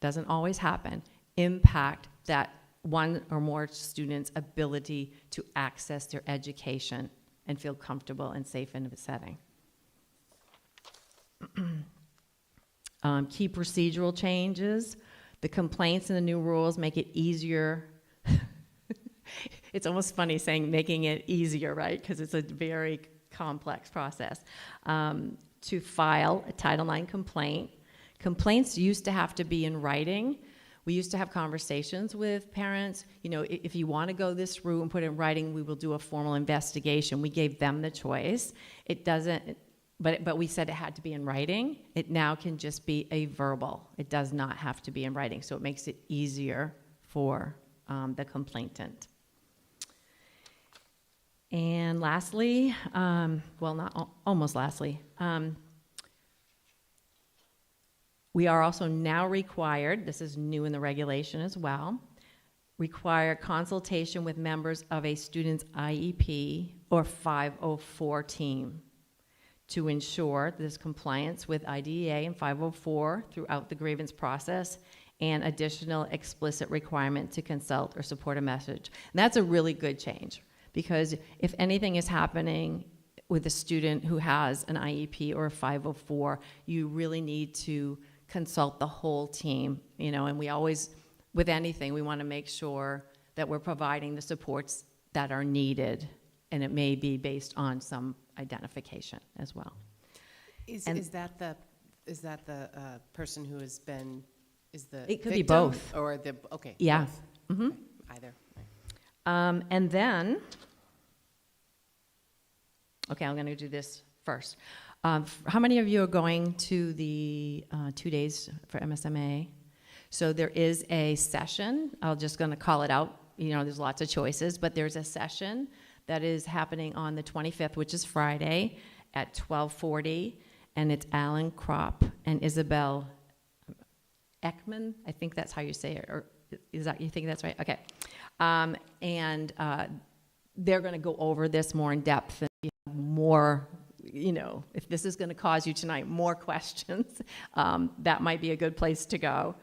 doesn't always happen, impact that one or more students' ability to access their education and feel comfortable and safe in a setting. Key procedural changes. The complaints and the new rules make it easier. It's almost funny saying making it easier, right? Because it's a very complex process. To file a Title IX complaint. Complaints used to have to be in writing. We used to have conversations with parents. You know, if you want to go this route and put it in writing, we will do a formal investigation. We gave them the choice. It doesn't, but we said it had to be in writing. It now can just be a verbal. It does not have to be in writing, so it makes it easier for the complainant. And lastly, almost lastly, we are also now required, this is new in the regulation as well, require consultation with members of a student's IEP or 504 team to ensure there's compliance with IDEA and 504 throughout the grievance process, and additional explicit requirement to consult or support a message. And that's a really good change, because if anything is happening with a student who has an IEP or a 504, you really need to consult the whole team, you know, and we always, with anything, we want to make sure that we're providing the supports that are needed, and it may be based on some identification as well. Is that the person who has been, is the It could be victim both. or the, okay. Yeah. Both. Mm-hmm. Okay, either. Right. And then, okay, I'm going to do this first. How many of you are going to the 2 days for MSMA? So there is a session. I'm just going to call it out. You know, there's lots of choices, but there's a session that is happening on the 25th, which is Friday, at 12:40, and it's Alan Kropp and Isabel Ekman. I think that's how you say it, or is that, you think that's right? Okay. And they're going to go over this more in depth, and if you have more, you know, if this is going to cause you tonight more questions, that might be a good place to go.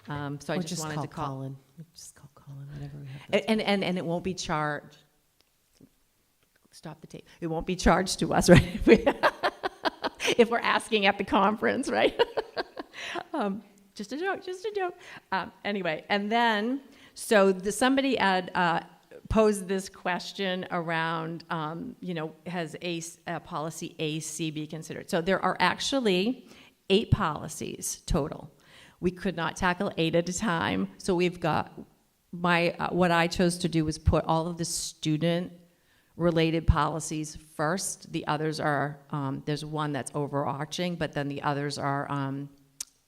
So I just wanted to call Colin. Just call Colin whenever we have. And it won't be charged. Stop the tape. It won't be charged to us, right? If we're asking at the conference, right? Just a joke, just a joke. Anyway, and then, so somebody had posed this question around, you know, has policy AC be considered? So there are actually 8 policies total. We could not tackle 8 at a time, so we've got, what I chose to do was put all of the student-related policies first. The others are, there's one that's overarching, but then the others are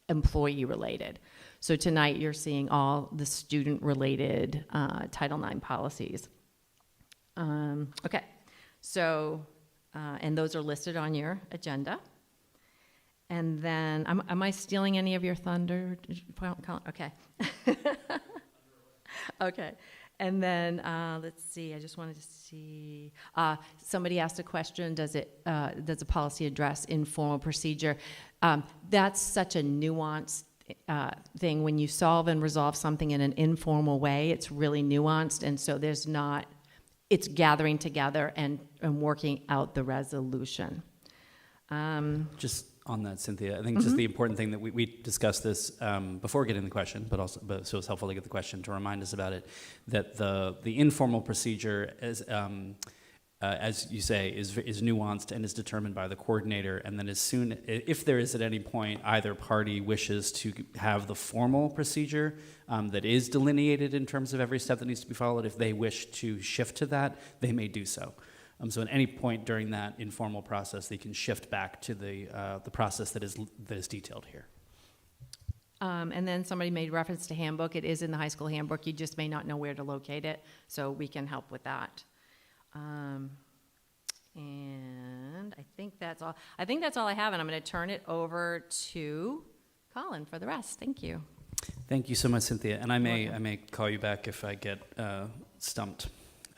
employee-related. So tonight, you're seeing all the student-related Title IX policies. Okay, so, and those are listed on your agenda. And then, am I stealing any of your thunder? Okay. Okay. And then, let's see, I just wanted to see, somebody asked a question, does a policy address informal procedure? That's such a nuanced thing. When you solve and resolve something in an informal way, it's really nuanced, and so it's gathering together and working out the resolution. Just on that, Cynthia, I think just the important thing that we discussed this before getting the question, but so it's helpful to get the question to remind us about it, that the informal procedure, as you say, is nuanced and is determined by the coordinator, and then if there is at any point either party wishes to have the formal procedure that is delineated in terms of every step that needs to be followed, if they wish to shift to that, they may do so. So at any point during that informal process, they can shift back to the process that is detailed here. And then somebody made reference to handbook. It is in the high school handbook. You just may not know where to locate it, so we can help with that. And I think that's all. I think that's all I have, and I'm going to turn it over to Colin for the rest. Thank you. Thank you so much, Cynthia. And I may call you back if I get stumped.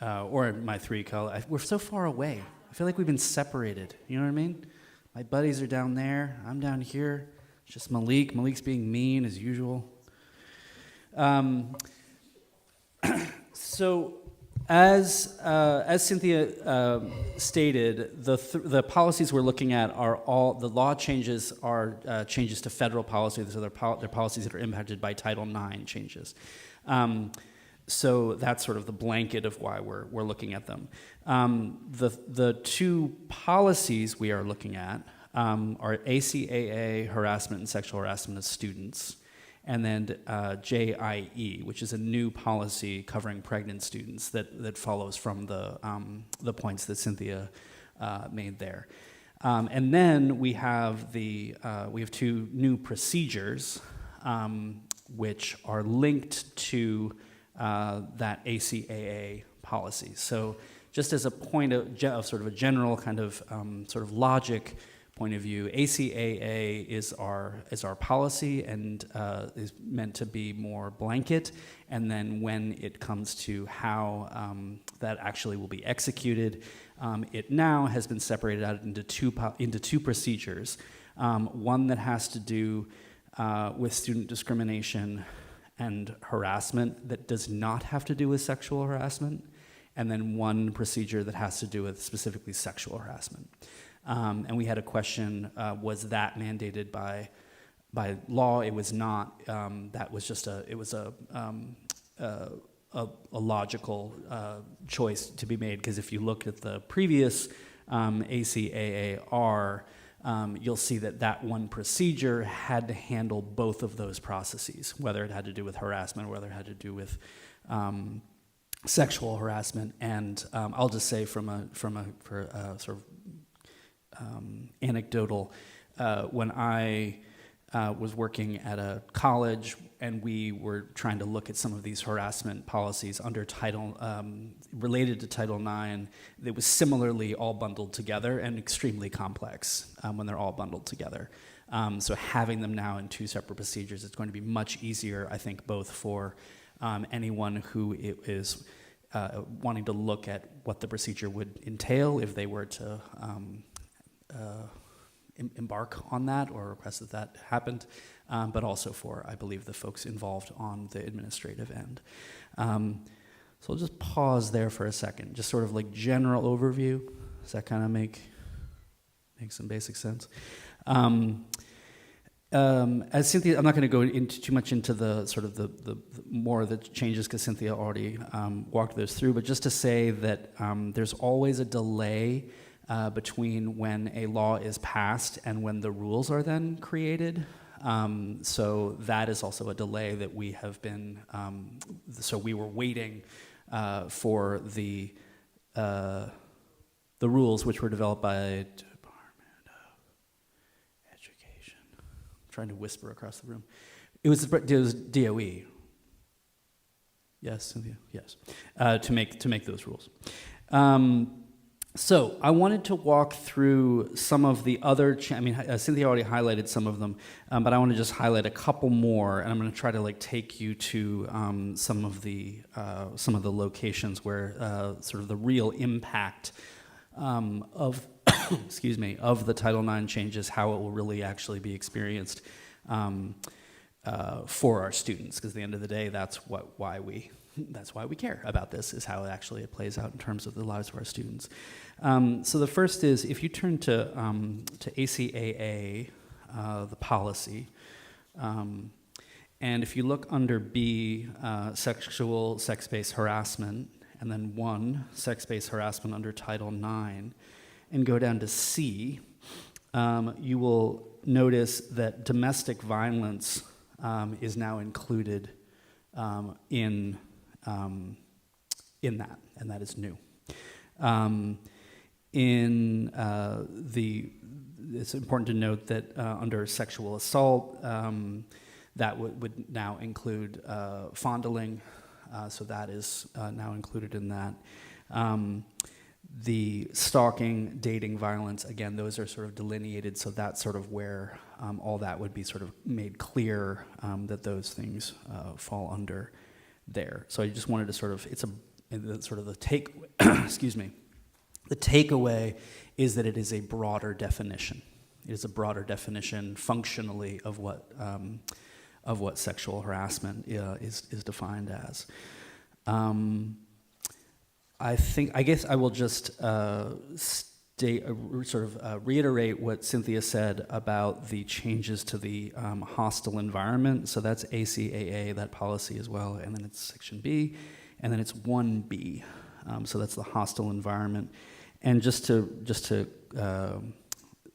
Or my 3 call. We're so far away. I feel like we've been separated. You know what I mean? My buddies are down there. I'm down here. It's just Malik. Malik's being mean as usual. So, as Cynthia stated, the policies we're looking at are all the law changes are changes to federal policy. So they're policies that are impacted by Title IX changes. So that's sort of the blanket of why we're looking at them. The 2 policies we are looking at are ACAA, harassment and sexual harassment of students, and then JIE, which is a new policy covering pregnant students that follows from the points that Cynthia made there. And then we have 2 new procedures which are linked to that ACAA policy. So just as a point of sort of a general kind of sort of logic point of view, ACAA is our policy and is meant to be more blanket. And then when it comes to how that actually will be executed, it now has been separated out into two procedures. One that has to do with student discrimination and harassment that does not have to do with sexual harassment, and then one procedure that has to do with specifically sexual harassment. And we had a question, was that mandated by law? It was not. That was just a logical choice to be made, because if you look at the previous ACAAR, you'll see that one procedure had to handle both of those processes, whether it had to do with harassment or whether it had to do with sexual harassment. And I'll just say for a sort of anecdotal, when I was working at a college and we were trying to look at some of these harassment policies under related to Title IX, it was similarly all bundled together and extremely complex when they're all bundled together. So having them now in 2 separate procedures, it's going to be much easier, I think, both for anyone who is wanting to look at what the procedure would entail if they were to embark on that or request that happened, but also for, I believe, the folks involved on the administrative end. So I'll just pause there for a second, just sort of like general overview. Does that kind of make some basic sense? As Cynthia, I'm not going to go into too much into the sort of the more of the changes, because Cynthia already walked those through, but just to say that there's always a delay between when a law is passed and when the rules are then created. So that is also a delay that we have been, so we were waiting for the rules, which were developed by Department of Education. trying to whisper across the room. It was DOE. Yes, Cynthia. Yes, to make those rules. So I wanted to walk through some of the other. Cynthia already highlighted some of them, but I want to just highlight a couple more, and I'm going to try to take you to some of the locations where sort of the real impact of excuse me, of the Title IX changes, how it will really actually be experienced for our students. Because at the end of the day, that's why we care about this, is how it plays out in terms of the lives of our students. So the first is, if you turn to ACAA, the policy, and if you look under B, sexual, sex-based harassment, and then 1, sex-based harassment under Title IX, and go down to C, you will notice that domestic violence is now included in that, and that is new. It's important to note that under sexual assault, that would now include fondling, so that is now included in that. The stalking, dating violence, again, those are sort of delineated, so that's sort of where all that would be sort of made clear that those things fall under there. So I just wanted to sort of, the take, excuse me, the takeaway is that it is a broader definition. It is a broader definition functionally of what sexual harassment is defined as. I guess I will just reiterate what Cynthia said about the changes to the hostile environment. So that's ACAA, that policy as well, and then it's Section B, and then it's 1B. So that's the hostile environment. And just to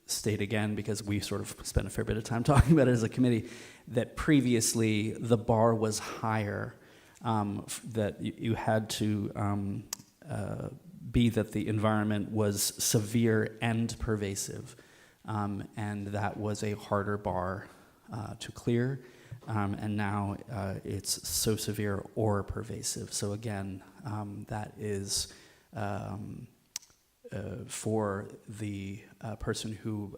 state again, because we sort of spent a fair bit of time talking about it as a committee, that previously the bar was higher, that you had to be that the environment was severe and pervasive, and that was a harder bar to clear, and now it's so severe or pervasive. So again, that is for the person who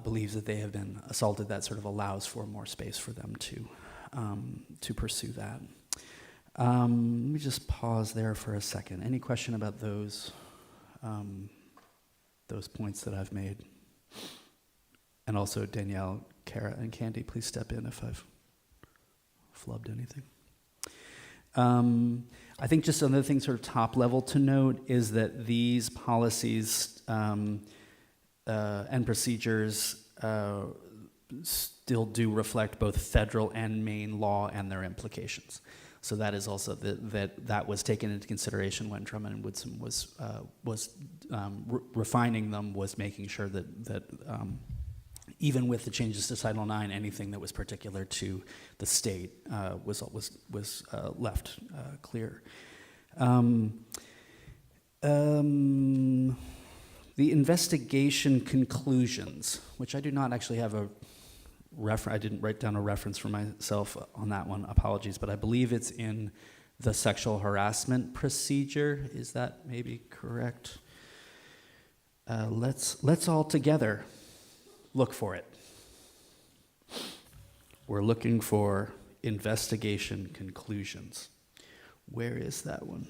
believes that they have been assaulted, that sort of allows for more space for them to pursue that. Let me just pause there for a second. Any question about those points that I've made? And also, Danielle, Kara, and Candy, please step in if I've flubbed anything. I think just another thing sort of top level to note is that these policies and procedures still do reflect both federal and Maine law and their implications. So that is also that was taken into consideration when Drummond and Woodson was refining them, was making sure that even with the changes to Title IX, anything that was particular to the state was left clear. The investigation conclusions, which I do not actually have a I didn't write down a reference for myself on that one, apologies, but I believe it's in the sexual harassment procedure. Is that maybe correct? Let's all together look for it. We're looking for investigation conclusions. Where is that one?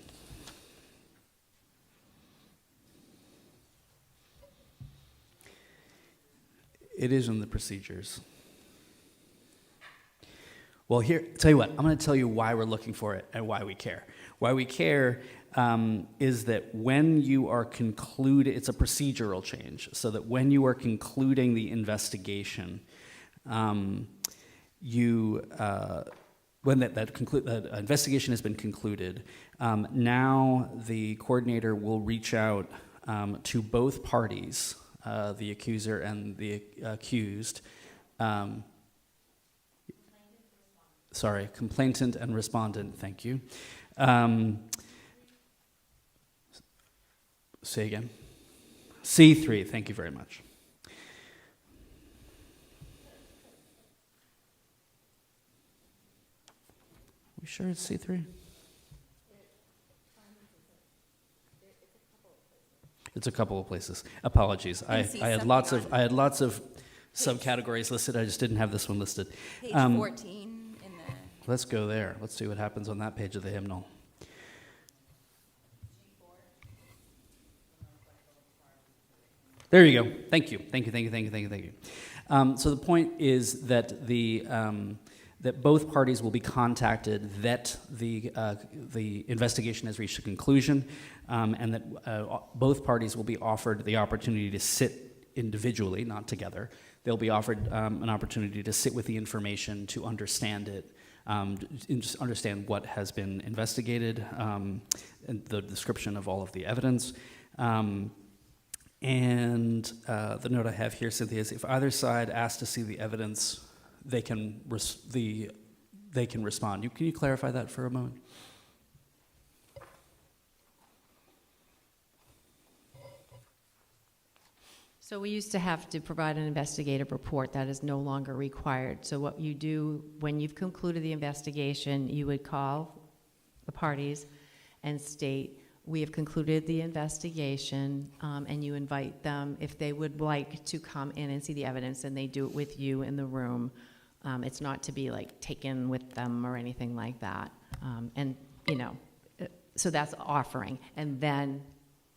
It is in the procedures. Well, here, tell you what, I'm going to tell you why we're looking for it and why we care. Why we care is that when you are it's a procedural change, so that when you are concluding the investigation, when that investigation has been concluded, now the coordinator will reach out to both parties, the accuser and the accused. Complainant and respondent, thank you. Say again. C3, thank you very much. You sure it's C3? It's a couple of places. Apologies. I had lots of subcategories listed. I just didn't have this one listed. Page 14 in the. Let's go there. Let's see what happens on that page of the hymnal. There you go. Thank you. So the point is that that both parties will be contacted, that the investigation has reached a conclusion, and that both parties will be offered the opportunity to sit individually, not together. They'll be offered an opportunity to sit with the information, to understand it, just understand what has been investigated, and the description of all of the evidence. And the note I have here, Cynthia, is if either side asks to see the evidence, they can respond. Can you clarify that for a moment? So we used to have to provide an investigative report. That is no longer required. So what you do when you've concluded the investigation, you would call the parties and state, we have concluded the investigation, and you invite them, if they would like to come in and see the evidence, and they do it with you in the room. It's not to be like taken with them or anything like that. And, so that's offering. And then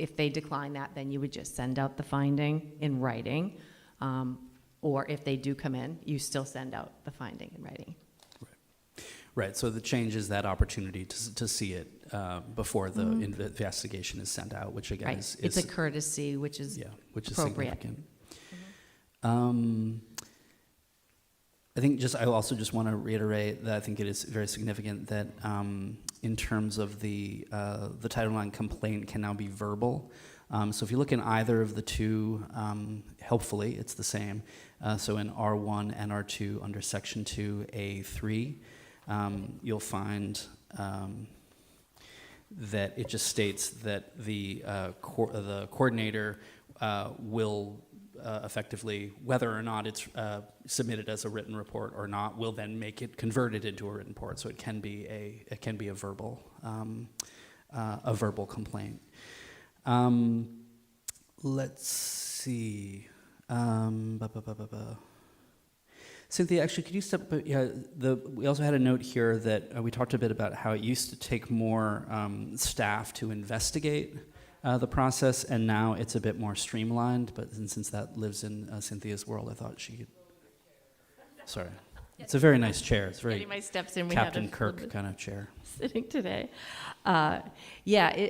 if they decline that, then you would just send out the finding in writing. Or if they do come in, you still send out the finding in writing. Right, so the change is that opportunity to see it before the investigation is sent out, which again Right. is It's a courtesy, which is appropriate. Significant. I also just want to reiterate that I think it is very significant that in terms of the Title IX complaint can now be verbal. So if you look in either of the two, helpfully it's the same. So in R1 and R2 under Section 2A3, you'll find that it just states that the coordinator will effectively, whether or not it's submitted as a written report or not, will then make it converted into a written report. So it can be a verbal complaint. Let's see. Cynthia, actually, could you step? We also had a note here that we talked a bit about how it used to take more staff to investigate the process, and now it's a bit more streamlined. But since that lives in Cynthia's world, I thought she could. Sorry, it's a very nice chair. It's very Getting my steps in, we Captain had a Kirk kind of chair. Sitting today. I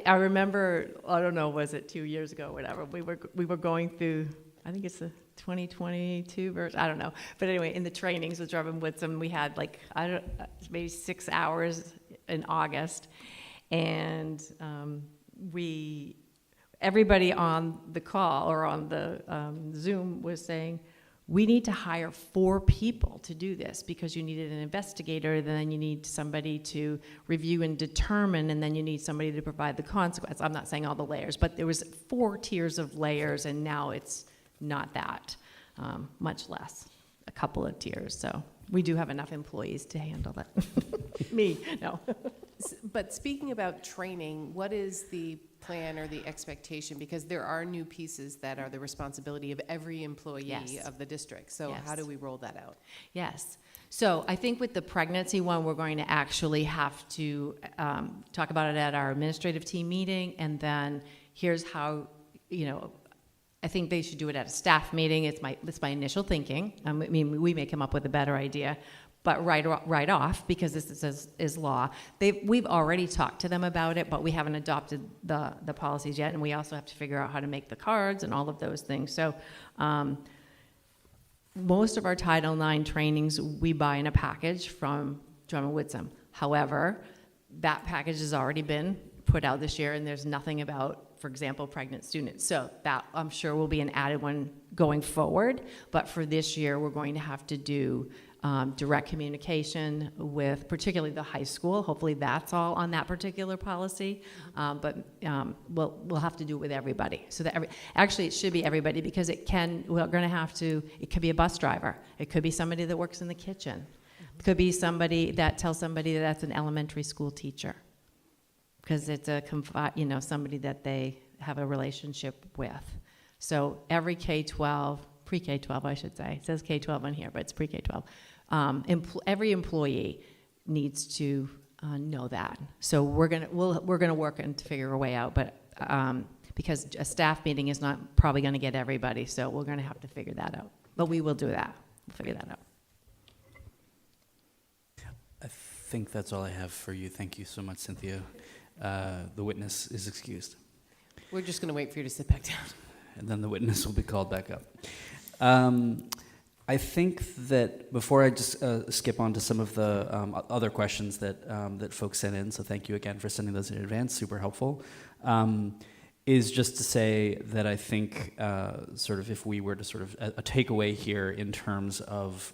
remember, I don't know, was it 2 years ago, whatever, we were going through, I think it's the 2022 version, I don't know. But anyway, in the trainings with Robin Woodson, we had maybe 6 hours in August. And everybody on the call or on the Zoom was saying, we need to hire 4 people to do this because you needed an investigator, then you need somebody to review and determine, and then you need somebody to provide the consequence. I'm not saying all the layers, but there was 4 tiers of layers, and now it's not that, much less, a couple of tiers. So we do have enough employees to handle that. Me, no. But speaking about training, what is the plan or the expectation? Because there are new pieces that are the responsibility of every employee Yes. of the district. So Yes. how do we roll that out? Yes. So I think with the pregnancy one, we're going to actually have to talk about it at our administrative team meeting, and then here's how, I think they should do it at a staff meeting. It's my initial thinking. We may come up with a better idea, but right off, because this is law. We've already talked to them about it, but we haven't adopted the policies yet, and we also have to figure out how to make the cards and all of those things. So most of our Title IX trainings we buy in a package from Drummond Woodsum. However, that package has already been put out this year, and there's nothing about, for example, pregnant students. So that, I'm sure, will be an added one going forward. But for this year, we're going to have to do direct communication with particularly the high school. Hopefully that's all on that particular policy. But we'll have to do it with everybody. So that actually it should be everybody, because we're going to have to, it could be a bus driver. It could be somebody that works in the kitchen. Could be somebody that tells somebody that that's an elementary school teacher, because it's somebody that they have a relationship with. So every K-12, pre-K-12 I should say, it says K-12 on here, but it's pre-K-12, every employee needs to know that. So we're gonna work and figure a way out, but because a staff meeting is not probably gonna get everybody, so we're gonna have to figure that out. But we will do that. We'll figure that out. I think that's all I have for you. Thank you so much, Cynthia. The witness is excused. We're just going to wait for you to sit back down. And then the witness will be called back up. I think that before I just skip on to some of the other questions that folks sent in, so thank you again for sending those in advance, super helpful, is just to say that I think sort of if we were to sort of a takeaway here in terms of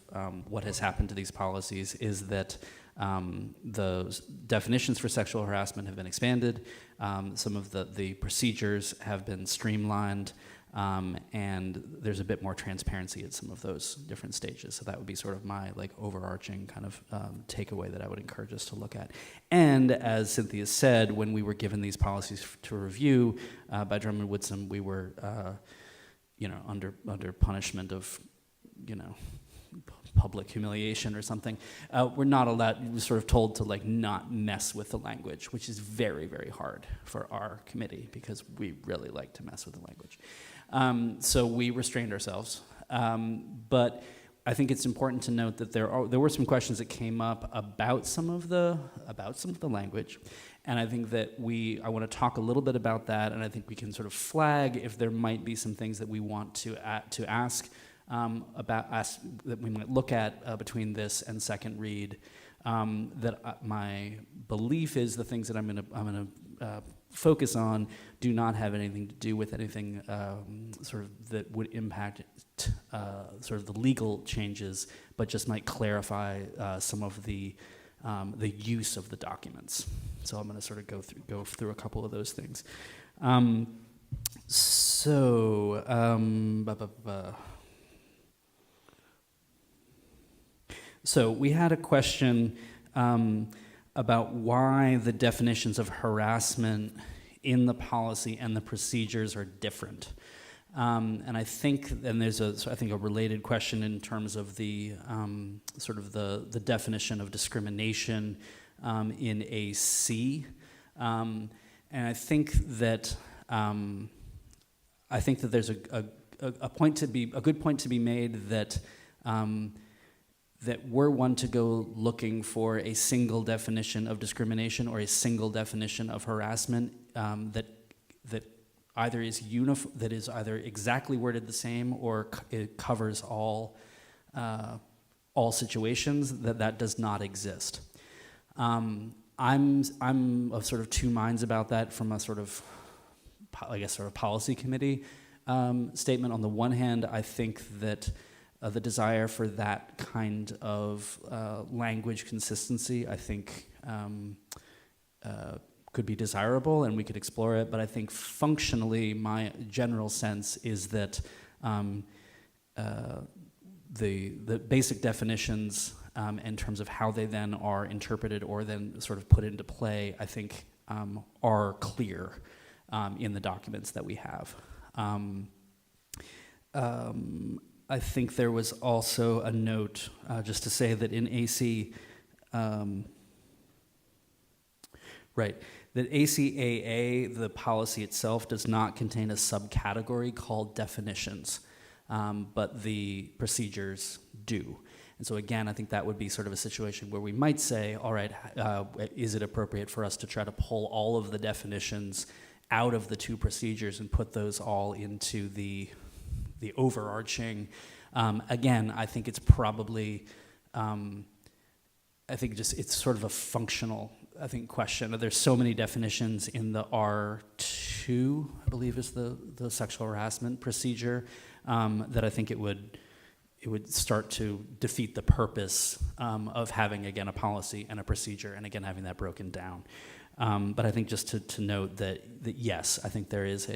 what has happened to these policies is that the definitions for sexual harassment have been expanded, some of the procedures have been streamlined, and there's a bit more transparency at some of those different stages. So that would be sort of my overarching kind of takeaway that I would encourage us to look at. And as Cynthia said, when we were given these policies to review by Drummond Woodsum, we were under punishment of public humiliation or something. We're not allowed, we're sort of told to not mess with the language, which is very, very hard for our committee because we really like to mess with the language. So we restrained ourselves. But I think it's important to note that there were some questions that came up about some of the language. And I think that I want to talk a little bit about that, and I think we can sort of flag if there might be some things that we want to ask that we might look at between this and second read. My belief is the things that I'm gonna focus on do not have anything to do with anything sort of that would impact sort of the legal changes, but just might clarify some of the use of the documents. So I'm going to sort of go through a couple of those things. So we had a question about why the definitions of harassment in the policy and the procedures are different. And I think, there's a related question in terms of the sort of the definition of discrimination in AC. And I think that there's a good point to be made that that we're one to go looking for a single definition of discrimination or a single definition of harassment that either is either exactly worded the same or it covers all situations. That does not exist. I'm of sort of two minds about that from a sort of policy committee statement. On the one hand, I think that the desire for that kind of language consistency, I think, could be desirable and we could explore it, but I think functionally my general sense is that the basic definitions in terms of how they then are interpreted or then sort of put into play, I think are clear in the documents that we have. I think there was also a note just to say that in AC, that ACAA, the policy itself, does not contain a subcategory called definitions, but the procedures do. And so again, I think that would be sort of a situation where we might say, all right, is it appropriate for us to try to pull all of the definitions out of the two procedures and put those all into the overarching? Again, I think it's probably, it's sort of a functional, question. There's so many definitions in the R2, I believe is the sexual harassment procedure, that I think it would start to defeat the purpose of having, again, a policy and a procedure, and again, having that broken down. But I think just to note that yes, I think there is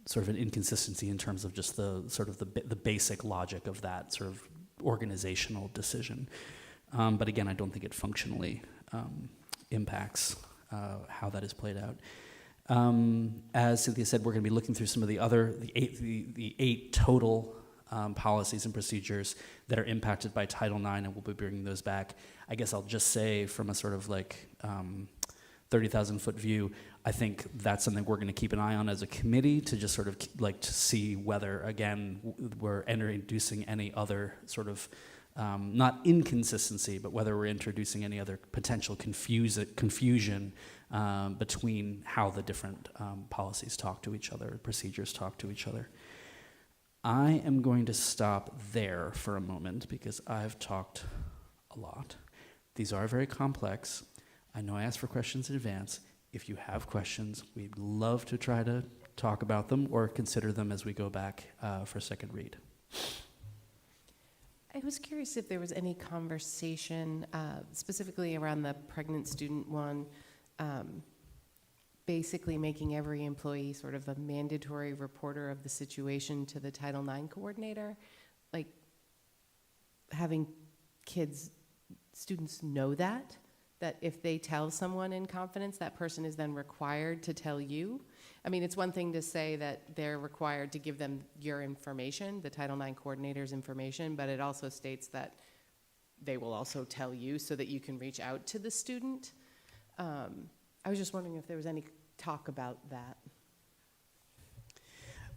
sort of an inconsistency in terms of just the sort of the basic logic of that sort of organizational decision. But again, I don't think it functionally impacts how that is played out. As Cynthia said, we're going to be looking through some of the eight total policies and procedures that are impacted by Title IX, and we'll be bringing those back. I guess I'll just say from a sort of like 30,000-foot view, I think that's something we're going to keep an eye on as a committee to just sort of like to see whether, again, we're introducing any other sort of, not inconsistency, but whether we're introducing any other potential confusion between how the different policies talk to each other, procedures talk to each other. I am going to stop there for a moment because I've talked a lot. These are very complex. I know I asked for questions in advance. If you have questions, we'd love to try to talk about them or consider them as we go back for a second read. I was curious if there was any conversation specifically around the pregnant student one, basically making every employee sort of a mandatory reporter of the situation to the Title IX coordinator, like having students know that if they tell someone in confidence, that person is then required to tell you. I mean, it's one thing to say that they're required to give them your information, the Title IX coordinator's information, but it also states that they will also tell you so that you can reach out to the student. I was just wondering if there was any talk about that.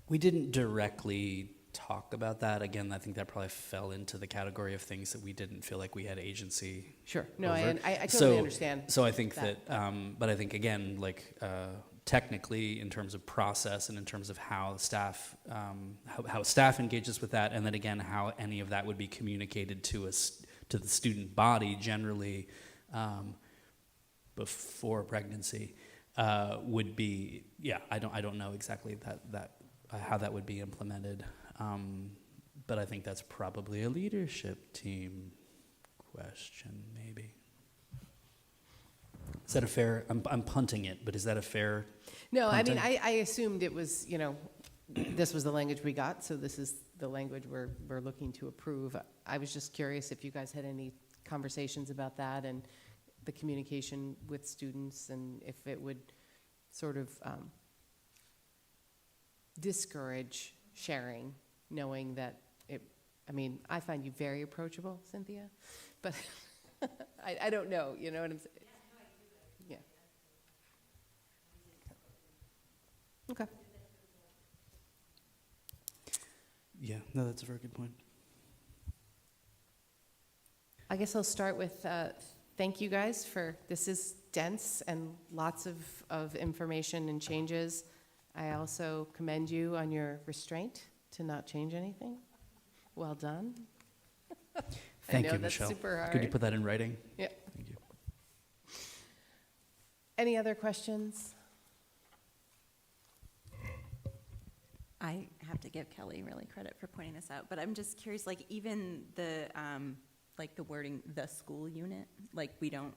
We didn't directly talk about that. Again, I think that probably fell into the category of things that we didn't feel like we had agency. Sure. No, over. I totally understand. So I think that but I think again, like technically in terms of process and in terms of how staff, how staff engages with that, and then again, how any of that would be communicated to us, to the student body generally, before pregnancy, would be, yeah, I don't know exactly how that would be implemented, but I think that's probably a leadership team question, maybe. Is that a fair? I'm punting it, but is that a fair? No, punting? I mean I assumed it was, this was the language we got, so this is the language we're looking to approve. I was just curious if you guys had any conversations about that and the communication with students, and if it would sort of discourage sharing, knowing that I find you very approachable, Cynthia, but I don't know, you know what I'm saying? Yeah. Okay. Yeah, no, that's a very good point. I guess I'll start with thank you guys this is dense and lots of information and changes. I also commend you on your restraint to not change anything. Well done. Thank I know you, that's Michelle. super hard. Could you put that in writing? Yeah. Thank you. Any other questions? I have to give Kelly really credit for pointing this out, but I'm just curious, like even the wording, the school unit, like we don't,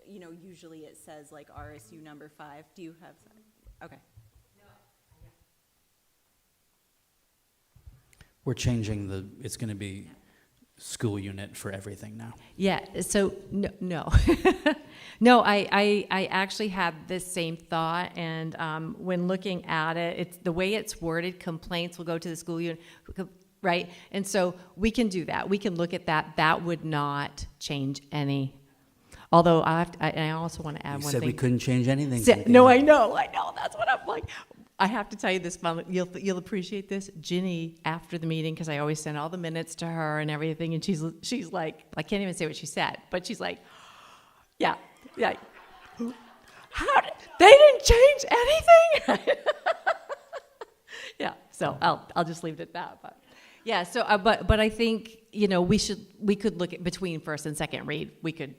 usually it says like RSU number 5. Do you have, okay. We're changing it's going to be school unit for everything now. Yeah, so no. No, I actually had this same thought, and when looking at it, it's the way it's worded, complaints will go to the school unit, right? And so we can do that. We can look at that. That would not change any. Although I also want to add You one said thing. we couldn't change anything. No, I know. That's what I'm like. I have to tell you this, Mom, you'll appreciate this. Ginny, after the meeting, because I always send all the minutes to her and everything, and she's like, I can't even say what she said, but she's like, yeah. How they didn't change anything? Yeah, so I'll just leave it at that. But yeah, so but I think we could look at between first and second read. We could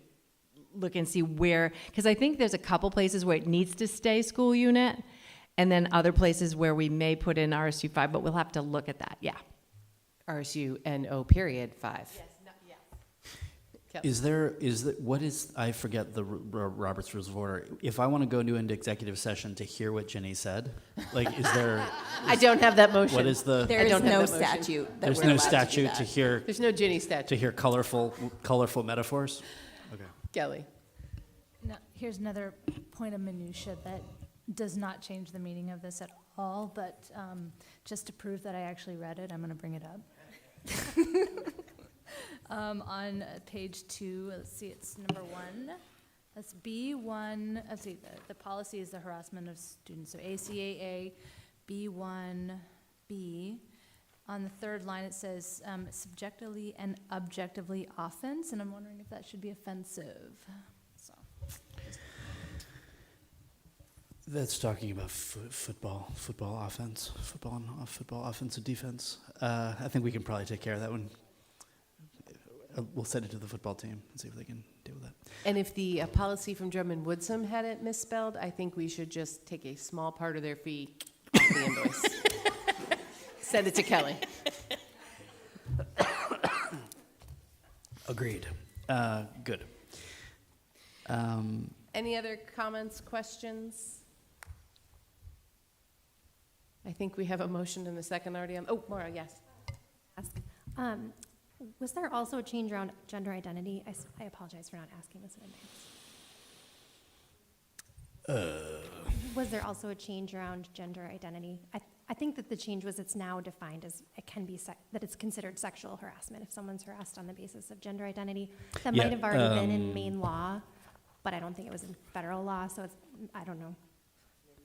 look and see where, because I think there's a couple places where it needs to stay school unit, and then other places where we may put in RSU 5, but we'll have to look at that. Yeah. RSU NO period 5. Yes. Kelly. What is, I forget the Robert's Rules of Order. If I want to go into executive session to hear what Jenny said, like, is there? I don't have that motion. What is the? There is don't have no that motion. statute that There's we're no allowed to do statute that. to hear, There's no Ginny statute. to hear colorful metaphors? Okay. Kelly. Now, here's another point of minutia that does not change the meaning of this at all, but just to prove that I actually read it, I'm going to bring it up. On page 2, let's see, it's number 1. That's B1, let's see, the policy is the harassment of students, so ACAA, B1B. On the third line, it says subjectively and objectively offense, and I'm wondering if that should be offensive. So, That's talking about football offense, football offense and defense. I think we can probably take care of that one. We'll send it to the football team and see if they can deal with that. And if the policy from Drummond Woodsum had it misspelled, I think we should just take a small part of their fee off the invoice. Send it to Kelly. Agreed. Good. Any other comments, questions? I think we have a motion and a second already on, oh, Maura, yes. Was there also a change around gender identity? I apologize for not asking this in advance. Was there also a change around gender identity? I think that the change was it's now defined as it can be that it's considered sexual harassment if someone's harassed on the basis of gender identity. That Yeah, might have already been in main law, but I don't think it was in federal law, so it's, I don't know.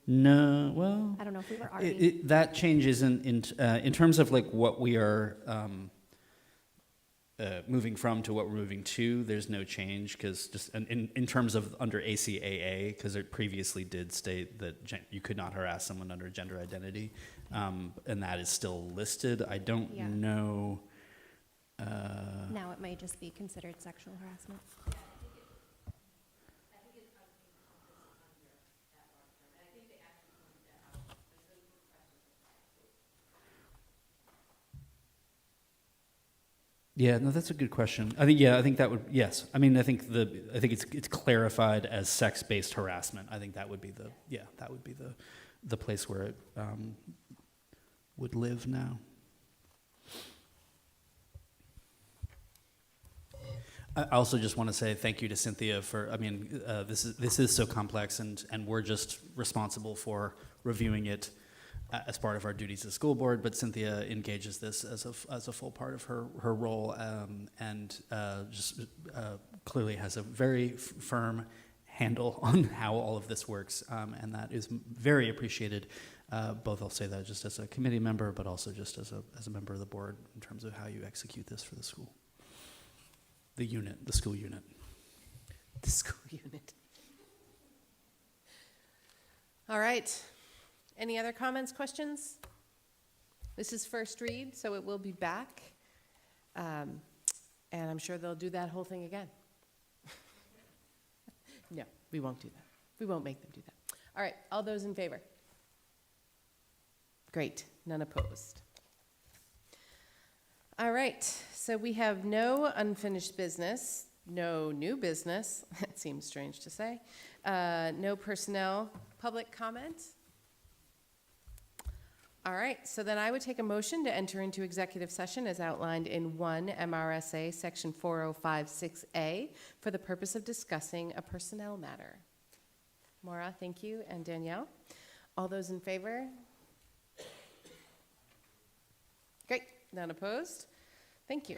No, well. I don't know if we were already. That changes in terms of like what we are moving from to what we're moving to. There's no change because just in terms of under ACAA, because it previously did state that you could not harass someone under gender identity, and that is still listed. I don't know. Now it may just be considered sexual harassment. Yeah, no, that's a good question. I think that would, yes. I mean, I think it's clarified as sex-based harassment. I think that would be the place where it would live now. I also just want to say thank you to Cynthia for, I mean, this is so complex and we're just responsible for reviewing it as part of our duties as school board, but Cynthia engages this as a full part of her role, and just clearly has a very firm handle on how all of this works, and that is very appreciated. Both, I'll say that just as a committee member, but also just as a member of the board in terms of how you execute this for the school. The school unit. The school unit. All right. Any other comments, questions? This is first read, so it will be back. And I'm sure they'll do that whole thing again. No, we won't do that. We won't make them do that. All right, all those in favor? Great, none opposed. All right, so we have no unfinished business, no new business, that seems strange to say, no personnel, public comment. All right, so then I would take a motion to enter into executive session as outlined in 1 MRSA section 4056A for the purpose of discussing a personnel matter. Maura, thank you, and Danielle. All those in favor? Great, none opposed? Thank you.